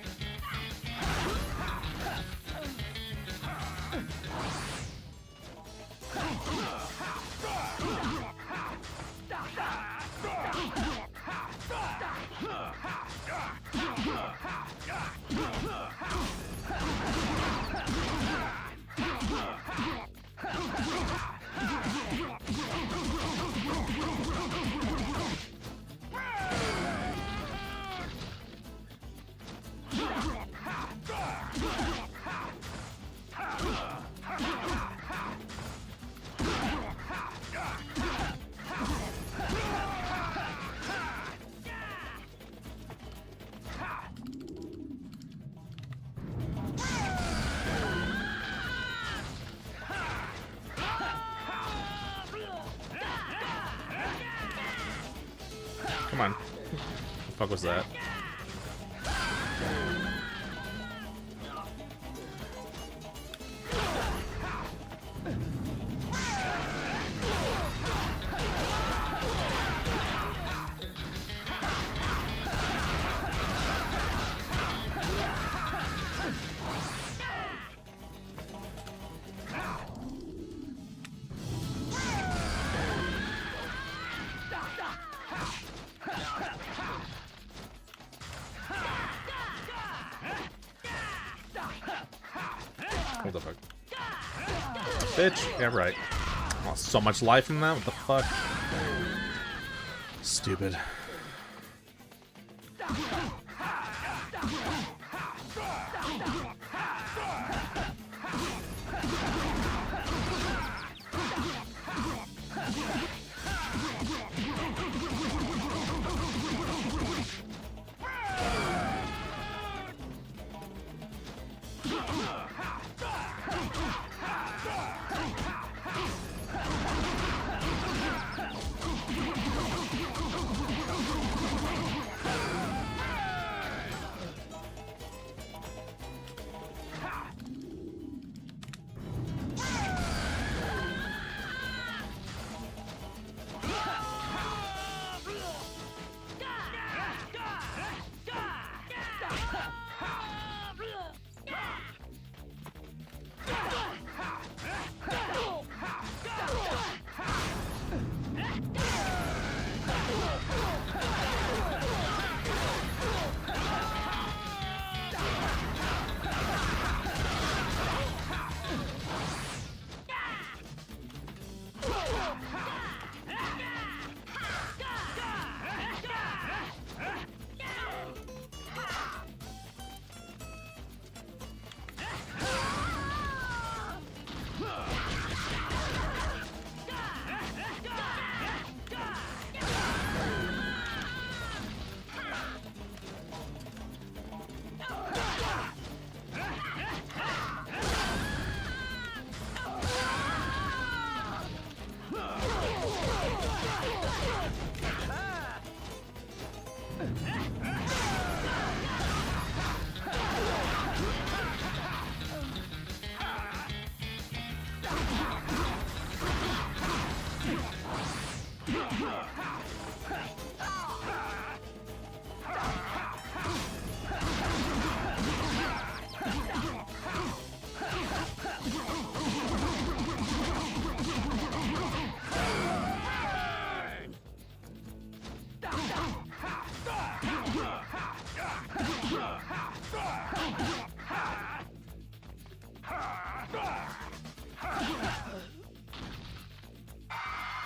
Speaker 1: Come on. What the fuck was that? What the fuck? Bitch! Yeah, right. Oh, so much life in that? What the fuck? Stupid.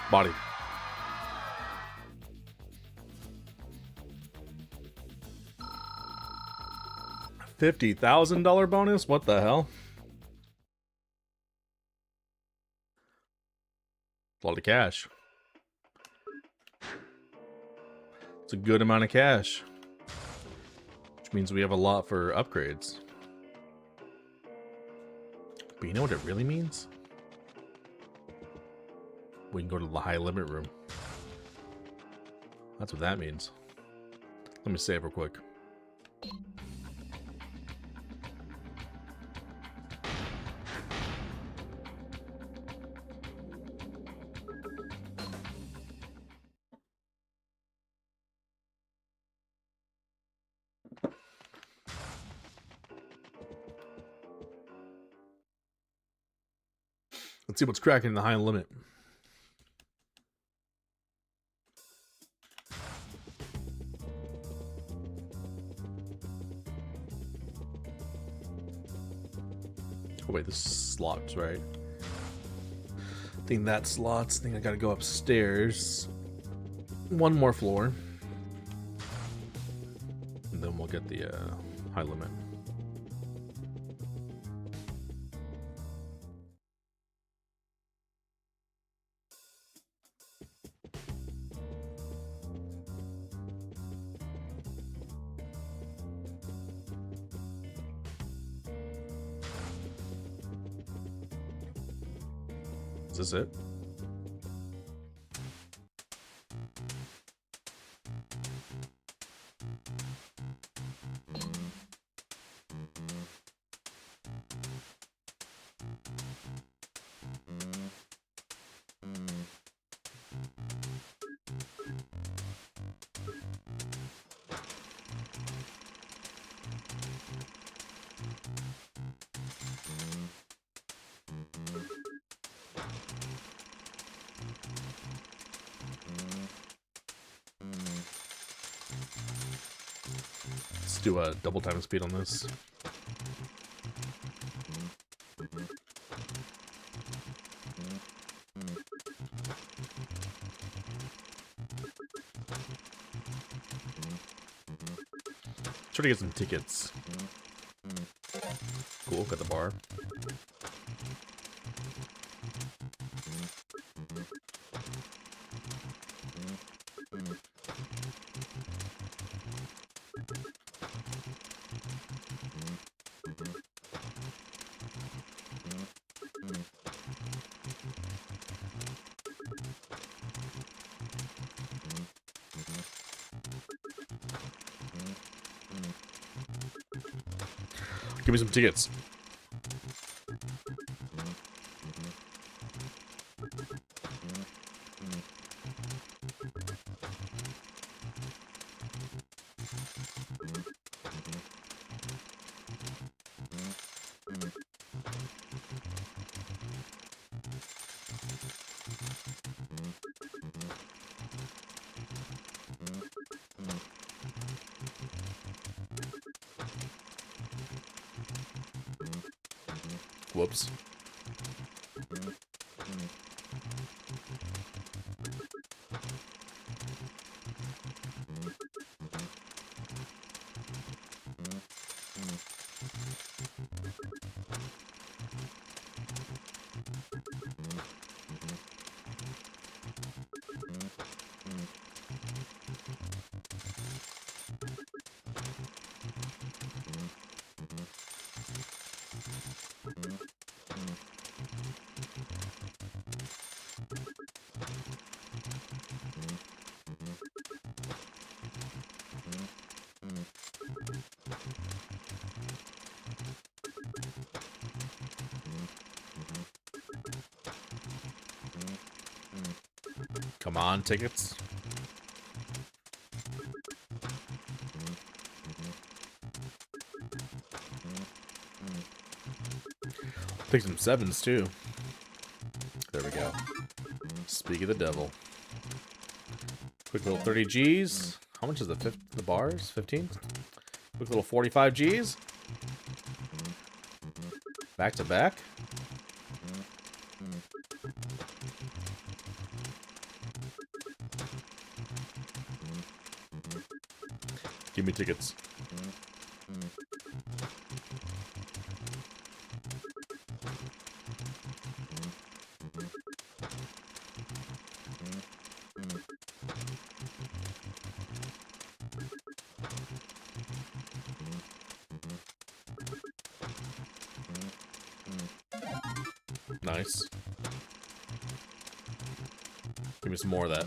Speaker 1: Body. $50,000 bonus? What the hell? A lot of cash. It's a good amount of cash. Which means we have a lot for upgrades. But you know what it really means? We can go to the high limit room. That's what that means. Let me save real quick. Let's see what's cracking in the high limit. Oh wait, this slots, right? I think that slots. I think I gotta go upstairs. One more floor. And then we'll get the high limit. Is this it? Let's do a double time speed on this. Try to get some tickets. Cool, got the bar. Give me some tickets. Whoops. Come on, tickets. Take some sevens too. There we go. Speak of the devil. Quick little 30 G's. How much is the bars? 15? Quick little 45 G's. Back to back. Give me tickets. Nice. Give me some more of that.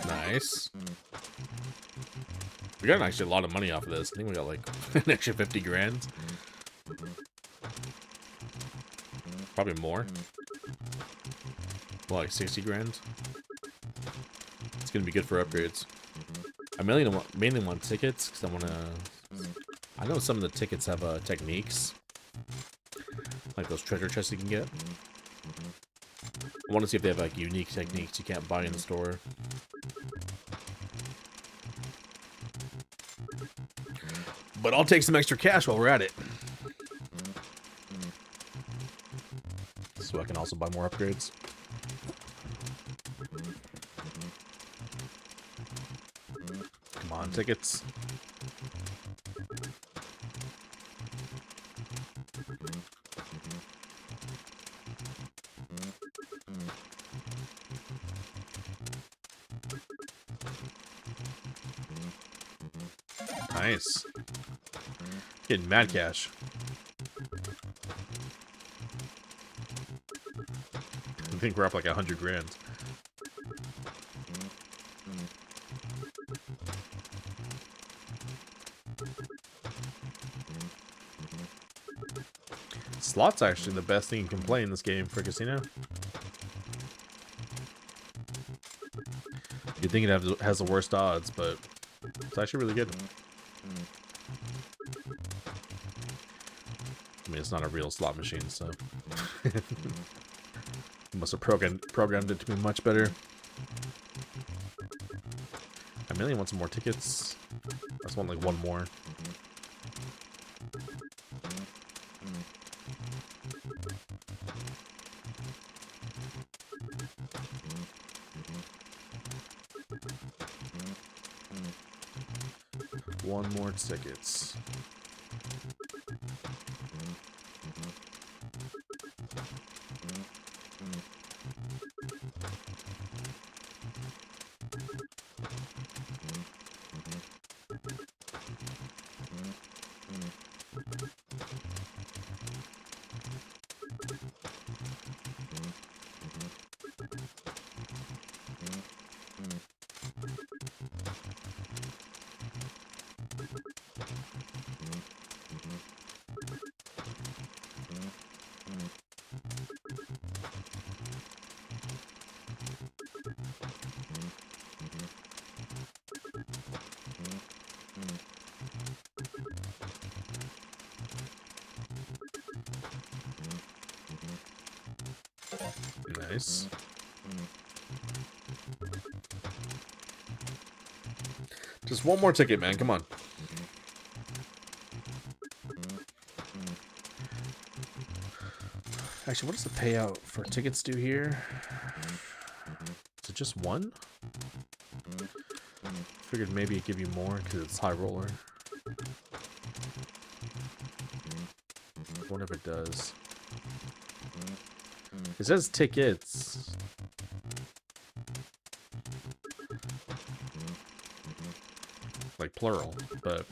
Speaker 1: Nice. We got actually a lot of money off of this. I think we got like an extra 50 grand. Probably more. Well, like 60 grand. It's gonna be good for upgrades. I mainly want tickets because I want to. I know some of the tickets have techniques, like those treasure chests you can get. I want to see if they have like unique techniques you can't buy in the store. But I'll take some extra cash while we're at it. So I can also buy more upgrades. Come on, tickets. Nice. Getting mad cash. I think we're up like 100 grand. Slots actually the best thing you can play in this game for casino. You'd think it has the worst odds, but it's actually really good. I mean, it's not a real slot machine, so must have programmed it to be much better. I mainly want some more tickets. I just want like one more. One more tickets. Nice. Just one more ticket, man. Come on. Actually, what does the payout for tickets do here? Is it just one? Figured maybe it'd give you more because it's high roller. I wonder if it does. It says tickets. Like plural, but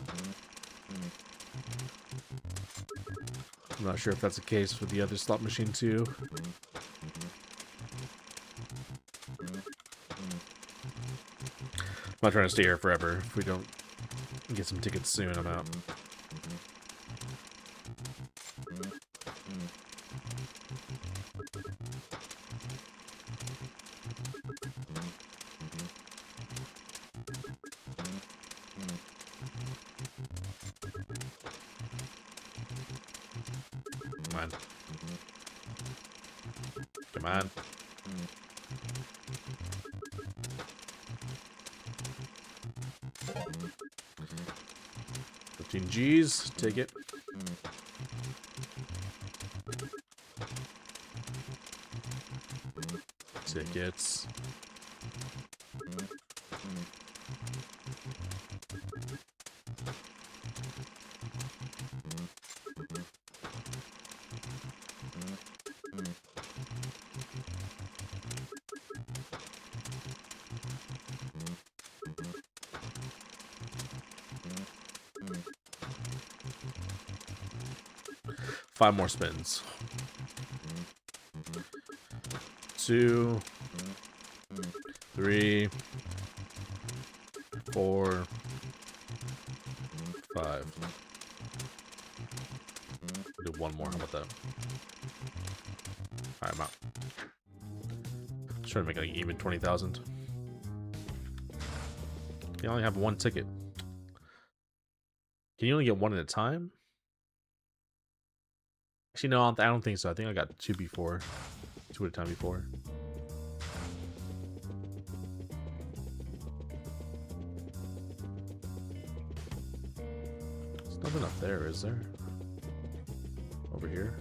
Speaker 1: I'm not sure if that's the case with the other slot machine too. I'm not trying to stay here forever. If we don't get some tickets soon, I'm out. Come on. Come on. $15 Gs, take it. Tickets. Five more spins. 2, 3, 4, 5. Do one more. How about that? Alright, I'm out. Just trying to make like even 20,000. You only have one ticket. Can you only get one at a time? Actually, no, I don't think so. I think I got two before. Two at a time before. There's nothing up there, is there? Over here?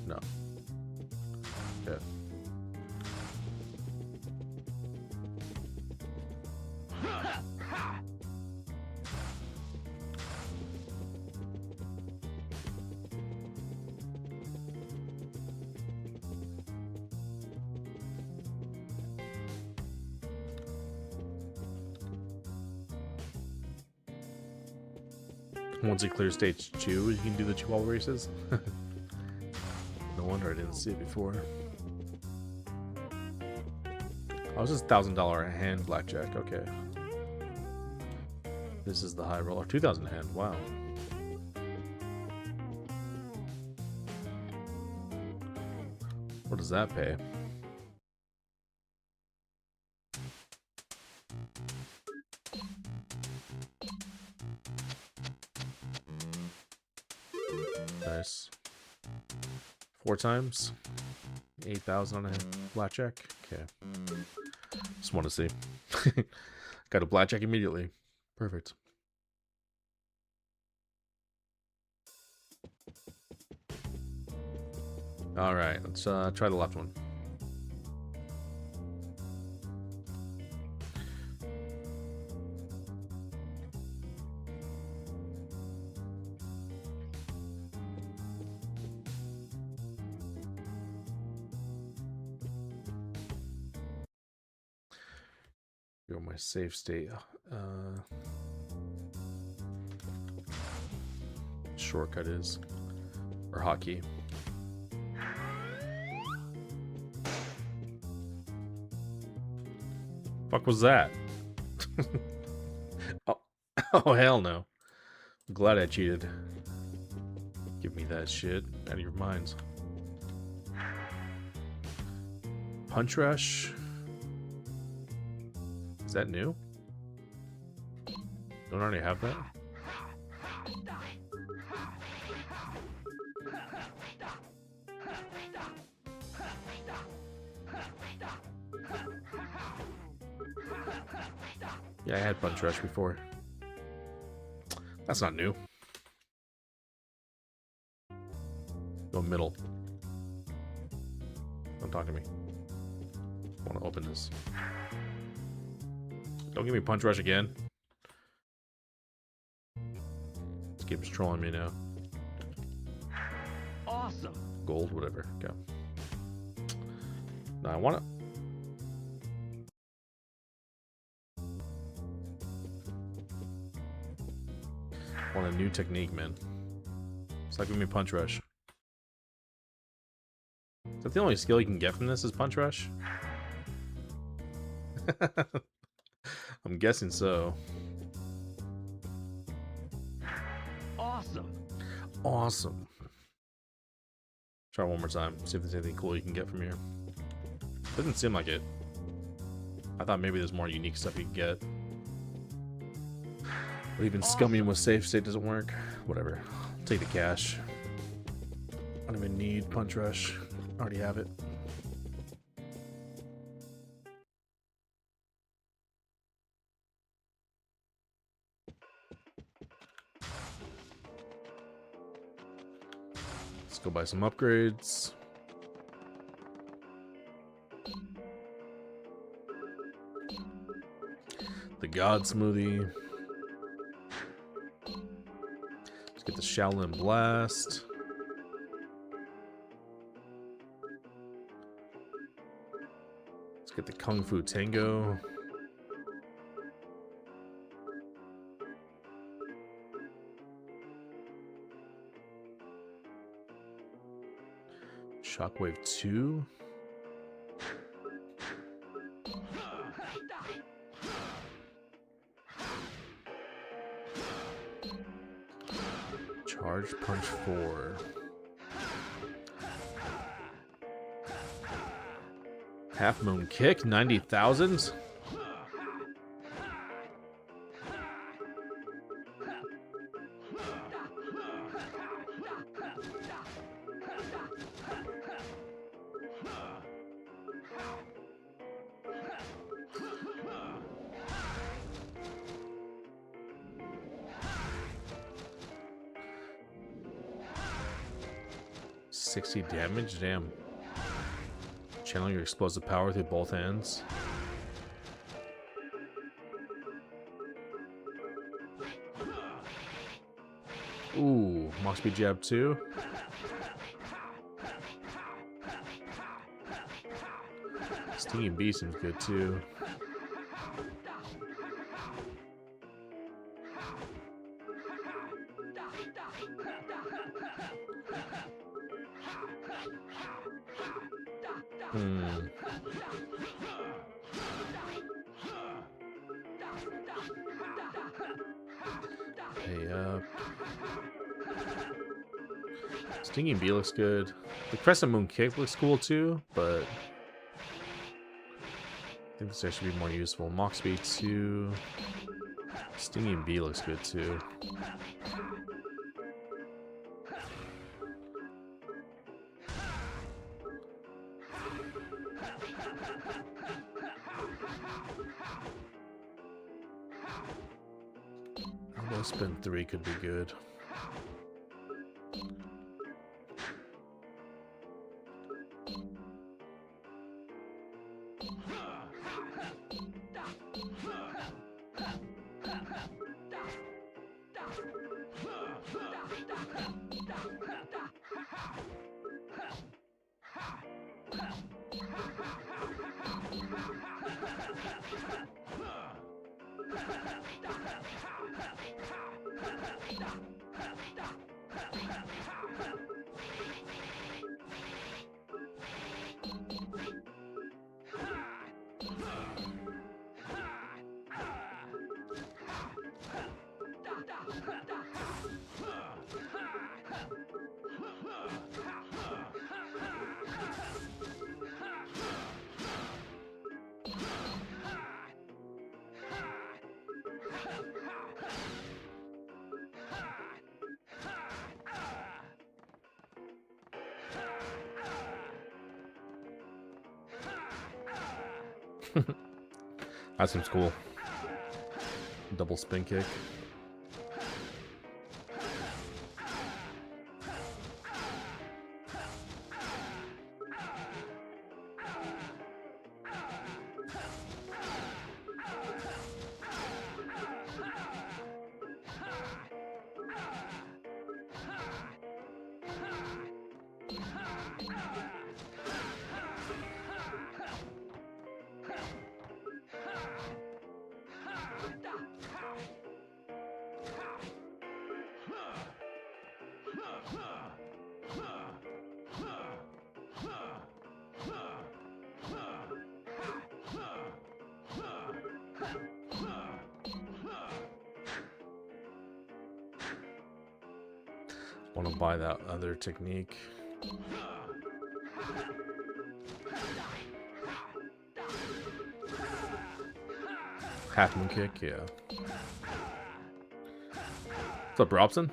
Speaker 1: No. Yeah. Once you clear stage 2, you can do the Chihuahua races. No wonder I didn't see it before. Oh, this is $1,000 hand blackjack. Okay. This is the high roller. 2,000 hand. Wow. What does that pay? Nice. 4 times. 8,000 on a blackjack. Okay. Just want to see. Got a blackjack immediately. Perfect. All right, let's try the left one. Go my save state. Shortcut is, or hotkey. Fuck was that? Oh, oh hell no! I'm glad I cheated. Give me that shit out of your minds. Punch Rush. Is that new? Don't already have that? Yeah, I had Punch Rush before. That's not new. Go middle. Don't talk to me. I want to open this. Don't give me Punch Rush again. This game's trolling me now.
Speaker 2: Awesome.
Speaker 1: Gold, whatever. Go. No, I want to. Want a new technique, man. Stop giving me punch rush. Is that the only skill you can get from this is punch rush? I'm guessing so.
Speaker 2: Awesome.
Speaker 1: Awesome. Try one more time. See if there's anything cool you can get from here. Doesn't seem like it. I thought maybe there's more unique stuff you can get. But even scumming with safe state doesn't work. Whatever. I'll take the cash. I don't even need punch rush. I already have it. Let's go buy some upgrades. The God Smoothie. Let's get the Shaolin Blast. Let's get the Kung Fu Tango. Shockwave 2. Charge Punch 4. Half Moon Kick, 90,000. $60 damage, damn. Channel your explosive power through both hands. Ooh, Mach Speed Jab 2. Stinging Bee seems good too. Pay up. Stinging Bee looks good. The Crescent Moon Kick looks cool too, but I think this actually be more useful. Mach Speed 2. Stinging Bee looks good too. Elbow Spin 3 could be good. That seems cool. Double spin kick. Want to buy that other technique. Half moon kick, yeah. What's up, Robson?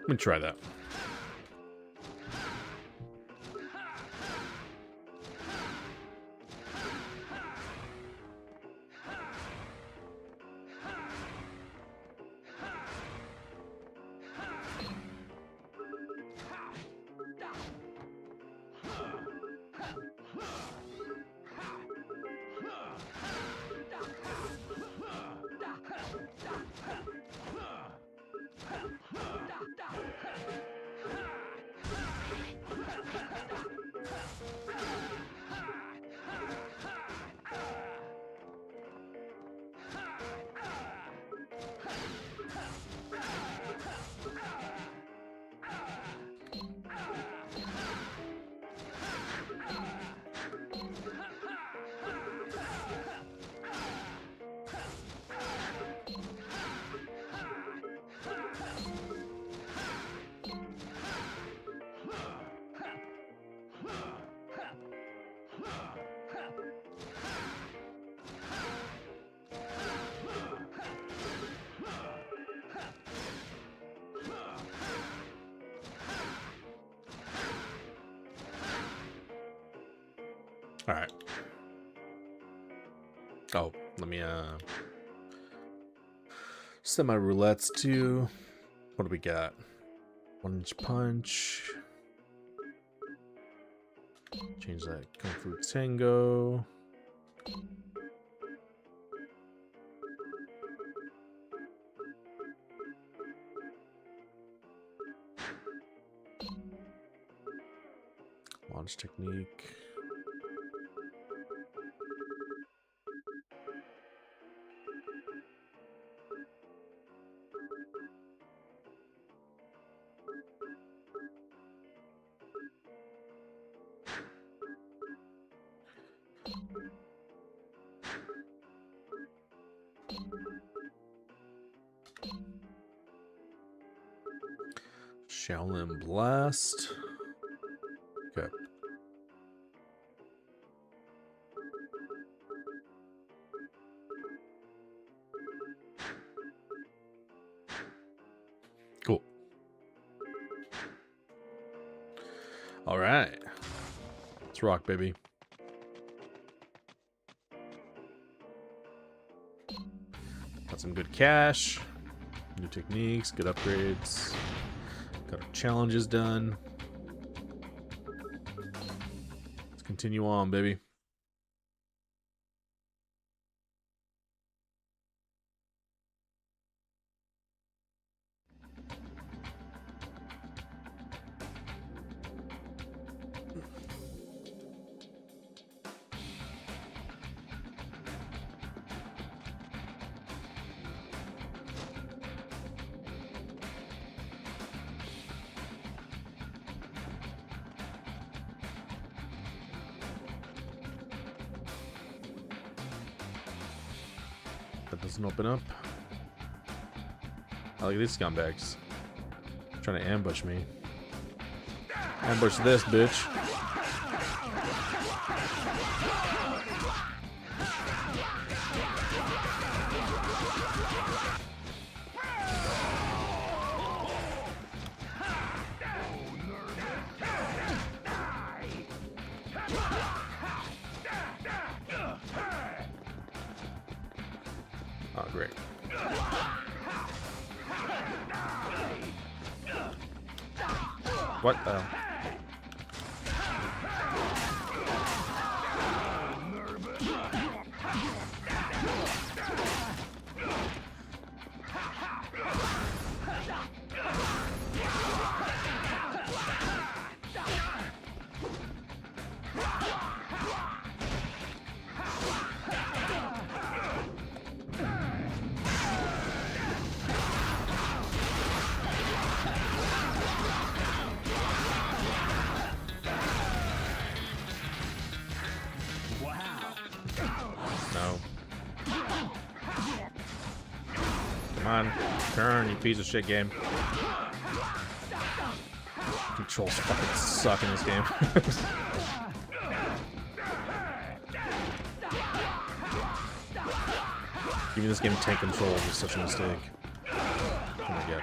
Speaker 1: Let me try that. All right. Oh, let me set my roulettes to. What do we got? 1-inch punch. Change that Kung Fu Tango. Launch technique. Shaolin Blast. Okay. Cool. All right. Let's rock, baby. Got some good cash, new techniques, good upgrades. Got our challenges done. Let's continue on, baby. That doesn't open up. I like these scumbags. Trying to ambush me. Ambush this, bitch. Oh, great. What the? No. Come on. Turn, you piece of shit game. Controls fucking suck in this game. Giving this game tank control is such a mistake. Oh my god.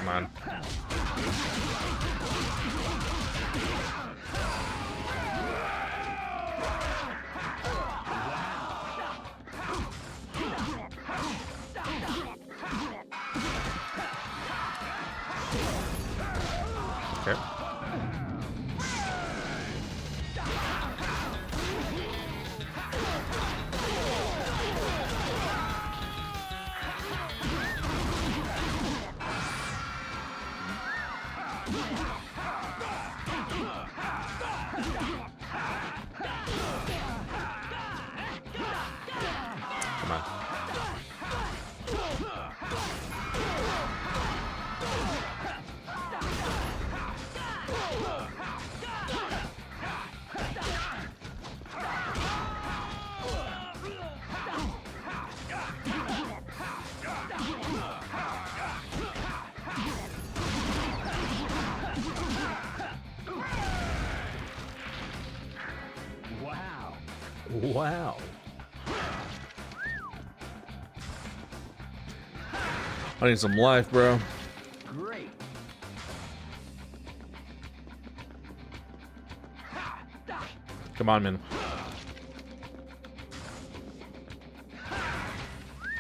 Speaker 1: Come on. Okay. Come on.
Speaker 2: Wow.
Speaker 1: Wow. I need some life, bro.
Speaker 2: Great.
Speaker 1: Come on, man.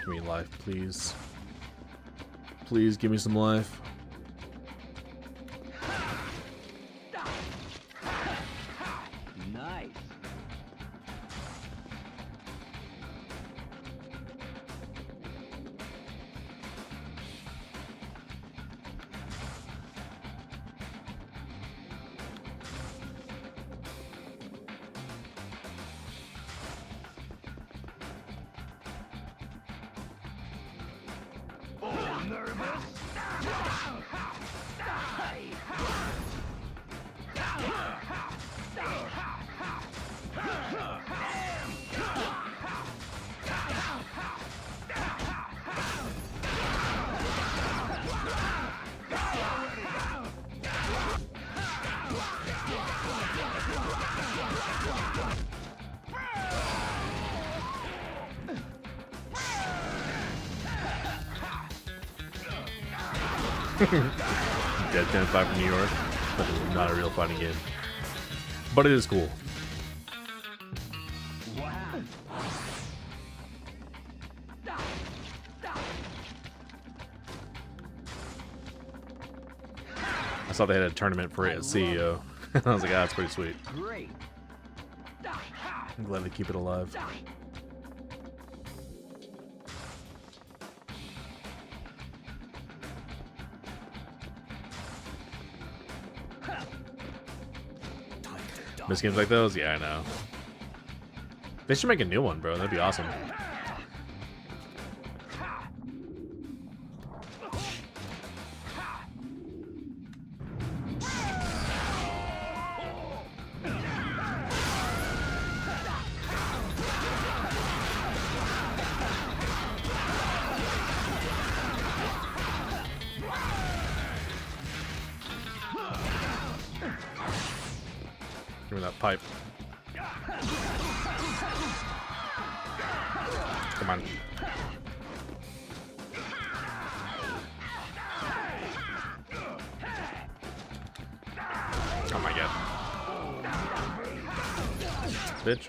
Speaker 1: Give me life, please. Please give me some life.
Speaker 2: Nice. Nervous?
Speaker 1: Dead 10-5 in New York. Not a real fighting game. But it is cool.
Speaker 2: Wow.
Speaker 1: I saw they had a tournament for it at CEO. I was like, ah, that's pretty sweet.
Speaker 2: Great.
Speaker 1: I'm glad they keep it alive. Miss games like those? Yeah, I know. They should make a new one, bro. That'd be awesome. pipe. Come on. Oh my god. Bitch.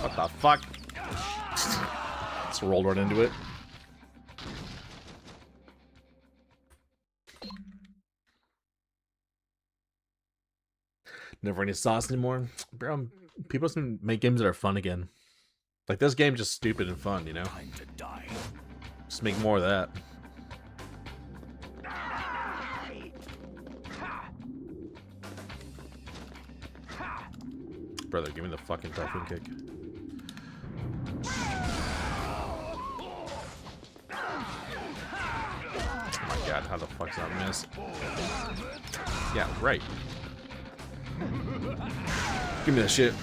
Speaker 1: What the fuck? Just rolled right into it. Never any sauce anymore. Bro, people should make games that are fun again. Like, this game's just stupid and fun, you know?
Speaker 2: Time to die.
Speaker 1: Just make more of that. Brother, give me the fucking typhoon kick. Oh my god, how the fuck's that miss? Yeah, right. Give me that shit.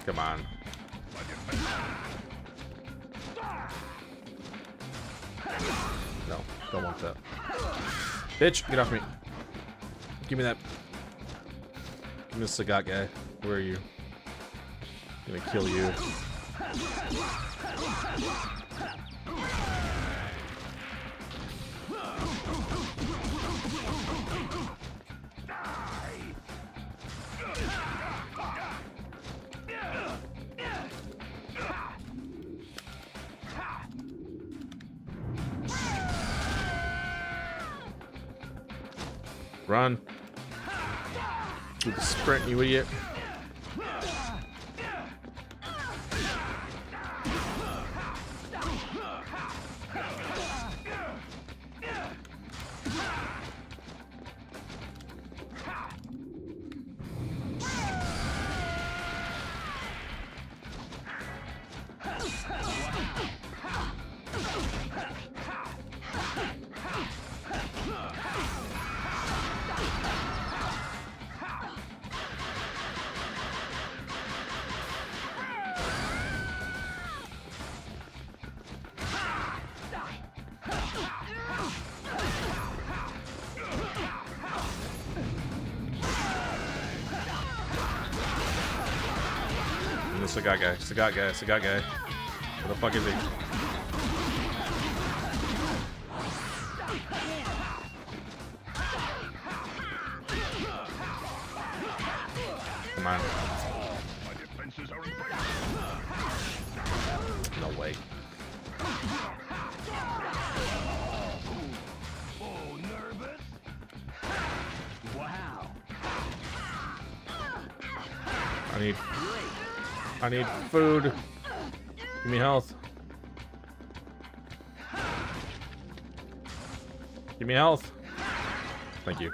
Speaker 1: Come on. No, don't want that. Bitch, get off me. Give me that. Give me the Sagat guy. Where are you? I'm gonna kill you. Run. Do the sprint, you idiot. Sagat guy, Sagat guy, Sagat guy. Where the fuck is he? Come on. No way.
Speaker 2: Oh, nervous? Wow.
Speaker 1: I need food. Give me health. Give me health. Thank you.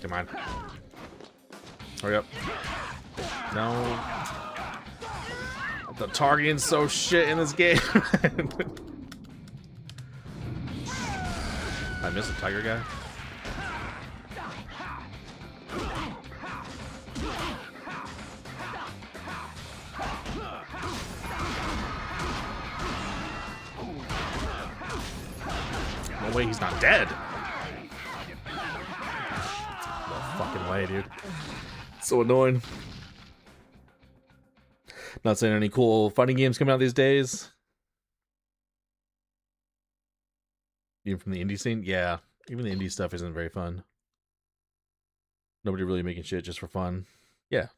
Speaker 1: Come on. Hurry up. No. The targeting's so shit in this game. I missed a tiger guy. No way he's not dead. No fucking way, dude. So annoying. Not saying any cool fighting games coming out these days. Even from the indie scene? Yeah. Even the indie stuff isn't very fun. Nobody really making shit just for fun. Yeah.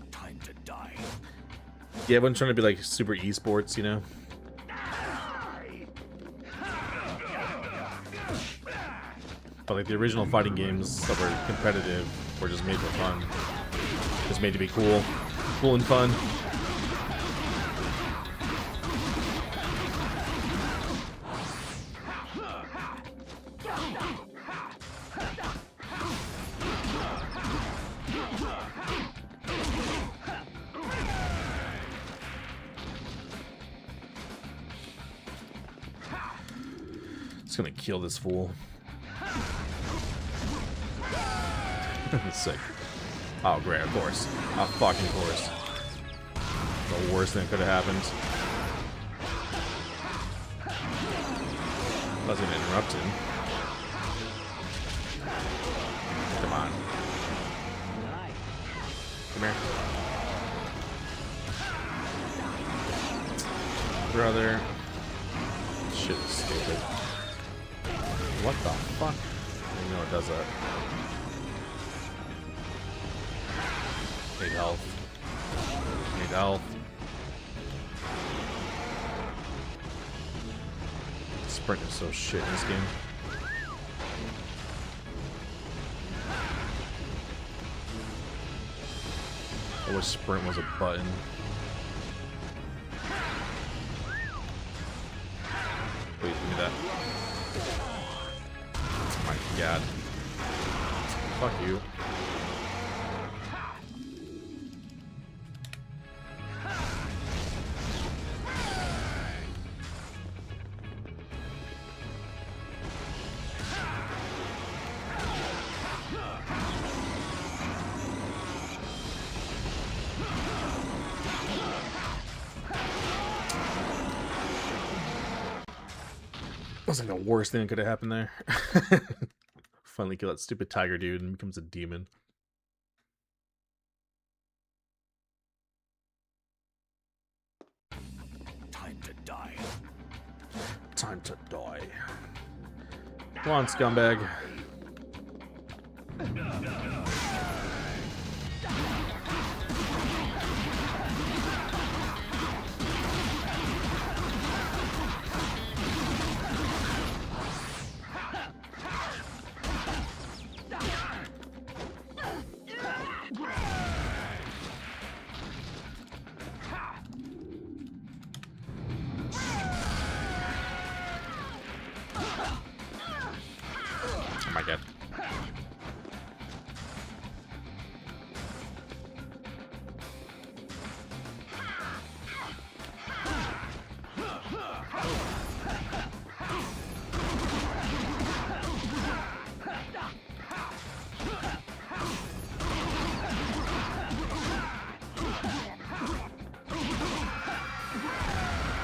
Speaker 2: Time to die.
Speaker 1: Yeah, everyone's trying to be like super esports, you know? But like the original fighting games that were competitive were just made for fun. Just made to be cool. Cool and fun. Just gonna kill this fool. Sick. Oh, great, of course. Of fucking course. The worst thing could have happened. I was gonna interrupt him. Come on. Come here. Brother. Shit is stupid. What the fuck? I know it does that. Need health. Need health. Sprint is so shit in this game. I wish sprint was a button. Please give me that. Oh my god. Fuck you. That was like the worst thing that could have happened there. Finally kill that stupid tiger dude and becomes a demon.
Speaker 2: Time to die.
Speaker 1: Time to die. Come on, scumbag. Oh my god.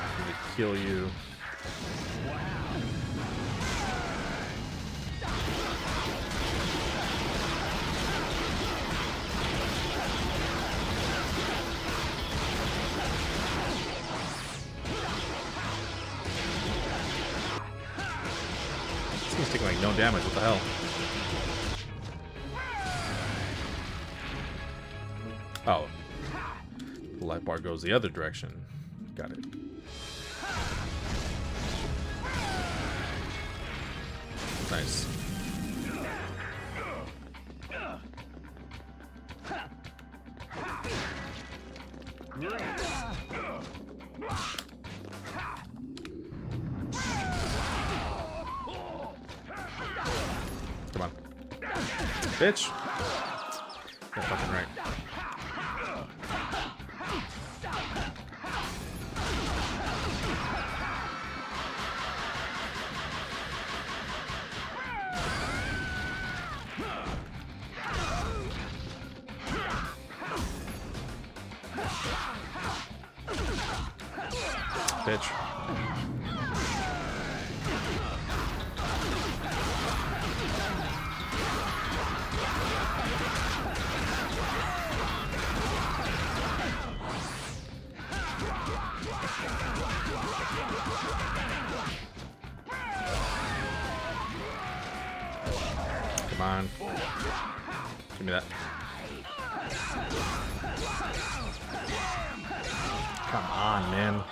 Speaker 1: I'm gonna kill you. He's taking like no damage, what the hell? Oh. The light bar goes the other direction. Got it. Nice. Come on. Bitch! You're fucking right. Bitch. Come on. Give me that. Come on, man.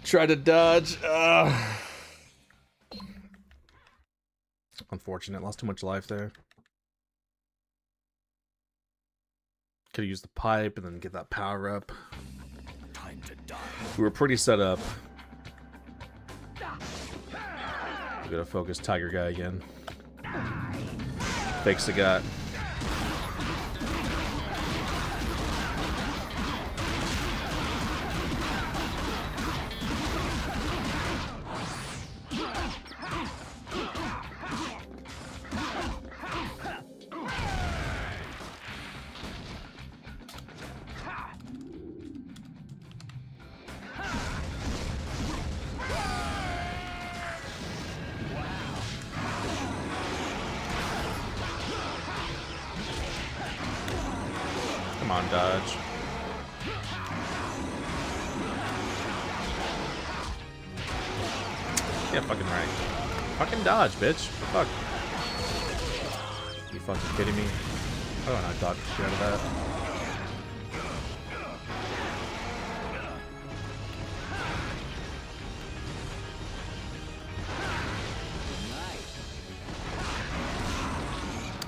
Speaker 1: Try to dodge. Unfortunate. Lost too much life there. Could have used the pipe and then get that power up.
Speaker 2: Time to die.
Speaker 1: We were pretty set up. We gotta focus Tiger Guy again. Fakes the gut. dodge. Yeah, fucking right. Fucking dodge, bitch. Fuck. You fucking kidding me? I don't know how to dodge the shit out of that.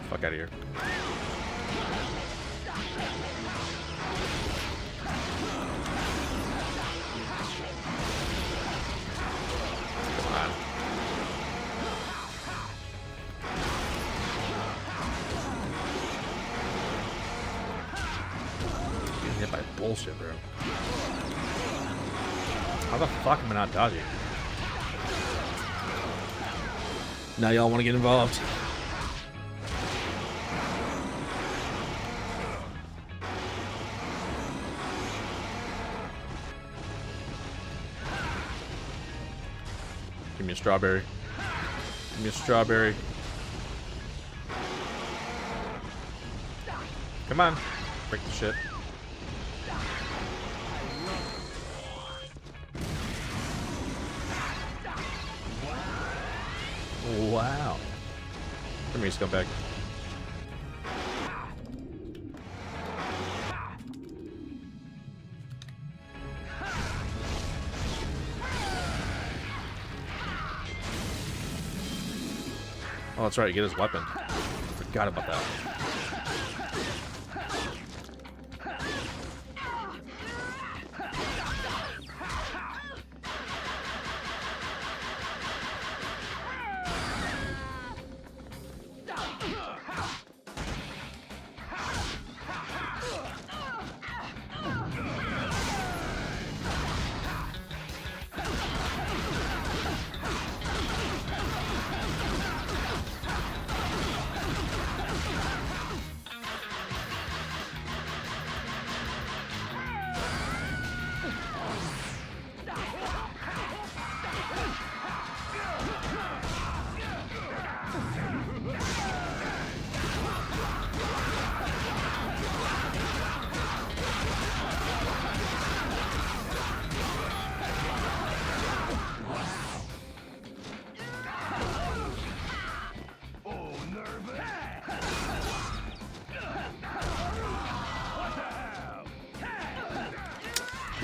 Speaker 1: Fuck out of here. Come on. Getting hit by bullshit, bro. How the fuck am I not dodging? Now y'all want to get involved. Give me a strawberry. Give me a strawberry. Come on. Break the shit. Wow. Come here, scumbag. Oh, that's right, you get his weapon. Forgot about that.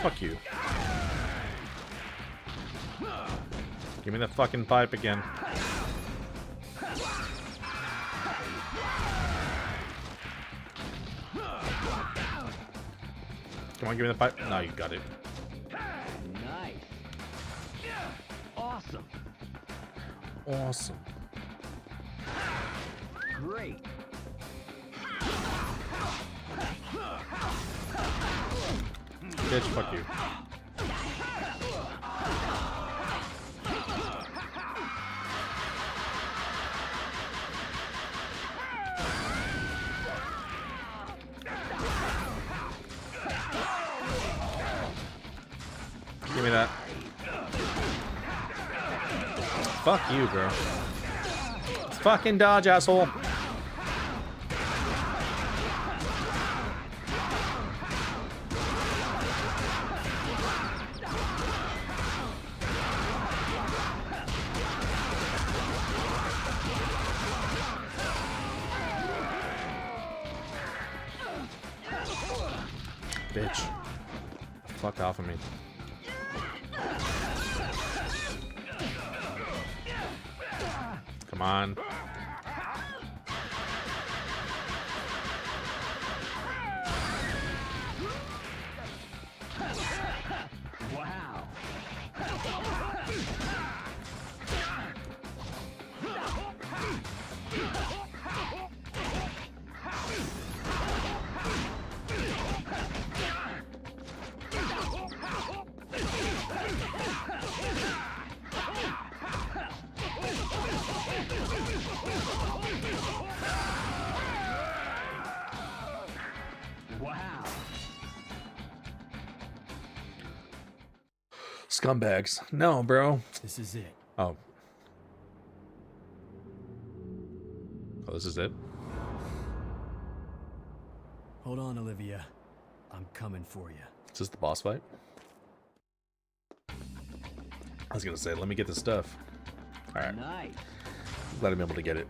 Speaker 1: Fuck you. Give me the fucking pipe again. Come on, give me the pipe. No, you got it.
Speaker 2: Nice. Awesome.
Speaker 1: Awesome.
Speaker 2: Great.
Speaker 1: Bitch, fuck you. Give me that. Fuck you, bro. Fucking dodge, asshole. Bitch. Fuck off of me. Come on.
Speaker 2: Wow. Wow.
Speaker 1: Scumbags. No, bro.
Speaker 3: This is it.
Speaker 1: Oh. Oh, this is it?
Speaker 3: Hold on, Olivia. I'm coming for you.
Speaker 1: Is this the boss fight? I was gonna say, let me get the stuff. Alright.
Speaker 2: Nice.
Speaker 1: Glad I'm able to get it.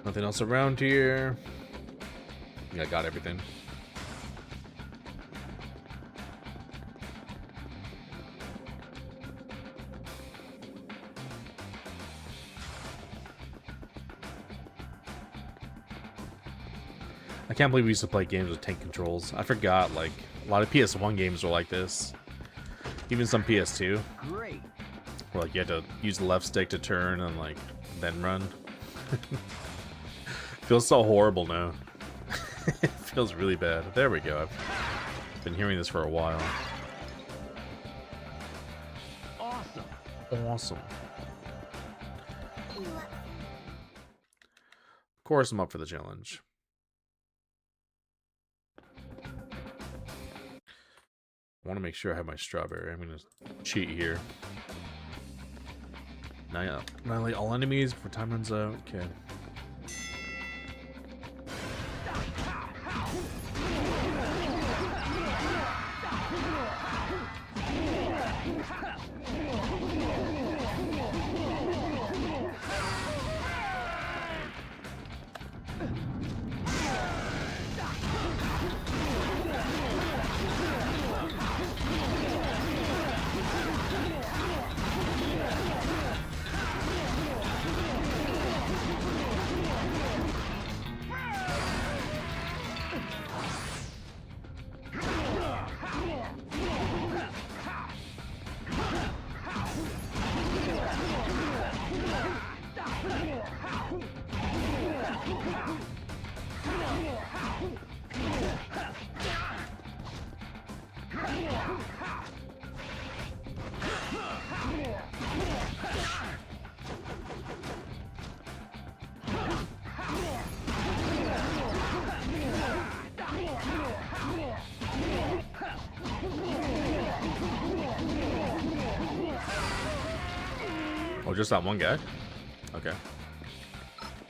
Speaker 1: Nothing else around here. Yeah, I got everything. I can't believe we used to play games with tank controls. I forgot, like, a lot of PS1 games were like this. Even some PS2.
Speaker 2: Great.
Speaker 1: Where, like, you had to use the left stick to turn and, like, then run. Feels so horrible now. It feels really bad. There we go. I've been hearing this for a while.
Speaker 2: Awesome.
Speaker 1: Awesome. Of course, I'm up for the challenge. I want to make sure I have my strawberry. I'm going to cheat here. Annihilate all enemies before time runs out. Okay. Oh, just that one guy? Okay.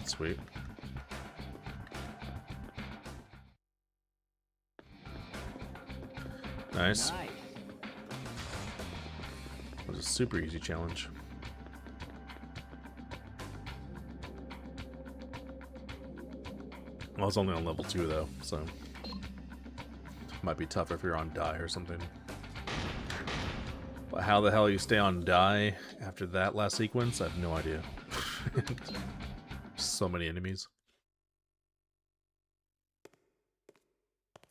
Speaker 1: Sweet. Nice. That was a super easy challenge. Well, it's only on level 2 though, so might be tough if you're on die or something. But how the hell you stay on die after that last sequence, I have no idea. So many enemies.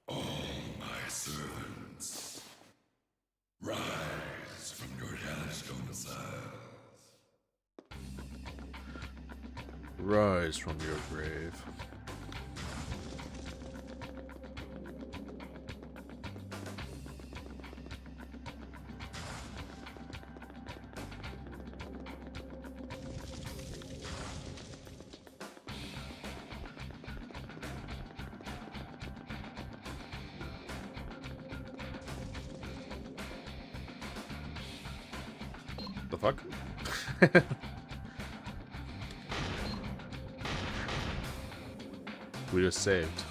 Speaker 4: All my servants, rise from your hellish domiciles.
Speaker 1: Rise from your grave. The fuck? We just saved.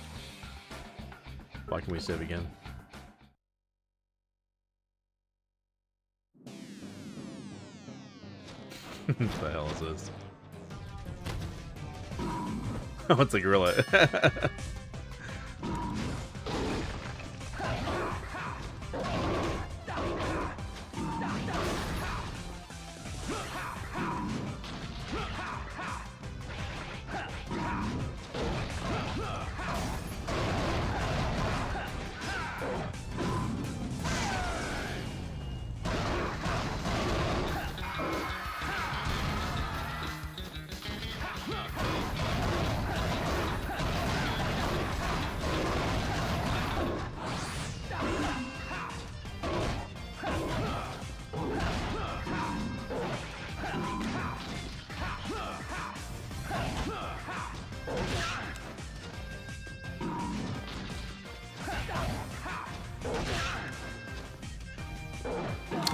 Speaker 1: Why can we save again? What the hell is this? Oh, it's a gorilla.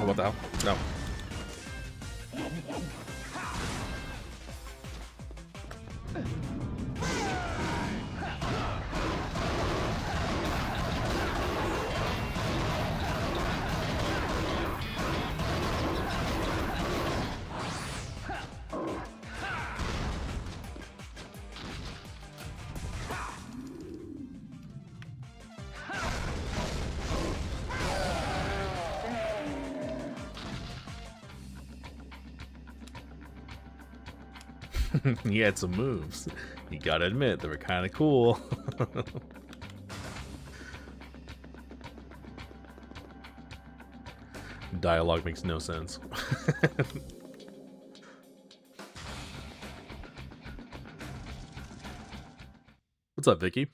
Speaker 1: what the hell? No. He had some moves. You gotta admit, they were kind of cool. Dialogue makes no sense. What's up, Vicky?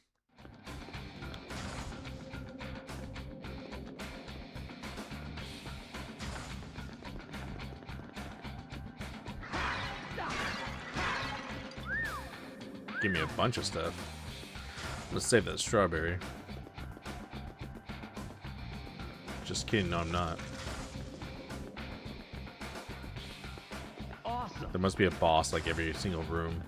Speaker 1: Give me a bunch of stuff. Let's save that strawberry. Just kidding, no, I'm not.
Speaker 2: Awesome.
Speaker 1: There must be a boss like every single room.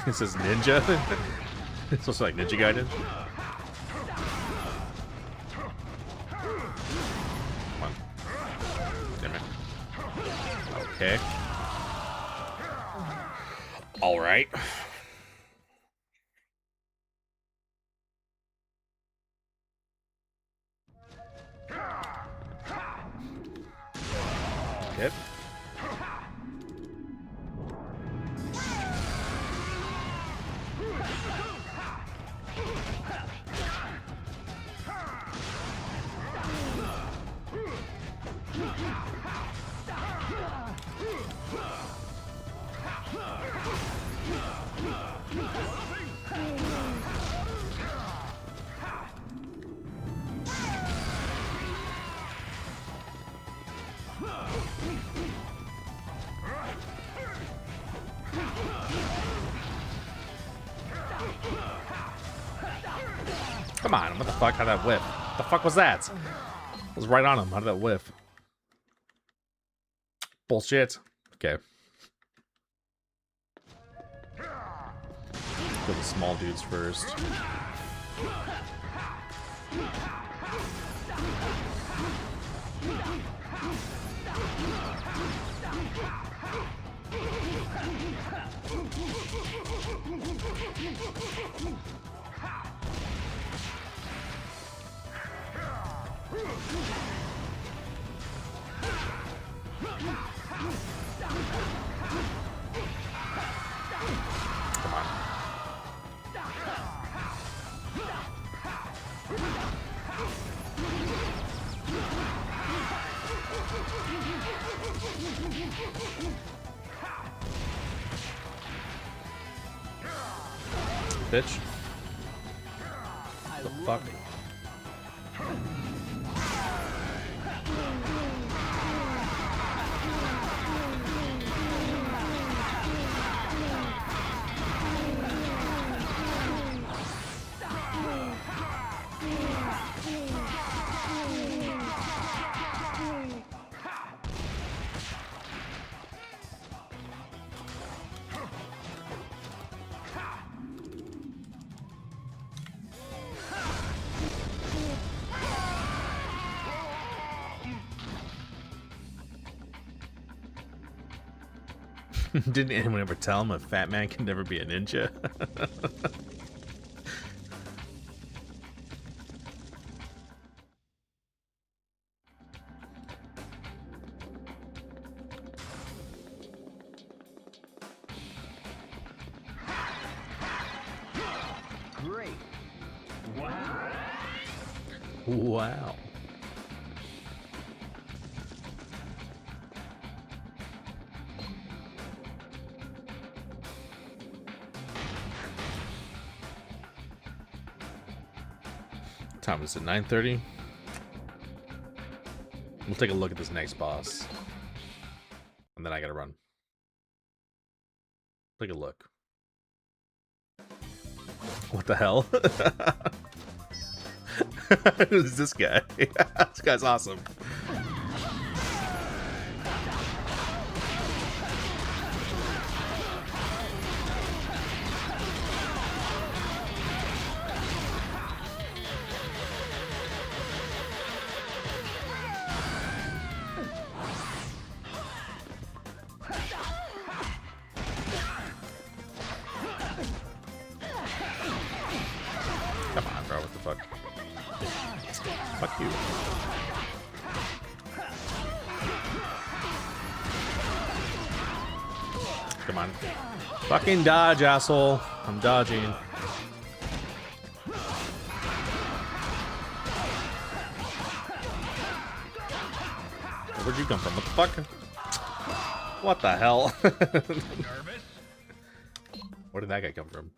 Speaker 1: This is Ninja. It's also like Ninja Gaiden. Come on. Damn it. Okay. All right. Okay. Come on, what the fuck? How'd that whiff? What the fuck was that? I was right on him. How did that whiff? Bullshit. Okay. Kill the small dudes first. Come on. Bitch. The fuck? Didn't anyone ever tell him a fat man can never be a ninja?
Speaker 2: Great. Wow.
Speaker 1: Wow. What time is it? 9:30. We'll take a look at this next boss, and then I gotta run. Take a look. What the hell? Who's this guy? This guy's awesome. Come on, bro. What the fuck? Fuck you. Come on. Fucking dodge, asshole. I'm dodging. Where'd you come from? What the fuck? What the hell?
Speaker 2: Nervous?
Speaker 1: Where did that guy come from?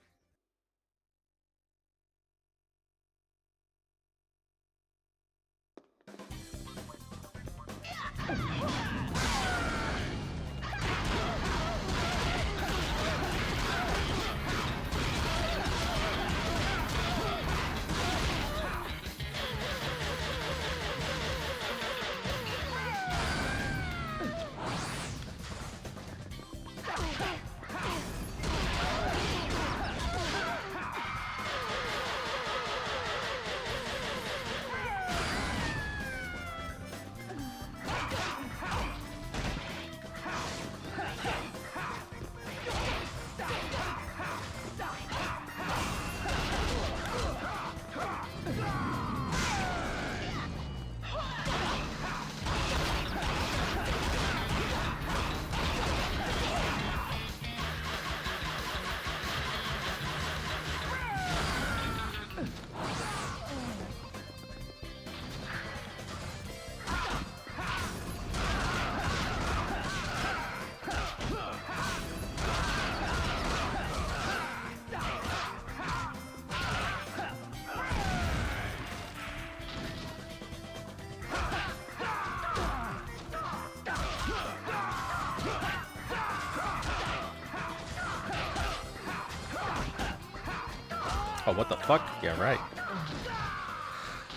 Speaker 1: Oh, what the fuck? Yeah, right.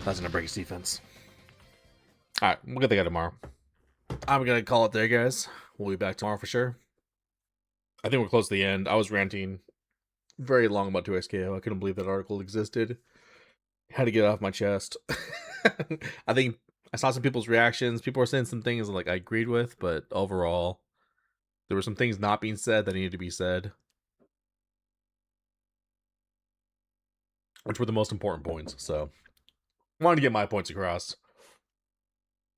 Speaker 1: That's gonna break his defense. Alright, we'll get the guy tomorrow. I'm gonna call it there, guys. We'll be back tomorrow for sure. I think we're close to the end. I was ranting very long about 2XKO. I couldn't believe that article existed. Had to get it off my chest. I think I saw some people's reactions. People were saying some things like I agreed with, but overall, there were some things not being said that needed to be said, which were the most important points. So, wanted to get my points across.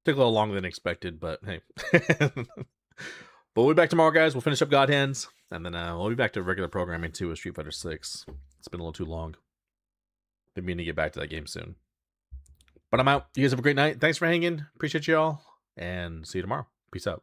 Speaker 1: Took a little longer than expected, but hey. But we'll be back tomorrow, guys. We'll finish up God Hands, and then we'll be back to regular programming too with Street Fighter 6. It's been a little too long. Been meaning to get back to that game soon. But I'm out. You guys have a great night. Thanks for hanging. Appreciate you all, and see you tomorrow. Peace out.